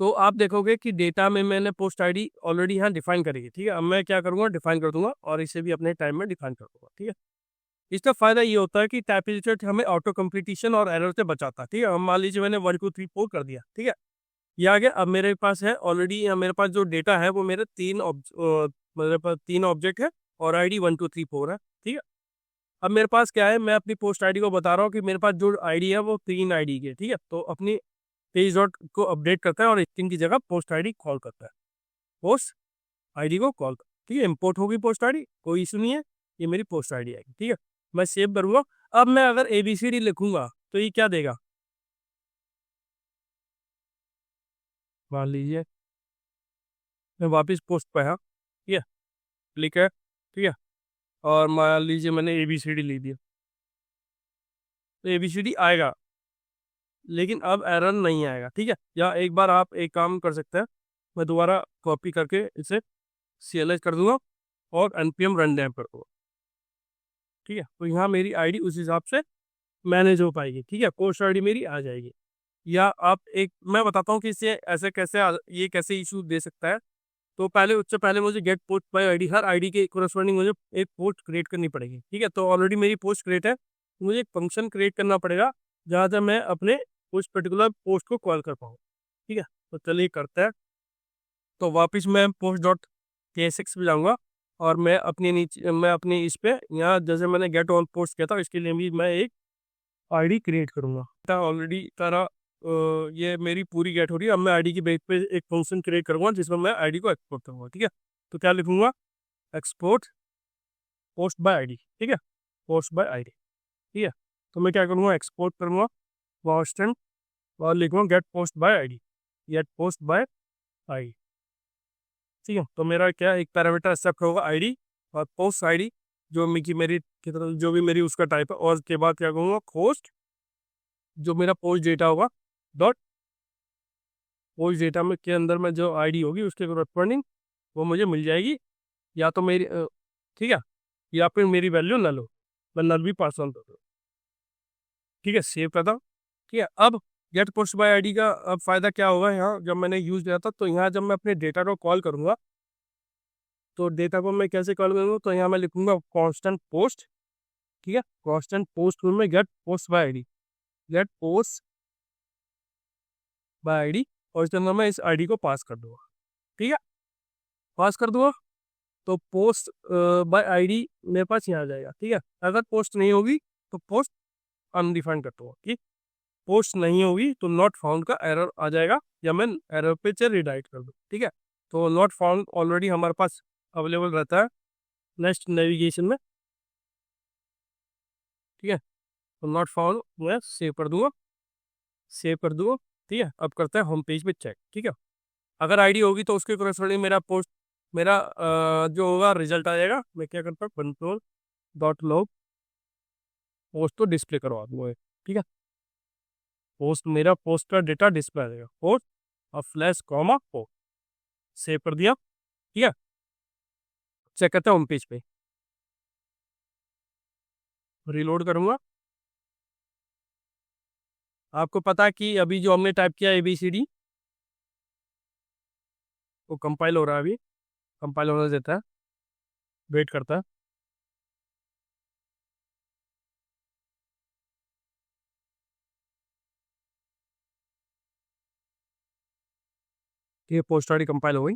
तो आप देखोगे कि डेटा में मैंने पोस्ट आईडी ऑलरेडी यहाँ डिफाइन करी है, ठीक है। अब मैं क्या करूँगा, डिफाइन कर दूंगा और इसे भी अपने टाइम में डिफाइन कर दूंगा, ठीक है। इसका फायदा ये होता है कि टाइप इंस्टेंट हमें ऑटो कंप्लीटेशन और एरर से बचाता है, ठीक है। मान लीजिए मैंने 1 2 3 4 कर दिया, ठीक है, ये आ गया। अब मेरे पास है ऑलरेडी, मेरे पास जो डेटा है वो मेरे मेरे पास 3 ऑब्जेक्ट है और आईडी 1 2 3 4 है, ठीक है। अब मेरे पास क्या है, मैं अपनी पोस्ट आईडी को बता रहा हूँ कि मेरे पास जो आईडी है वो 3 आईडी की है, ठीक है। तो अपनी पेज डॉट को अपडेट करता है और स्ट्रिंग की जगह पोस्ट आईडी कॉल करता है, पोस्ट आईडी को कॉल करता है। ठीक है, इंपोर्ट होगी पोस्ट आईडी, कोई इशू नहीं है, ये मेरी पोस्ट आईडी आएगी। ठीक है, मैं सेव करूँगा। अब मैं अगर ABCD लिखूंगा तो ये क्या देगा, मान लीजिए मैं वापस पोस्ट पे आया, ठीक है, क्लिक है, ठीक है, और मान लीजिए मैंने ABCD लिख दिया, तो ABCD आएगा, लेकिन अब एरर नहीं आएगा। ठीक है, या एक बार आप एक काम कर सकते हैं, मैं दोबारा कॉपी करके इसे CLS कर दूंगा और NPM रन टाइम कर दूंगा। ठीक है, तो यहाँ मेरी आईडी उस हिसाब से मैनेज हो पाएगी। ठीक है, पोस्ट आईडी मेरी आ जाएगी। या आप एक, मैं बताता हूँ कि इसे ऐसे कैसे ये कैसे इशू दे सकता है। तो पहले, उससे पहले मुझे गेट पोस्ट बाय आईडी, हर आईडी के कोरस्पॉन्डिंग मुझे एक पोस्ट क्रिएट करनी पड़ेगी। ठीक है, तो ऑलरेडी मेरी पोस्ट क्रिएट है, मुझे एक फंक्शन क्रिएट करना पड़ेगा जहाँ से मैं अपने उस पर्टिकुलर पोस्ट को कॉल कर पाऊँ। ठीक है, तो चलिए करते हैं। तो वापस मैं पोस्ट डॉट KSX पे जाऊँगा और मैं अपनी इस पे यहाँ जैसे मैंने गेट ऑल पोस्ट किया था, इसके लिए भी मैं एक आईडी क्रिएट करूँगा। ऑलरेडी तारा ये मेरी पूरी गेट हो रही है। अब मैं आईडी की बेस पे एक फंक्शन क्रिएट करूँगा जिसमें मैं आईडी को एक्सपोर्ट करूँगा। ठीक है, तो क्या लिखूँगा, एक्सपोर्ट पोस्ट बाय आईडी। ठीक है, पोस्ट बाय आईडी। ठीक है, तो मैं क्या करूँगा, एक्सपोर्ट करूँगा वास्टन और लिखूँगा get post bye ID, get post bye ID. ठीक है, तो मेरा क्या एक पैरामीटर एक्सेप्ट होगा आईडी और पोस्ट आईडी जो भी मेरी उसका टाइप है, और उसके बाद क्या करूँगा, पोस्ट जो मेरा पोस्ट डेटा होगा डॉट पोस्ट डेटा में के अंदर में जो आईडी होगी उसके कॉरस्पॉन्डिंग वो मुझे मिल जाएगी, या तो मेरी ठीक है, या फिर मेरी वैल्यू नल हो, मैं नल भी पास ऑन कर दूँ। ठीक है, सेव करता हूँ। ठीक है, अब गेट पोस्ट बाय आईडी का अब फायदा क्या होगा, यहाँ जब मैंने यूज किया था, तो यहाँ जब मैं अपने डेटा को कॉल करूँगा, तो डेटा को मैं कैसे कॉल करूँगा, तो यहाँ मैं लिखूंगा कॉन्स्टेंट पोस्ट। ठीक है, कॉन्स्टेंट पोस्ट में get post bye ID, get post bye ID, और इसके अंदर मैं इस आईडी को पास कर दूंगा। ठीक है, पास कर दूंगा तो पोस्ट बाय आईडी मेरे पास यहाँ आ जाएगा। ठीक है, अगर पोस्ट नहीं होगी तो पोस्ट अनडिफाइंड कर दूंगा। ठीक, पोस्ट नहीं होगी तो नॉट फाउंड का एरर आ जाएगा, या मैं एरर पे से रिडायरेक्ट कर दूँ। ठीक है, तो नॉट फाउंड ऑलरेडी हमारे पास अवेलेबल रहता है नेक्स्ट नेविगेशन में। ठीक है, तो नॉट फाउंड मैं सेव कर दूंगा, सेव कर दूंगा। ठीक है, अब करते हैं होम पेज पे चेक। ठीक है, अगर आईडी होगी तो उसके कॉरस्पॉन्डिंग मेरा जो होगा रिजल्ट आ जाएगा। मैं क्या करता हूँ, कंट्रोल डॉट लॉग पोस्ट तो डिस्प्ले करवा दूंगा। ठीक है, मेरा पोस्ट का डेटा डिस्प्ले आ जाएगा, पोस्ट और फ्लैश कॉमा पोस्ट, सेव कर दिया। ठीक है, चेक करते हैं होम पेज पे, रिलोड करूंगा। आपको पता है कि अभी जो हमने टाइप किया ABCD वो कंपाइल हो रहा है, अभी कंपाइल होने देता है, वेट करता है। ये पोस्ट आईडी कंपाइल हो गई,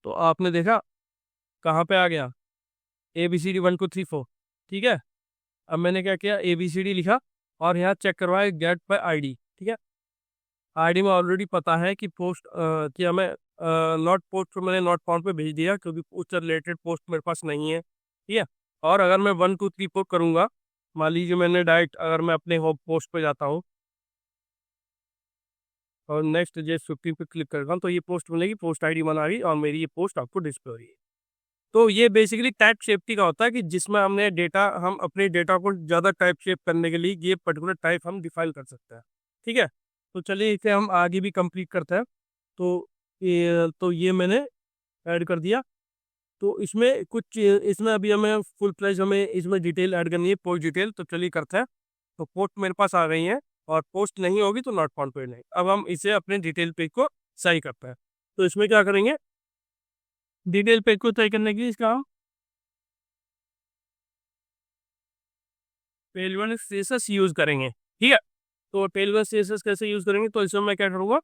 तो आपने देखा कहाँ पे आ गया, ABCD 1 2 3 4। ठीक है, अब मैंने क्या किया, ABCD लिखा और यहाँ चेक करवाया गेट बाय आईडी। ठीक है, आईडी में ऑलरेडी पता है कि पोस्ट कि हमें नॉट पोस्ट तो मैंने नॉट फाउंड पे भेज दिया, क्योंकि उससे रिलेटेड पोस्ट मेरे पास नहीं है। ठीक है, और अगर मैं 1 2 3 4 करूँगा, मान लीजिए मैंने डायरेक्ट अगर मैं अपने होम पोस्ट पे जाता हूँ और नेक्स्ट J15 पे क्लिक करता हूँ, तो ये पोस्ट मिलेगी, पोस्ट आईडी बना रही और मेरी ये पोस्ट आपको डिस्प्ले हो रही है। तो ये बेसिकली टाइप सेफ्टी का होता है कि जिसमें हम अपने डेटा को ज़्यादा टाइप शेप करने के लिए ये पर्टिकुलर टाइप हम डिफाइन कर सकते हैं। ठीक है, तो चलिए इसे हम आगे भी कंप्लीट करते हैं। तो ये मैंने ऐड कर दिया। तो इसमें अभी हमें फुल फ्लैश हमें इसमें डिटेल ऐड करनी है, पोस्ट डिटेल, तो चलिए करते हैं। तो पोस्ट मेरे पास आ गई है और पोस्ट नहीं होगी तो नॉट फाउंड पेज नहीं। अब हम इसे अपने डिटेल पेज को सही करते हैं। तो इसमें क्या करेंगे, डिटेल पेज को सही करने के लिए इसका हम टेलवन CSS यूज करेंगे। ठीक है, तो टेलवन CSS कैसे यूज करेंगे, तो इसमें मैं क्या करूँगा,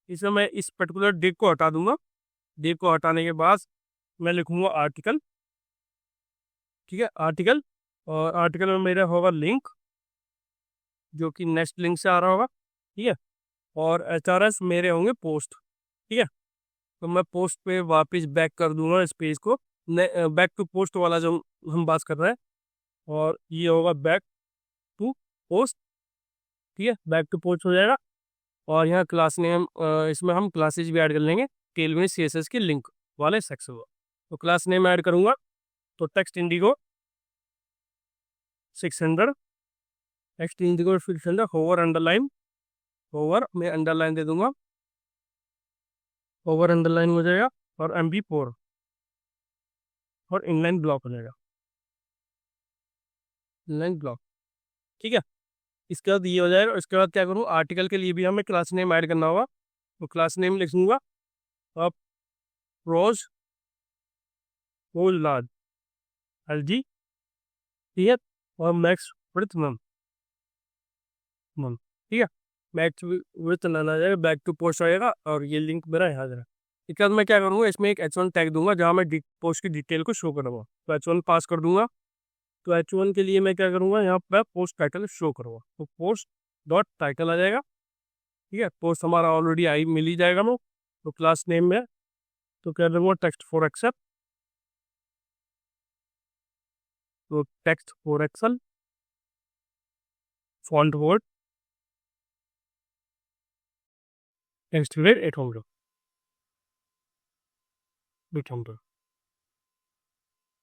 इसमें मैं इस पर्टिकुलर डिव को हटा दूंगा। डिव को हटाने के बाद मैं लिखूंगा आर्टिकल। ठीक है, आर्टिकल, और आर्टिकल में मेरा होगा लिंक। जो कि नेक्स्ट लिंक से आ रहा होगा, ठीक है। और HRS मेरे होंगे पोस्ट, ठीक है। तो मैं पोस्ट पे वापस बैक कर दूंगा इस पेज को, बैक टू पोस्ट वाला जो हम बात कर रहे हैं, और ये होगा बैक टू पोस्ट, ठीक है। बैक टू पोस्ट हो जाएगा। और यहाँ क्लास नेम, इसमें हम क्लासेज भी ऐड कर लेंगे टेलविन CSS के लिंक वाले सेक्शन को। तो क्लास नेम ऐड करूँगा, तो text indigo 600, text indigo 600, hover underline, hover में अंडरलाइन दे दूंगा, ओवर अंडरलाइन हो जाएगा, और MB4 और इनलाइन ब्लॉक हो जाएगा, इनलाइन ब्लॉक, ठीक है। इसके बाद ये हो जाएगा। इसके बाद क्या करूँ, आर्टिकल के लिए भी हमें क्लास नेम ऐड करना होगा, तो क्लास नेम लिखूंगा अब रोज लाद LG, ठीक है। और मैक्स विड्थ नन, ठीक है। मैक्स विड्थ नन आ जाएगा, बैक टू पोस्ट आएगा, और ये लिंक मेरा यहाँ जाएगा। इसके बाद मैं क्या करूँगा, इसमें एक H1 टैग दूंगा जहाँ मैं पोस्ट की डिटेल को शो करूँगा, तो H1 पास कर दूंगा। तो H1 के लिए मैं क्या करूँगा, यहाँ पर पोस्ट टाइटल शो करूँगा, तो पोस्ट डॉट टाइटल आ जाएगा, ठीक है। पोस्ट हमारा ऑलरेडी आई मिल ही जाएगा मैं। तो क्लास नेम में तो क्या दूंगा, टेक्स्ट फॉर एक्सेल, तो text four excel, font word, text grade 800,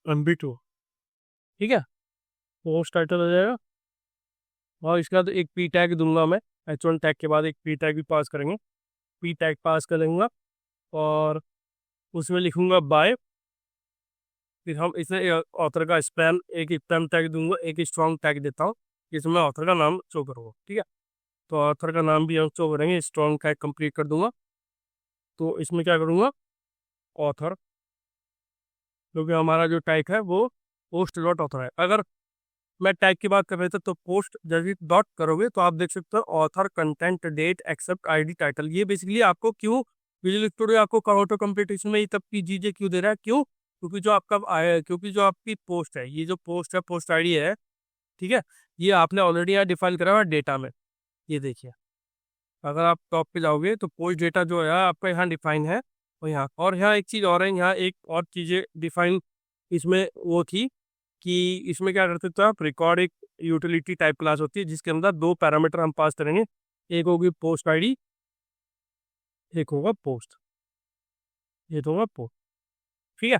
MB2, ठीक है। पोस्ट टाइटल आ जाएगा। और इसके बाद एक P टैग दूंगा मैं, H1 टैग के बाद एक P टैग भी पास करेंगे, P टैग पास कर दूंगा, और उसमें लिखूंगा बाय। फिर हम इसमें ऑथर का स्पैम, एक स्पैम टैग दूंगा, एक स्ट्रॉन्ग टैग देता हूँ, इसमें ऑथर का नाम शो करूँगा, ठीक है। तो ऑथर का नाम भी हम शो करेंगे, स्ट्रॉन्ग टैग कंप्लीट कर दूंगा। तो इसमें क्या करूँगा, ऑथर, क्योंकि हमारा जो टैग है वो पोस्ट डॉट ऑथर है। अगर मैं टैग की बात कर रहे थे, तो पोस्ट जब डॉट करोगे तो आप देख सकते हो author, content, date, accept, ID, title. ये बेसिकली आपको क्यों विजुअल स्टूडियो आपको ऑटो कंप्लीटेशन में ये तब PGJ क्यों दे रहा है, क्यों? क्योंकि जो आपकी पोस्ट है, ये जो पोस्ट है, पोस्ट ID है, ठीक है, ये आपने ऑलरेडी यहाँ डिफाइन करा हुआ है डेटा में। ये देखिए, अगर आप टॉप पे जाओगे तो पोस्ट डेटा जो है आपका यहाँ डिफाइन है, और यहाँ एक चीज़ और है, यहाँ एक और चीज़ें डिफाइन इसमें वो थी कि इसमें क्या करते थे आप, रिकॉर्ड एक यूटिलिटी टाइप क्लास होती है जिसके अंदर 2 पैरामीटर हम पास करेंगे, एक होगी पोस्ट ID, एक होगा पोस्ट, ये तो होगा पोस्ट, ठीक है।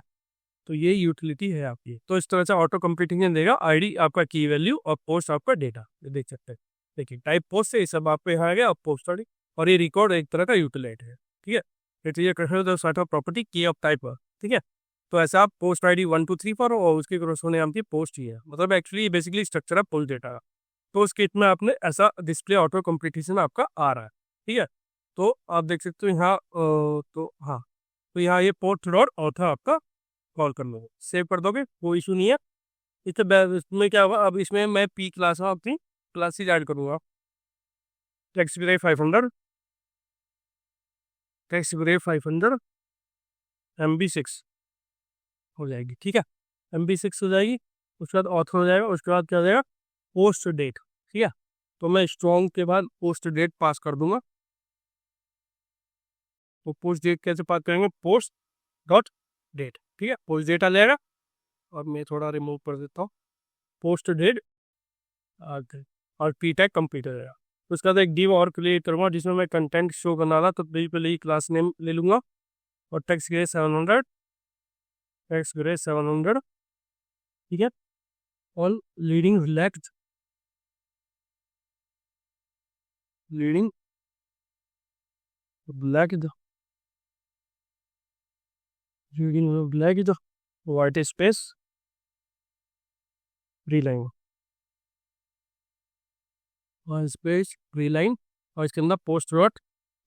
तो ये यूटिलिटी है आपकी। तो इस तरह से ऑटो कंप्लीटिंग देगा, ID आपका की वैल्यू और पोस्ट आपका डेटा, ये देख सकते हैं। देखिए टाइप पोस्ट से ये सब आपको यहाँ आ गया, और पोस्ट ID, और ये रिकॉर्ड एक तरह का यूटिलाइट है, ठीक है। ये प्रॉपर्टी की ऑफ टाइप, ठीक है। तो ऐसा आप पोस्ट ID 1 2 3 4 और उसकी क्रॉसोने आपकी पोस्ट ही है, मतलब एक्चुअली बेसिकली स्ट्रक्चर है पोस्ट डेटा का। तो उस केस में आपने ऐसा डिस्प्ले ऑटो कंप्लीटेशन आपका आ रहा है, ठीक है। तो आप देख सकते हो यहाँ, तो हाँ, तो यहाँ ये पोस्ट डॉट ऑथर आपका कॉल कर लोगे, सेव कर दोगे, कोई इशू नहीं है। इसमें क्या होगा, अब इसमें मैं P क्लास में अपनी क्लासेज ऐड करूँगा, text grey 500, text grey 500, MB6 हो जाएगी, ठीक है। MB6 हो जाएगी, उसके बाद ऑथर हो जाएगा, उसके बाद क्या हो जाएगा, पोस्ट डेट, ठीक है। तो मैं स्ट्रॉन्ग के बाद पोस्ट डेट पास कर दूंगा। तो पोस्ट डेट कैसे पास करेंगे, पोस्ट डॉट डेट, ठीक है। पोस्ट डेट आ जाएगा, और मैं थोड़ा रिमूव कर देता हूँ, पोस्ट डेट, और P टैग कंप्लीट हो जाएगा। तो उसके बाद एक डिव और क्रिएट करूँगा जिसमें मैं कंटेंट शो करना था, तो पहले ही क्लास नेम ले लूँगा, और टेक्स्ट ग्रे 700, टेक्स्ट ग्रे 700, ठीक है। All leading relax, leading black इधर, लीडिंग ब्लैक इधर, white space, free line, white space, free line, और इसके अंदर पोस्ट डॉट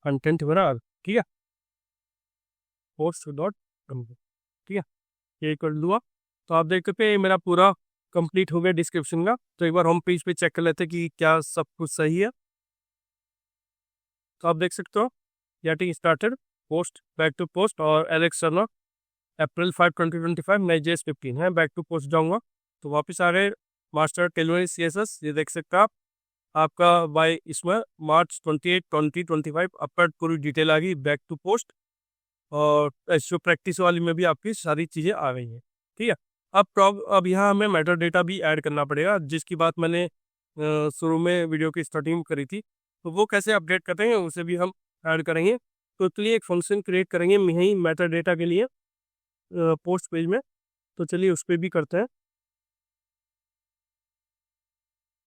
कंटेंट वगैरह, ठीक है, पोस्ट डॉट कंटेंट, ठीक है। ये कर लूँगा। तो आप देख सकते हैं मेरा पूरा कंप्लीट हो गया डिस्क्रिप्शन का। तो एक बार होम पेज पे चेक कर लेते हैं कि क्या सब कुछ सही है। तो आप देख सकते हो, getting started, post, back to post, और एलेक्स शर्मा April 5 2025, Node.js 15 है। बैक टू पोस्ट जाऊंगा तो वापस आ गए मास्टर टेलविन CSS, ये देख सकते हैं आप। आपका बाय इसमें मार्च 28 2025 आपका पूरी डिटेल आ गई बैक टू पोस्ट। और जो प्रैक्टिस वाली में भी आपकी सारी चीज़ें आ गई हैं। ठीक है, अब यहाँ हमें मेटा डेटा भी ऐड करना पड़ेगा, जिसकी बात मैंने शुरू में वीडियो की स्टार्टिंग में करी थी। तो वो कैसे अपडेट करते हैं उसे भी हम ऐड करेंगे। तो इसके लिए एक फंक्शन क्रिएट करेंगे यहीं मेटा डेटा के लिए पोस्ट पेज में। तो चलिए उस पर भी करते हैं।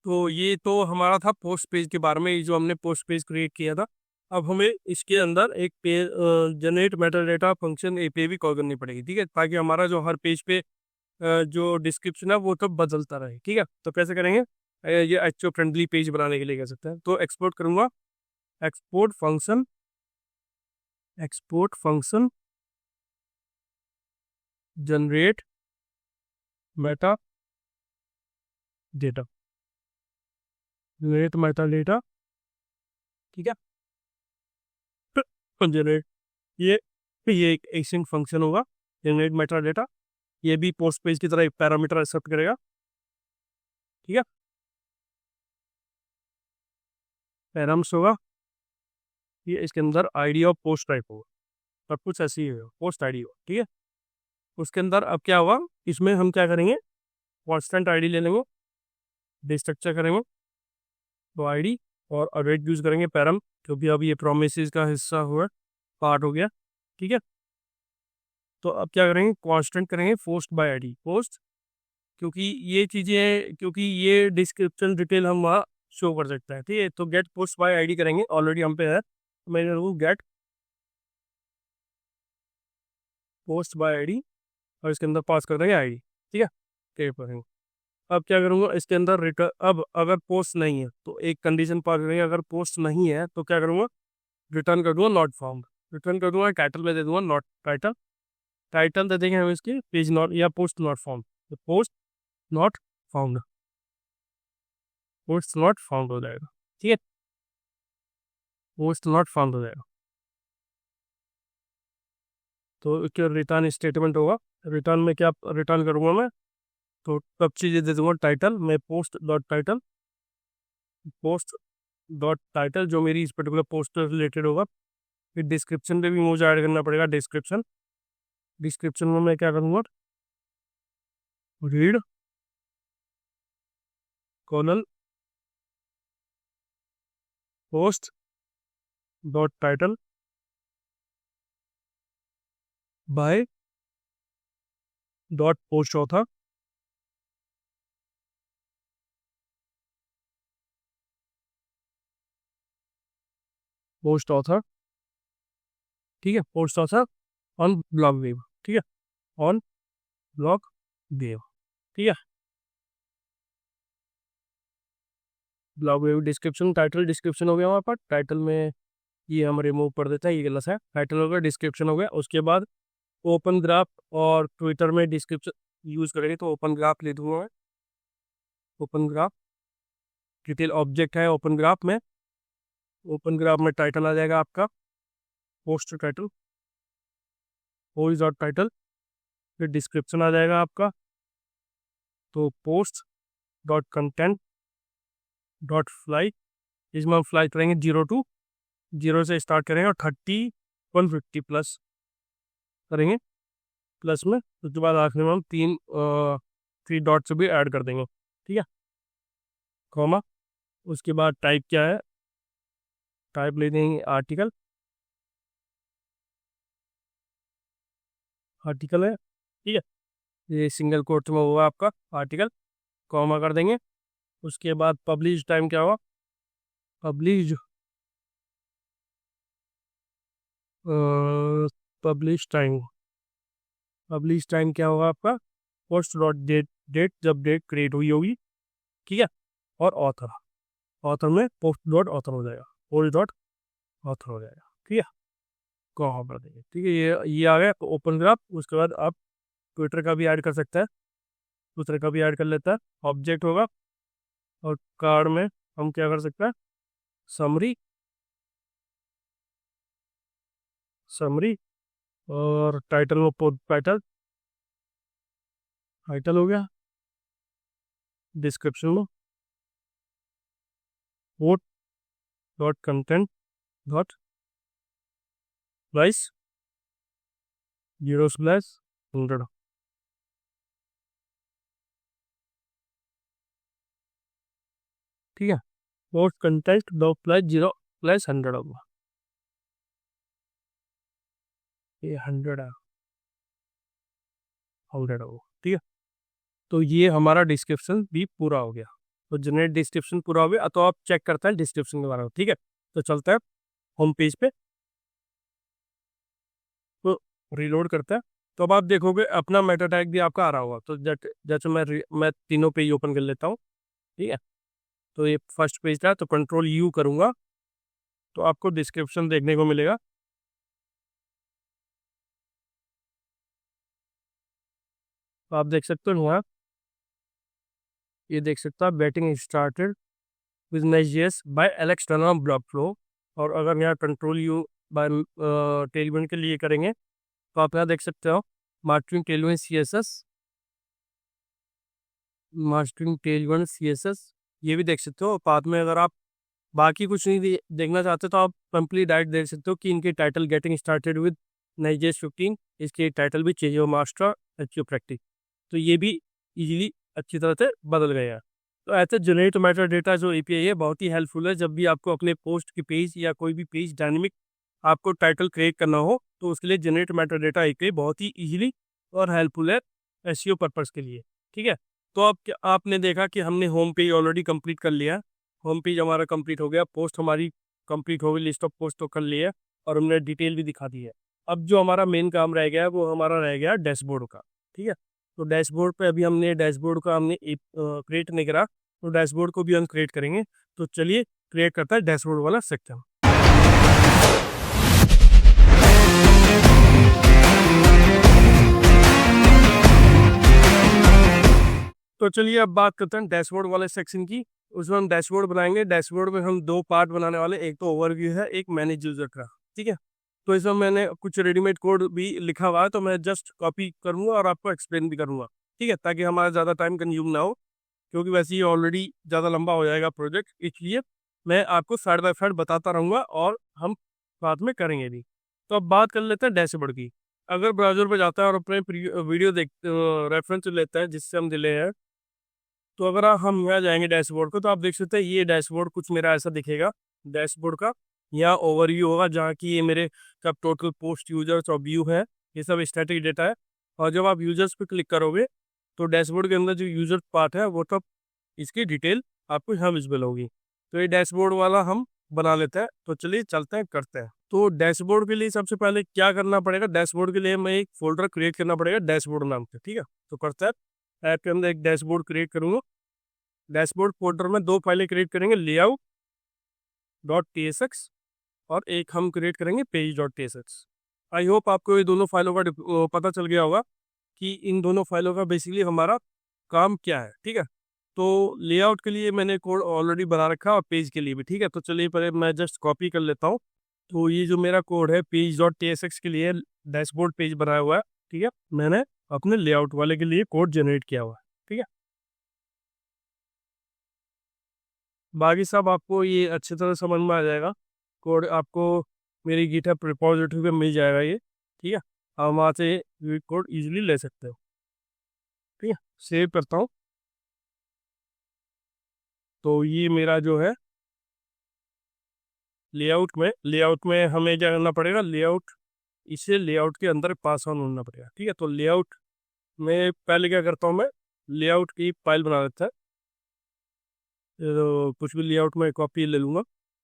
तो ये तो हमारा था पोस्ट पेज के बारे में, ये जो हमने पोस्ट पेज क्रिएट किया था। अब हमें इसके अंदर एक page generate Meta data function API भी कॉल करनी पड़ेगी। ठीक है, ताकि हमारा जो हर पेज पे जो डिस्क्रिप्शन है वो तो बदलता रहे। ठीक है, तो कैसे करेंगे, ये एचओ फ्रेंडली पेज बनाने के लिए कह सकते हैं। तो एक्सपोर्ट करूंगा, export function, export function generate Meta data, generate Meta data. ठीक है, जनरेट ये ये एक एसिंक फंक्शन होगा, जनरेट मेटा डेटा। ये भी पोस्ट पेज की तरह एक पैरामीटर एक्सेप्ट करेगा। ठीक है, पैराम्स होगा, ये इसके अंदर आईडी ऑफ पोस्ट टाइप होगा, सब कुछ ऐसे ही होगा, पोस्ट आईडी होगा। ठीक है, उसके अंदर अब क्या होगा, इसमें हम क्या करेंगे, कॉन्स्टेंट आईडी ले लेंगे, डिस्ट्रक्चर करेंगे तो आईडी, और अवेट यूज करेंगे पैरम, क्योंकि अब ये प्रोमिसेस का हिस्सा हुआ, पार्ट हो गया। ठीक है, तो अब क्या करेंगे, कांस्टेंट करेंगे पोस्ट बाय आईडी, पोस्ट, क्योंकि ये चीज़ें, क्योंकि ये डिस्क्रिप्शन डिटेल हम वहाँ शो कर सकते हैं। ठीक है, तो गेट पोस्ट बाय आईडी करेंगे, ऑलरेडी हम पे है, तो मैंने वो गेट पोस्ट बाय आईडी, और इसके अंदर पास कर देंगे आईडी। ठीक है, सेव करेंगे। अब क्या करूँगा, इसके अंदर रिटर्न, अब अगर पोस्ट नहीं है तो एक कंडीशन पास करेंगे, अगर पोस्ट नहीं है तो क्या करूँगा, रिटर्न कर दूंगा नॉट फाउंड, रिटर्न कर दूंगा, टाइटल में दे दूंगा नॉट टाइटल, टाइटल दे देंगे हम इसकी पेज नॉट या पोस्ट नॉट फाउंड, तो post not found, post not found हो जाएगा। ठीक है, पोस्ट नॉट फाउंड हो जाएगा। तो उसके रिटर्न स्टेटमेंट होगा, रिटर्न में क्या रिटर्न करूंगा मैं, तो सब चीज़ें दे दूंगा, टाइटल में post dot title, post dot title जो मेरी इस पर्टिकुलर पोस्ट से रिलेटेड होगा। फिर डिस्क्रिप्शन पे भी मुझे ऐड करना पड़ेगा, डिस्क्रिप्शन, डिस्क्रिप्शन में मैं क्या करूँगा, read colon post dot title by dot post author, post author. ठीक है, post author on blog wave. ठीक है, ऑन ब्लॉग वेव। ठीक है, blog wave description, title description हो गया वहाँ पर, टाइटल में ये हम रिमूव कर देते हैं, ये गलत है, टाइटल हो गया, डिस्क्रिप्शन हो गया। उसके बाद ओपन ग्राफ, और ट्विटर में डिस्क्रिप्शन यूज़ करेंगे तो ओपन ग्राफ ले दूंगा मैं, ओपन ग्राफ डिटेल ऑब्जेक्ट है ओपन ग्राफ में, ओपन ग्राफ में टाइटल आ जाएगा आपका post title, post dot title, फिर डिस्क्रिप्शन आ जाएगा आपका, तो post dot content dot fly, इसमें हम फ्लाई करेंगे 0 से स्टार्ट करेंगे और 150 प्लस करेंगे, प्लस में उसके बाद आखिर में हम 3 डॉट से भी ऐड कर देंगे। ठीक है, कॉमा, उसके बाद टाइप क्या है, टाइप ले देंगे आर्टिकल, आर्टिकल है। ठीक है, ये सिंगल कोट में होगा आपका आर्टिकल, कॉमा कर देंगे। उसके बाद पब्लिश टाइम क्या होगा, publish, publish time, publish time क्या होगा आपका, पोस्ट डॉट डेट, डेट जब डेट क्रिएट हुई होगी। ठीक है, और ऑथर, ऑथर में पोस्ट डॉट ऑथर हो जाएगा, पोस्ट डॉट ऑथर हो जाएगा। ठीक है, कॉमा कर देंगे। ठीक है, ये आ गया ओपन ग्राफ। उसके बाद आप ट्विटर का भी ऐड कर सकते हैं, ट्विटर का भी ऐड कर लेता है, ऑब्जेक्ट होगा, और कार्ड में हम क्या कर सकते हैं, समरी, समरी, और टाइटल में टाइटल, टाइटल हो गया, डिस्क्रिप्शन में post dot content dot price 0/100। ठीक है, पोस्ट कंटेंट डॉट प्राइस 0/100 होगा, ये 100 है, 100 होगा। ठीक है, तो ये हमारा डिस्क्रिप्शन भी पूरा हो गया। तो जनरेट डिस्क्रिप्शन पूरा हो गया, तो आप चेक करते हैं डिस्क्रिप्शन के बारे में। ठीक है, तो चलते हैं होम पेज पे, तो रीलोड करते हैं। तो अब आप देखोगे अपना मेटा टैग भी आपका आ रहा होगा। तो जैसे मैं तीनों पेज ओपन कर लेता हूँ। ठीक है, तो ये फर्स्ट पेज था, तो कंट्रोल यू करूँगा तो आपको डिस्क्रिप्शन देखने को मिलेगा। तो आप देख सकते हो यहाँ, ये देख सकते हो आप, batting started with Next.js by Alex Turner block flow. और अगर यहाँ कंट्रोल यू बाय टेलविन के लिए करेंगे तो आप यहाँ देख सकते हो mastering Tailwind CSS, mastering Tailwind CSS, ये भी देख सकते हो। बाद में अगर आप बाकी कुछ नहीं देखना चाहते तो आप कंप्लीट डायरेक्ट देख सकते हो कि इनके title getting started with Next.js 15, इसके टाइटल भी चेंज हो मास्टर एचयू प्रैक्टिस। तो ये भी इजीली अच्छी तरह से बदल गए हैं। तो ऐसे जनरेट मैटर डेटा जो API है बहुत ही हेल्पफुल है। जब भी आपको अपने पोस्ट की पेज या कोई भी पेज डायनेमिक आपको टाइटल क्रिएट करना हो तो उसके लिए जनरेट मैटर डेटा API बहुत ही इजीली और हेल्पफुल है SEO पर्पस के लिए। ठीक है, तो अब आपने देखा कि हमने होम पेज ऑलरेडी कंप्लीट कर लिया। होम पेज हमारा कंप्लीट हो गया, पोस्ट हमारी कंप्लीट हो गई, लिस्ट ऑफ पोस्ट तो कर लिया और हमने डिटेल भी दिखा दी है। अब जो हमारा मेन काम रह गया है वो हमारा रह गया डैशबोर्ड का। ठीक है, तो डैशबोर्ड पे अभी हमने डैशबोर्ड का हमने क्रिएट नहीं करा, तो डैशबोर्ड को भी हम क्रिएट करेंगे। तो चलिए क्रिएट करता है डैशबोर्ड वाला सेक्शन। तो चलिए अब बात करते हैं डैशबोर्ड वाले सेक्शन की। उसमें हम डैशबोर्ड बनाएंगे। डैशबोर्ड में हम दो पार्ट बनाने वाले, एक तो ओवरव्यू है, एक मैनेज यूजर का। ठीक है, तो इसमें मैंने कुछ रेडीमेड कोड भी लिखा हुआ है, तो मैं जस्ट कॉपी करूंगा और आपको एक्सप्लेन भी करूंगा। ठीक है, ताकि हमारा ज़्यादा टाइम कंज्यूम ना हो, क्योंकि वैसे ही ऑलरेडी ज़्यादा लंबा हो जाएगा प्रोजेक्ट, इसलिए मैं आपको साइड बाय साइड बताता रहूँगा और हम साथ में करेंगे भी। तो अब बात कर लेते हैं डैशबोर्ड की। अगर ब्राउजर पर जाता है और अपने वीडियो देख रेफरेंस लेता है जिससे हम दिले हैं, तो अगर हम यहाँ जाएंगे डैशबोर्ड को, तो आप देख सकते हैं ये डैशबोर्ड कुछ मेरा ऐसा दिखेगा डैशबोर्ड का। यहाँ ओवरव्यू होगा जहाँ की ये मेरे कब टोटल पोस्ट यूजर्स और व्यू है, ये सब स्टैटिक डेटा है। और जब आप यूजर्स पे क्लिक करोगे तो डैशबोर्ड के अंदर जो यूजर पार्ट है वो तब इसकी डिटेल आपको यहाँ विजिबल होगी। तो ये डैशबोर्ड वाला हम बना लेते हैं। तो चलिए चलते हैं, करते हैं। तो डैशबोर्ड के लिए सबसे पहले क्या करना पड़ेगा, डैशबोर्ड के लिए हमें एक फोल्डर क्रिएट करना पड़ेगा डैशबोर्ड नाम से। ठीक है, तो करते हैं। ऐप के अंदर एक डैशबोर्ड क्रिएट करूँगा। डैशबोर्ड फोल्डर में दो फाइलें क्रिएट करेंगे, लेआउट डॉट TSX और एक हम क्रिएट करेंगे page dot TSX। I hope आपको ये दोनों फाइलों का पता चल गया होगा कि इन दोनों फाइलों का बेसिकली हमारा काम क्या है। ठीक है, तो लेआउट के लिए मैंने कोड ऑलरेडी बना रखा है और पेज के लिए भी। ठीक है, तो चलिए पहले मैं जस्ट कॉपी कर लेता हूँ। तो ये जो मेरा कोड है पेज डॉट TSX के लिए डैशबोर्ड पेज बनाया हुआ है। ठीक है, मैंने अपने लेआउट वाले के लिए कोड जनरेट किया हुआ है। ठीक है, बाकी सब आपको ये अच्छी तरह समझ में आ जाएगा। कोड आपको मेरी गिटहब रिपॉजिटरी पे मिल जाएगा ये। ठीक है, आप वहाँ से ये कोड इजीली ले सकते हो। ठीक है, सेव करता हूँ। तो ये मेरा जो है लेआउट में हमें क्या करना पड़ेगा, लेआउट इसे लेआउट के अंदर पास ऑन होना पड़ेगा। ठीक है, तो लेआउट में पहले क्या करता हूँ, मैं लेआउट की फाइल बना लेता है। तो कुछ भी लेआउट में कॉपी ले लूँगा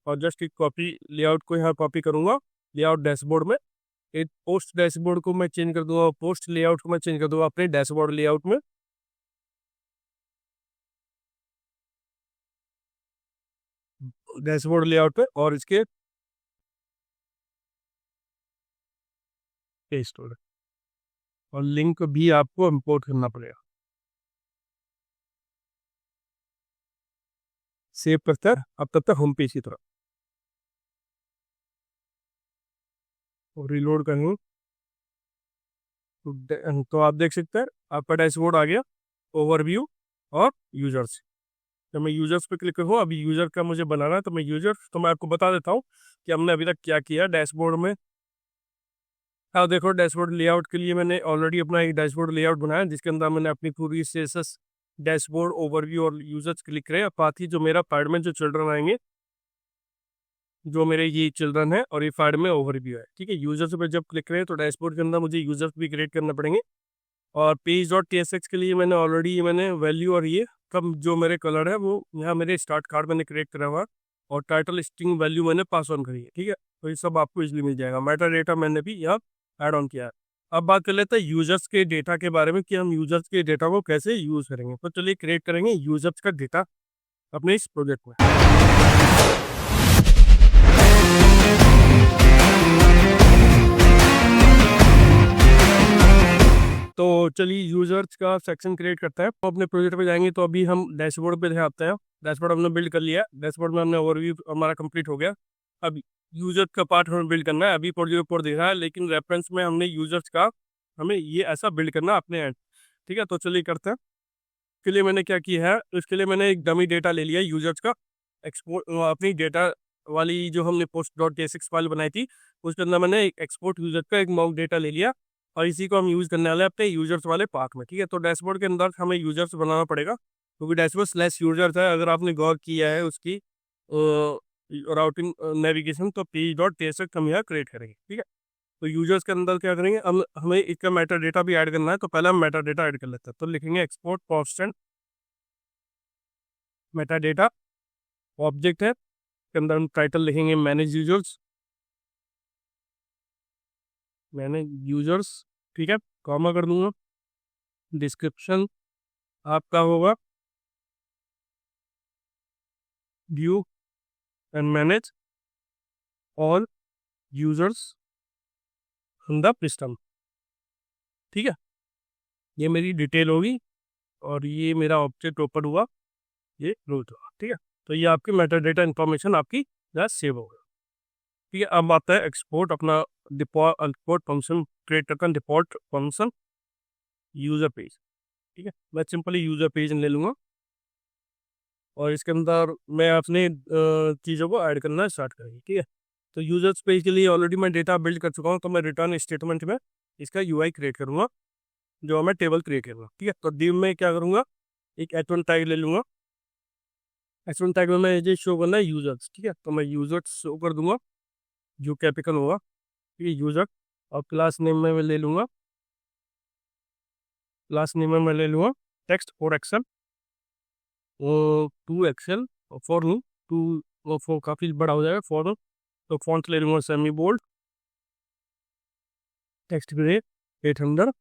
और जस्ट एक कॉपी लेआउट को यहाँ कॉपी करूँगा लेआउट डैशबोर्ड में। एक पोस्ट डैशबोर्ड को मैं चेंज कर दूंगा, पोस्ट लेआउट को मैं चेंज कर दूंगा अपने डैशबोर्ड लेआउट में। डैशबोर्ड लेआउट पे और इसके पेस्ट हो और लिंक भी आपको इंपोर्ट करना पड़ेगा। सेव करता है अब तब तक होम पेज की तरफ और रीलोड करेंगे। तो आप देख सकते हैं आपका डैशबोर्ड आ गया, ओवरव्यू और यूजर्स। तो मैं यूजर्स पे क्लिक करूँ, अभी यूजर का मुझे बनाना है, तो मैं आपको बता देता हूँ कि हमने अभी तक क्या किया डैशबोर्ड में। हाँ देखो, डैशबोर्ड लेआउट के लिए मैंने ऑलरेडी अपना एक डैशबोर्ड लेआउट बनाया, जिसके अंदर मैंने अपनी पूरी स्टेटस, डैशबोर्ड, ओवरव्यू और यूजर्स क्लिक करे। अब बात ही जो मेरा पैड में जो चिल्ड्रन आएंगे, जो मेरे ये चिल्ड्रन है, और ये फाइल में ओवरव्यू है, ठीक है। यूजर्स पे जब क्लिक करें तो डैशबोर्ड के अंदर मुझे यूजर्स भी क्रिएट करना पड़ेंगे। और पेज डॉट टीएसएक्स के लिए मैंने वैल्यू और ये कब जो मेरे कलर है वो यहाँ मेरे स्टार्ट कार्ड मैंने क्रिएट करा हुआ, और टाइटल स्ट्रिंग वैल्यू मैंने पास ऑन करी है, ठीक है। तो ये सब आपको इजीली मिल जाएगा। मेटा डेटा मैंने भी यहाँ ऐड ऑन किया है। अब बात कर लेते हैं यूजर्स के डेटा के बारे में, कि हम यूजर्स के डेटा को कैसे यूज करेंगे। तो चलिए क्रिएट करेंगे यूजर्स का डेटा अपने इस प्रोजेक्ट में। तो चलिए यूजर्स का सेक्शन क्रिएट करते हैं। तो अपने प्रोजेक्ट पे जाएंगे, तो अभी हम डैशबोर्ड पे आते हैं। डैशबोर्ड हमने बिल्ड कर लिया, डैशबोर्ड में हमने ओवरव्यू हमारा कंप्लीट हो गया। अब यूजर का पार्ट हमें बिल्ड करना है। अभी प्रोजेक्ट ऊपर दिख रहा है, लेकिन रेफरेंस में हमने यूजर्स का हमें ये ऐसा बिल्ड करना अपने एंड, ठीक है। तो चलिए करते हैं। इसके लिए मैंने क्या किया है, इसके लिए मैंने एक डमी डेटा ले लिया यूजर्स का, एक्सपोर्ट अपनी डेटा वाली जो हमने पोस्ट डॉट टेसिक्स फाइल बनाई थी, उसके अंदर मैंने एक एक्सपोर्ट यूजर का एक मॉक डेटा ले लिया, और इसी को हम यूज़ करने वाले हैं अपने यूजर्स वाले पार्ट में, ठीक है। तो डैशबोर्ड के अंदर हमें यूजर्स बनाना पड़ेगा, क्योंकि डैशबोर्ड स्लैश यूजर्स है। अगर आपने गौर किया है उसकी राउटिंग नेविगेशन, तो पेज डॉट टेसिक्स हम यहाँ क्रिएट करेंगे, ठीक है। तो यूजर्स के अंदर क्या करेंगे, हम हमें इसका मेटा डेटा भी ऐड करना है। तो पहले हम मेटा डेटा ऐड कर लेते हैं। तो लिखेंगे export constant Meta data, object है, के अंदर हम टाइटल लिखेंगे मैनेज यूजर्स, ठीक है, कॉमा कर दूंगा। डिस्क्रिप्शन आपका होगा view and manage all users in the system, ठीक है। ये मेरी डिटेल होगी, और ये मेरा ऑब्जेक्ट ओपन हुआ, ये क्लोज हुआ, ठीक है। तो ये आपकी मेटा डेटा इन्फॉर्मेशन आपकी यहाँ सेव होगा, ठीक है। अब आता है एक्सपोर्ट अपना डिफॉल्ट एक्सपोर्ट फंक्शन क्रिएट करता है, डिफॉल्ट फंक्शन यूजर पेज, ठीक है। मैं सिंपली यूजर पेज ले लूँगा, और इसके अंदर मैं अपने चीज़ों को ऐड करना स्टार्ट करेंगे, ठीक है। तो यूजर्स पेज के लिए ऑलरेडी मैं डेटा बिल्ड कर चुका हूँ, तो मैं रिटर्न स्टेटमेंट में इसका यूआई क्रिएट करूँगा, जो मैं टेबल क्रिएट करूँगा, ठीक है। तो div में क्या करूँगा, एक h1 टैग ले लूँगा। h1 टैग में मैं ये शो करना है यूजर्स, ठीक है। तो मैं यूजर्स शो कर दूंगा, जो कैपिटल होगा, ठीक है, यूजर। और क्लास नेम में मैं ले लूँगा, क्लास नेम में मैं ले लूँगा टेक्स्ट फॉर एक्सेल, वो टू एक्सेल, और फॉर नहीं टू, वो फॉर काफ़ी बड़ा हो जाएगा, फॉर। तो फॉन्ट ले लूँगा semi bold, text grey 800,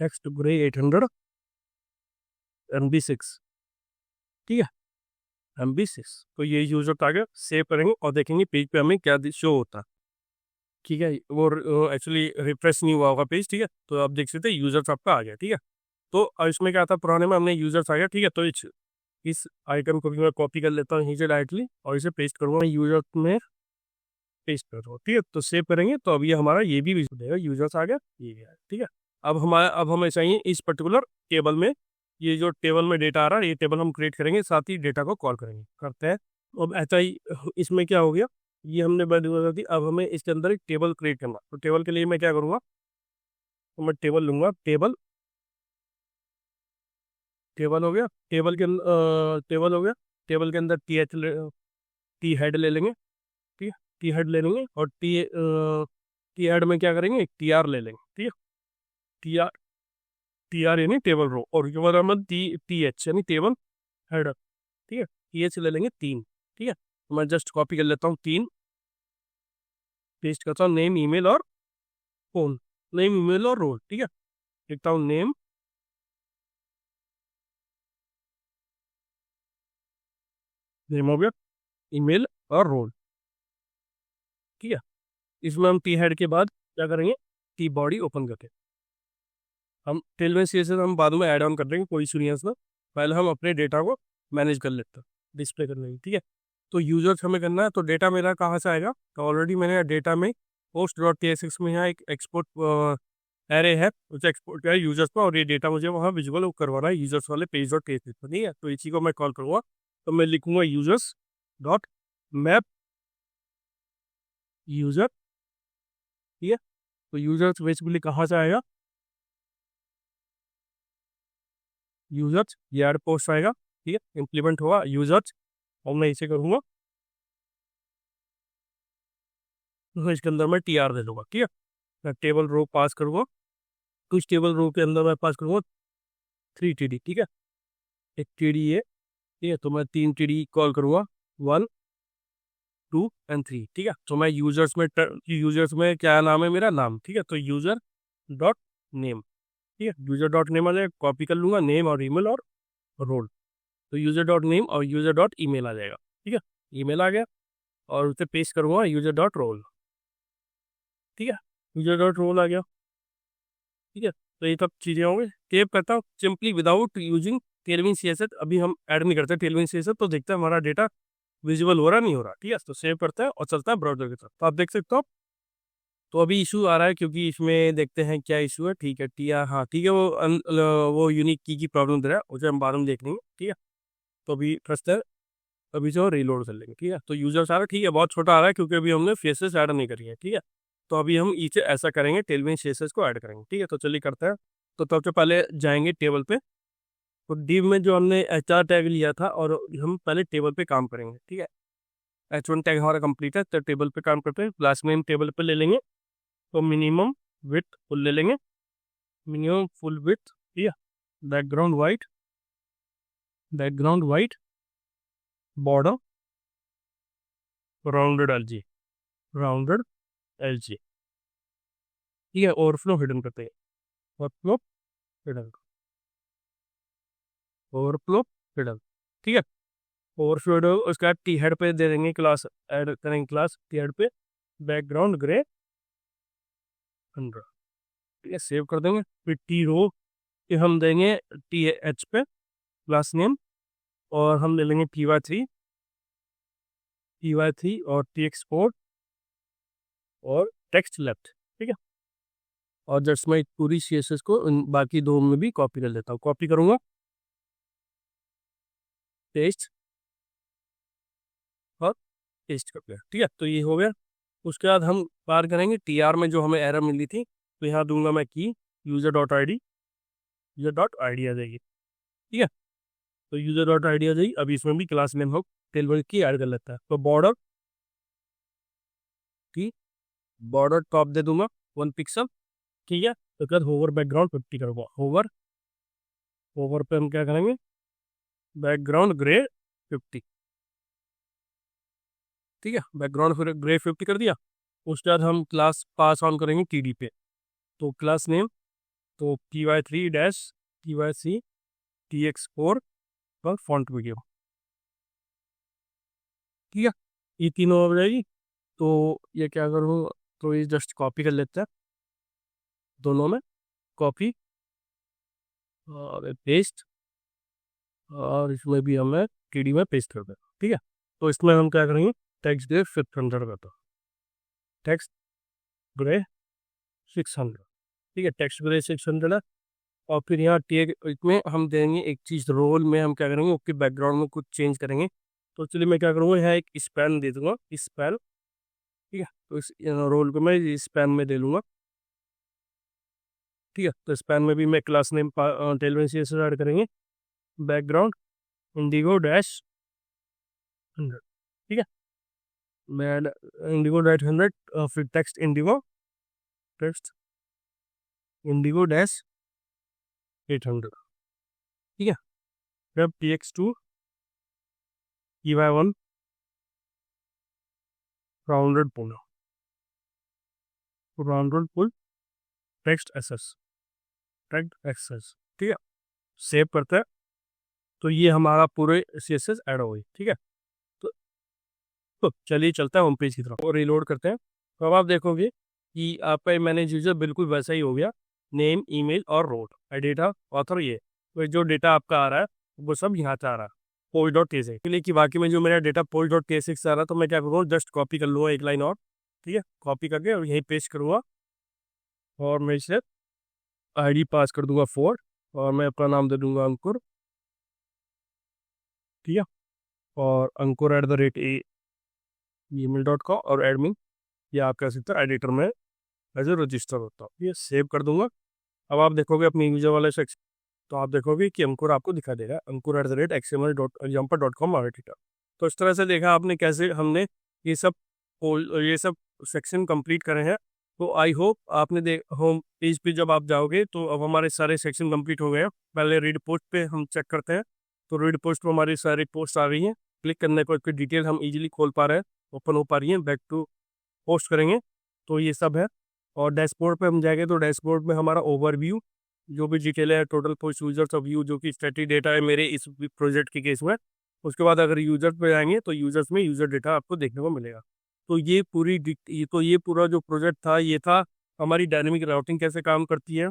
text grey 800 MB6, ठीक है, MB6। तो ये यूजर टारगेट सेव करेंगे, और देखेंगे पेज पे हमें क्या शो होता है, ठीक है। वो एक्चुअली रिफ्रेश नहीं हुआ होगा पेज, ठीक है। तो आप देख सकते हैं यूजर्स आपका आ गया, ठीक है। तो इसमें क्या था, पुराने में हमने यूजर्स आ गया, ठीक है। तो इस आइकन को भी मैं कॉपी कर लेता हूँ यहीं से डायरेक्टली, और इसे पेस्ट करूँगा यूजर में, पेस्ट कर रहा हूँ, ठीक है। तो सेव करेंगे, तो अब ये हमारा ये भी हो जाएगा, यूजर्स आ गया, ये गया, ठीक है। अब हमें चाहिए इस पर्टिकुलर टेबल में, ये जो टेबल में डेटा आ रहा है, ये टेबल हम क्रिएट करेंगे, साथ ही डेटा को कॉल करेंगे, करते हैं। अब ऐसा ही इसमें क्या हो गया, ये हमने बता दी। अब हमें इसके अंदर एक टेबल क्रिएट करना। तो टेबल के लिए मैं क्या करूँगा, तो मैं टेबल लूँगा, टेबल हो गया, टेबल हो गया। टेबल के अंदर टी हेड ले लेंगे, ठीक है, टी हेड ले लेंगे, और टी हेड में क्या करेंगे, एक टी आर ले लेंगे, ठीक है। टी आर टी आर यानी टेबल रो, और उसके बाद हम टी एच यानी टेबल हेडर, ठीक है। टी एच ले लेंगे 3, ठीक है। तो मैं जस्ट कॉपी कर लेता हूँ 3, पेस्ट करता हूँ नेम ईमेल और फोन, नेम ईमेल और रोल, ठीक है। लिखता हूँ नेम हो गया, ईमेल और रोल, ठीक है। इसमें हम टी हेड के बाद क्या करेंगे, टी बॉडी ओपन करके हम टेल में CSS हम बाद में ऐड ऑन कर देंगे, कोई इशू नहीं है इसमें। पहले हम अपने डेटा को मैनेज कर लेते हैं, डिस्प्ले कर लेंगे, ठीक है। तो यूजर्स हमें करना है, तो डेटा मेरा कहाँ से आएगा, तो ऑलरेडी मैंने डेटा में post.tsx में यहाँ एक एक्सपोर्ट एरे है उसे एक्सपोर्ट किया यूजर्स पर, और ये डेटा मुझे वहाँ विजुअल करवाना है यूजर्स वाले पेज डॉट टेस्ट पर, ठीक है। तो इसी को मैं कॉल करूँगा, तो मैं लिखूंगा यूजर्स डॉट मैप यूजर, ठीक है। तो यूजर्स बेसिकली कहाँ से आएगा, यूजर्स ये ऐड पोस्ट आएगा, ठीक है, इम्प्लीमेंट होगा यूजर्स, और मैं इसे करूँगा, तो इसके अंदर मैं टी आर दे दूंगा, ठीक है। मैं टेबल रो पास करूँगा, तो इस टेबल रो के अंदर मैं पास करूँगा 3 TD, ठीक है। एक TD है, ठीक है, तो मैं 3 TD कॉल करूँगा, 1 2 एंड 3, ठीक है। तो मैं यूजर्स में क्या नाम है, मेरा नाम, ठीक है। तो यूजर डॉट नेम, ठीक है, यूजर डॉट नेम आ जाएगा, कॉपी कर लूंगा नेम और ईमेल और रोल, तो यूजर डॉट नेम और यूजर डॉट ईमेल आ जाएगा, ठीक है। ईमेल आ गया, और उसे पेस्ट करूँगा यूजर डॉट रोल, ठीक है, यूजर डॉट रोल आ गया, ठीक है। तो ये सब चीज़ें होंगे, सेव करता हूँ simply without using Tailwind CSS, अभी हम ऐड नहीं करते टेलविन सीएसएस, तो देखते हैं हमारा डेटा विजुअल हो रहा नहीं हो रहा, ठीक है। तो सेव करता है और चलता है ब्राउजर की तरफ, तो आप देख सकते हो। तो अभी इशू आ रहा है, क्योंकि इसमें देखते हैं क्या इशू है, ठीक है। टिया हाँ ठीक है, वो यूनिक की प्रॉब्लम दे रहा है, उसे हम बाद में देख लेंगे, ठीक है। तो अभी ट्रस्ट है, अभी जो रीलोड कर लेंगे, ठीक है। तो यूजर्स आ रहा है, ठीक है, बहुत छोटा आ रहा है क्योंकि अभी हमने फेसेस ऐड नहीं करी है, ठीक है। तो अभी हम इसे ऐसा करेंगे, टेलविन फेसेस को ऐड करेंगे, ठीक है। तो चलिए करते हैं। तो सबसे पहले जाएंगे टेबल पे, तो डिव में जो हमने HR टैग लिया था, और हम पहले टेबल पे काम करेंगे, ठीक है। H1 टैग हमारा कंप्लीट है, तो टेबल पे काम करते हैं, क्लास नेम टेबल पे ले लेंगे, तो मिनिमम विथ फुल ले लेंगे, मिनिमम फुल विथ, ठीक है। Background white border rounded LG, ठीक है। ओवरफ्लो हिडन करते हैं, ओवरफ्लो हिडन, ओवरफ्लो हिडन, ठीक है। ओवरफ्लो हिडन, उसके बाद टी हेड पे दे देंगे क्लास, ऐड करेंगे क्लास टी हेड पे, बैकग्राउंड ग्रे 100, ठीक है, सेव कर देंगे। फिर टी रो के हम देंगे TH पे क्लास नेम, और हम ले लेंगे TY3 और TX4 और टेक्स्ट लेफ्ट, ठीक है। और जस्ट मैं पूरी CSS को बाकी दो में भी कॉपी कर लेता हूँ, कॉपी करूँगा, पेस्ट और पेस्ट कर दिया, ठीक है। तो ये हो गया। उसके बाद हम पार करेंगे TR में जो हमें एरर मिली थी, तो यहाँ दूंगा मैं की यूजर.id आ जाएगी, ठीक है। तो यूजर.id आ जाएगी। अभी इसमें भी क्लास नेम हम टेलवर की ऐड कर लेता है, तो बॉर्डर टॉप दे दूंगा 1 पिक्सल, ठीक है। तो क्या होवर बैकग्राउंड 50 करूँगा, होवर पे हम क्या करेंगे, बैकग्राउंड ग्रे 50, ठीक है। बैकग्राउंड फिर ग्रे 50 कर दिया। उसके बाद हम क्लास पास ऑन करेंगे TD पे, तो क्लास नेम, तो TY3-TYC-TX4 पर फॉन्ट वीडियो, ठीक है। ये तीनों हो जाएगी। तो ये क्या करूँ, तो ये जस्ट कॉपी कर लेते हैं दोनों में, कॉपी और पेस्ट, और इसमें भी हमें TD में पेस्ट कर दें, ठीक है। तो इसमें हम क्या करेंगे, टेक्स्ट ग्रे 600 करता, टेक्स्ट ग्रे 600, ठीक है, टेक्स्ट ग्रे 600 है। और फिर यहाँ टेग इसमें हम देंगे एक चीज़, रोल में हम क्या करेंगे, उसके बैकग्राउंड में कुछ चेंज करेंगे। तो चलिए मैं क्या करूँगा, यहाँ एक स्पैन दे दूंगा, स्पैन, ठीक है। तो इस रोल को मैं स्पैन में दे लूँगा, ठीक है। तो स्पैन में भी मैं class name Tailwind CSS add करेंगे, बैकग्राउंड इंडिगो-100, ठीक है। मैं इंडिगो-100, फिर टेक्स्ट इंडिगो-800, ठीक है। फिर TX2 EY1 राउंडेड पुल टेक्स्ट एक्सेस, ठीक है। सेव करते हैं, तो ये हमारा पूरे CSS ऐड हो गई, ठीक है। तो, चलिए चलता है होम पेज की तरफ और रीलोड करते हैं। तो अब आप देखोगे कि आपका मैनेज यूजर बिल्कुल वैसा ही हो गया, नेम ईमेल और रोल, डेटा ऑथर, ये तो जो डेटा आपका आ रहा है वो सब यहाँ से आ रहा है, post.tsx, इसलिए कि बाकी में जो मेरा डेटा post.tsx आ रहा है, तो मैं क्या करूँगा, जस्ट कॉपी कर लूँगा एक लाइन और, ठीक है, कॉपी करके और यहीं पेस्ट करूँगा, और मैं इसे आईडी पास कर दूंगा 4 और मैं अपना नाम दे दूंगा अंकुर, ठीक है। और ankur@gmail.com और एडमिन, या आप कह सकते हो एडिटर में एज ए रजिस्टर होता हूँ। ये सेव कर दूंगा। अब आप देखोगे अपने यूजर वाले सेक्शन, तो आप देखोगे कि अंकुर आपको दिखा देगा, ankur@xml.jumper.com आर्टिकल। तो इस तरह से देखा आपने कैसे हमने ये सब सेक्शन कंप्लीट करे हैं। तो आई होप आपने होम पेज पे जब आप जाओगे तो अब हमारे सारे सेक्शन कंप्लीट हो गए हैं। पहले रीड पोस्ट पे हम चेक करते हैं। तो रीड पोस्ट पे हमारी सारी पोस्ट आ रही हैं। क्लिक करने को इसकी डिटेल हम इजीली खोल पा रहे हैं, ओपन हो पा रही हैं। बैक टू पोस्ट करेंगे तो ये सब है। और डैशबोर्ड पे हम जाएंगे तो डैशबोर्ड में हमारा ओवरव्यू, जो भी डिटेल है, total post users of view, जो कि स्टैटिक डेटा है मेरे इस प्रोजेक्ट के केस में। उसके बाद अगर यूजर्स पे जाएंगे तो यूजर्स में यूजर डेटा आपको देखने को मिलेगा। तो ये पूरा जो प्रोजेक्ट था, ये था हमारी डायनेमिक राउटिंग कैसे काम करती है,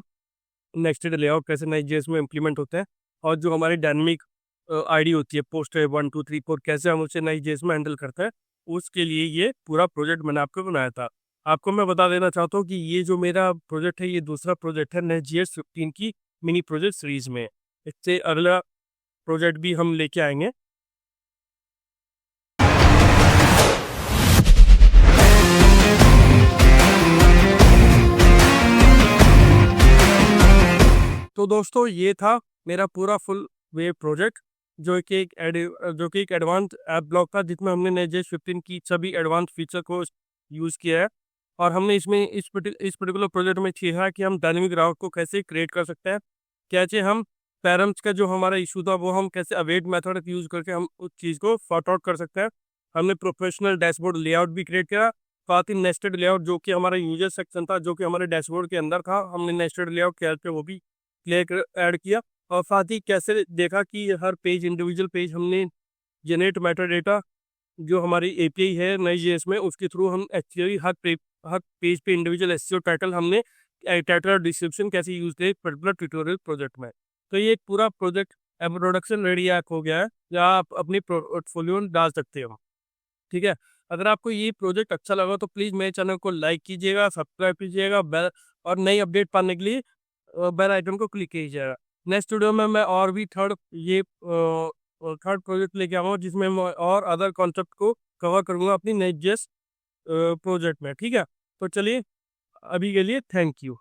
नेक्स्टेड लेआउट कैसे Next.js में इम्प्लीमेंट होते हैं, और जो हमारी डायनेमिक आईडी होती है पोस्ट 1 2 3 4, कैसे हम उसे Next.js में हैंडल करते हैं, उसके लिए ये पूरा प्रोजेक्ट मैंने आपको बनाया था। आपको मैं बता देना चाहता हूँ कि ये जो मेरा प्रोजेक्ट है, ये दूसरा प्रोजेक्ट है Next.js 15 की मिनी प्रोजेक्ट सीरीज में। इससे अगला प्रोजेक्ट भी हम लेके आएंगे। तो दोस्तों, ये था मेरा पूरा फुल वेब प्रोजेक्ट, जो कि एक एडवांस ऐप ब्लॉक था, जिसमें हमने Next.js 15 की सभी एडवांस फीचर को यूज़ किया है। और हमने इसमें इस पर्टिकुलर प्रोजेक्ट में सीखा कि हम डायनेमिक राउट को कैसे क्रिएट कर सकते हैं, कैसे हम पैरम्स का जो हमारा इशू था वो हम कैसे अवेट मेथड यूज़ करके हम उस चीज़ को सॉर्ट आउट कर सकते हैं। हमने प्रोफेशनल डैशबोर्ड लेआउट भी क्रिएट किया, साथ ही नेस्टेड लेआउट, जो कि हमारा यूजर सेक्शन था, जो कि हमारे डैशबोर्ड के अंदर था, हमने नेस्टेड लेआउट कैसे वो भी ऐड किया। और साथ ही कैसे देखा कि हर पेज, इंडिविजुअल पेज, हमने जनरेट मेटा डेटा, जो हमारी एपीआई है Next.js में, उसके थ्रू हम एक्चुअली हर पेज पे इंडिविजुअल एसईओ टाइटल, हमने टाइटल और डिस्क्रिप्शन कैसे यूज किए पर्टिकुलर ट्यूटोरियल प्रोजेक्ट में। तो ये एक पूरा प्रोजेक्ट प्रोडक्शन रेडी ऐप हो गया है, जहाँ आप अपनी पोर्टफोलियो डाल सकते हो, ठीक है। अगर आपको ये प्रोजेक्ट अच्छा लगा तो प्लीज़ मेरे चैनल को लाइक कीजिएगा, सब्सक्राइब कीजिएगा, बेल और नई अपडेट पाने के लिए बेल आइकन को क्लिक कीजिएगा। नेक्स्ट वीडियो में मैं और भी थर्ड प्रोजेक्ट लेके आऊँगा, जिसमें मैं और अदर कॉन्सेप्ट को कवर करूँगा अपनी Next.js प्रोजेक्ट में, ठीक है। तो चलिए, अभी के लिए थैंक यू।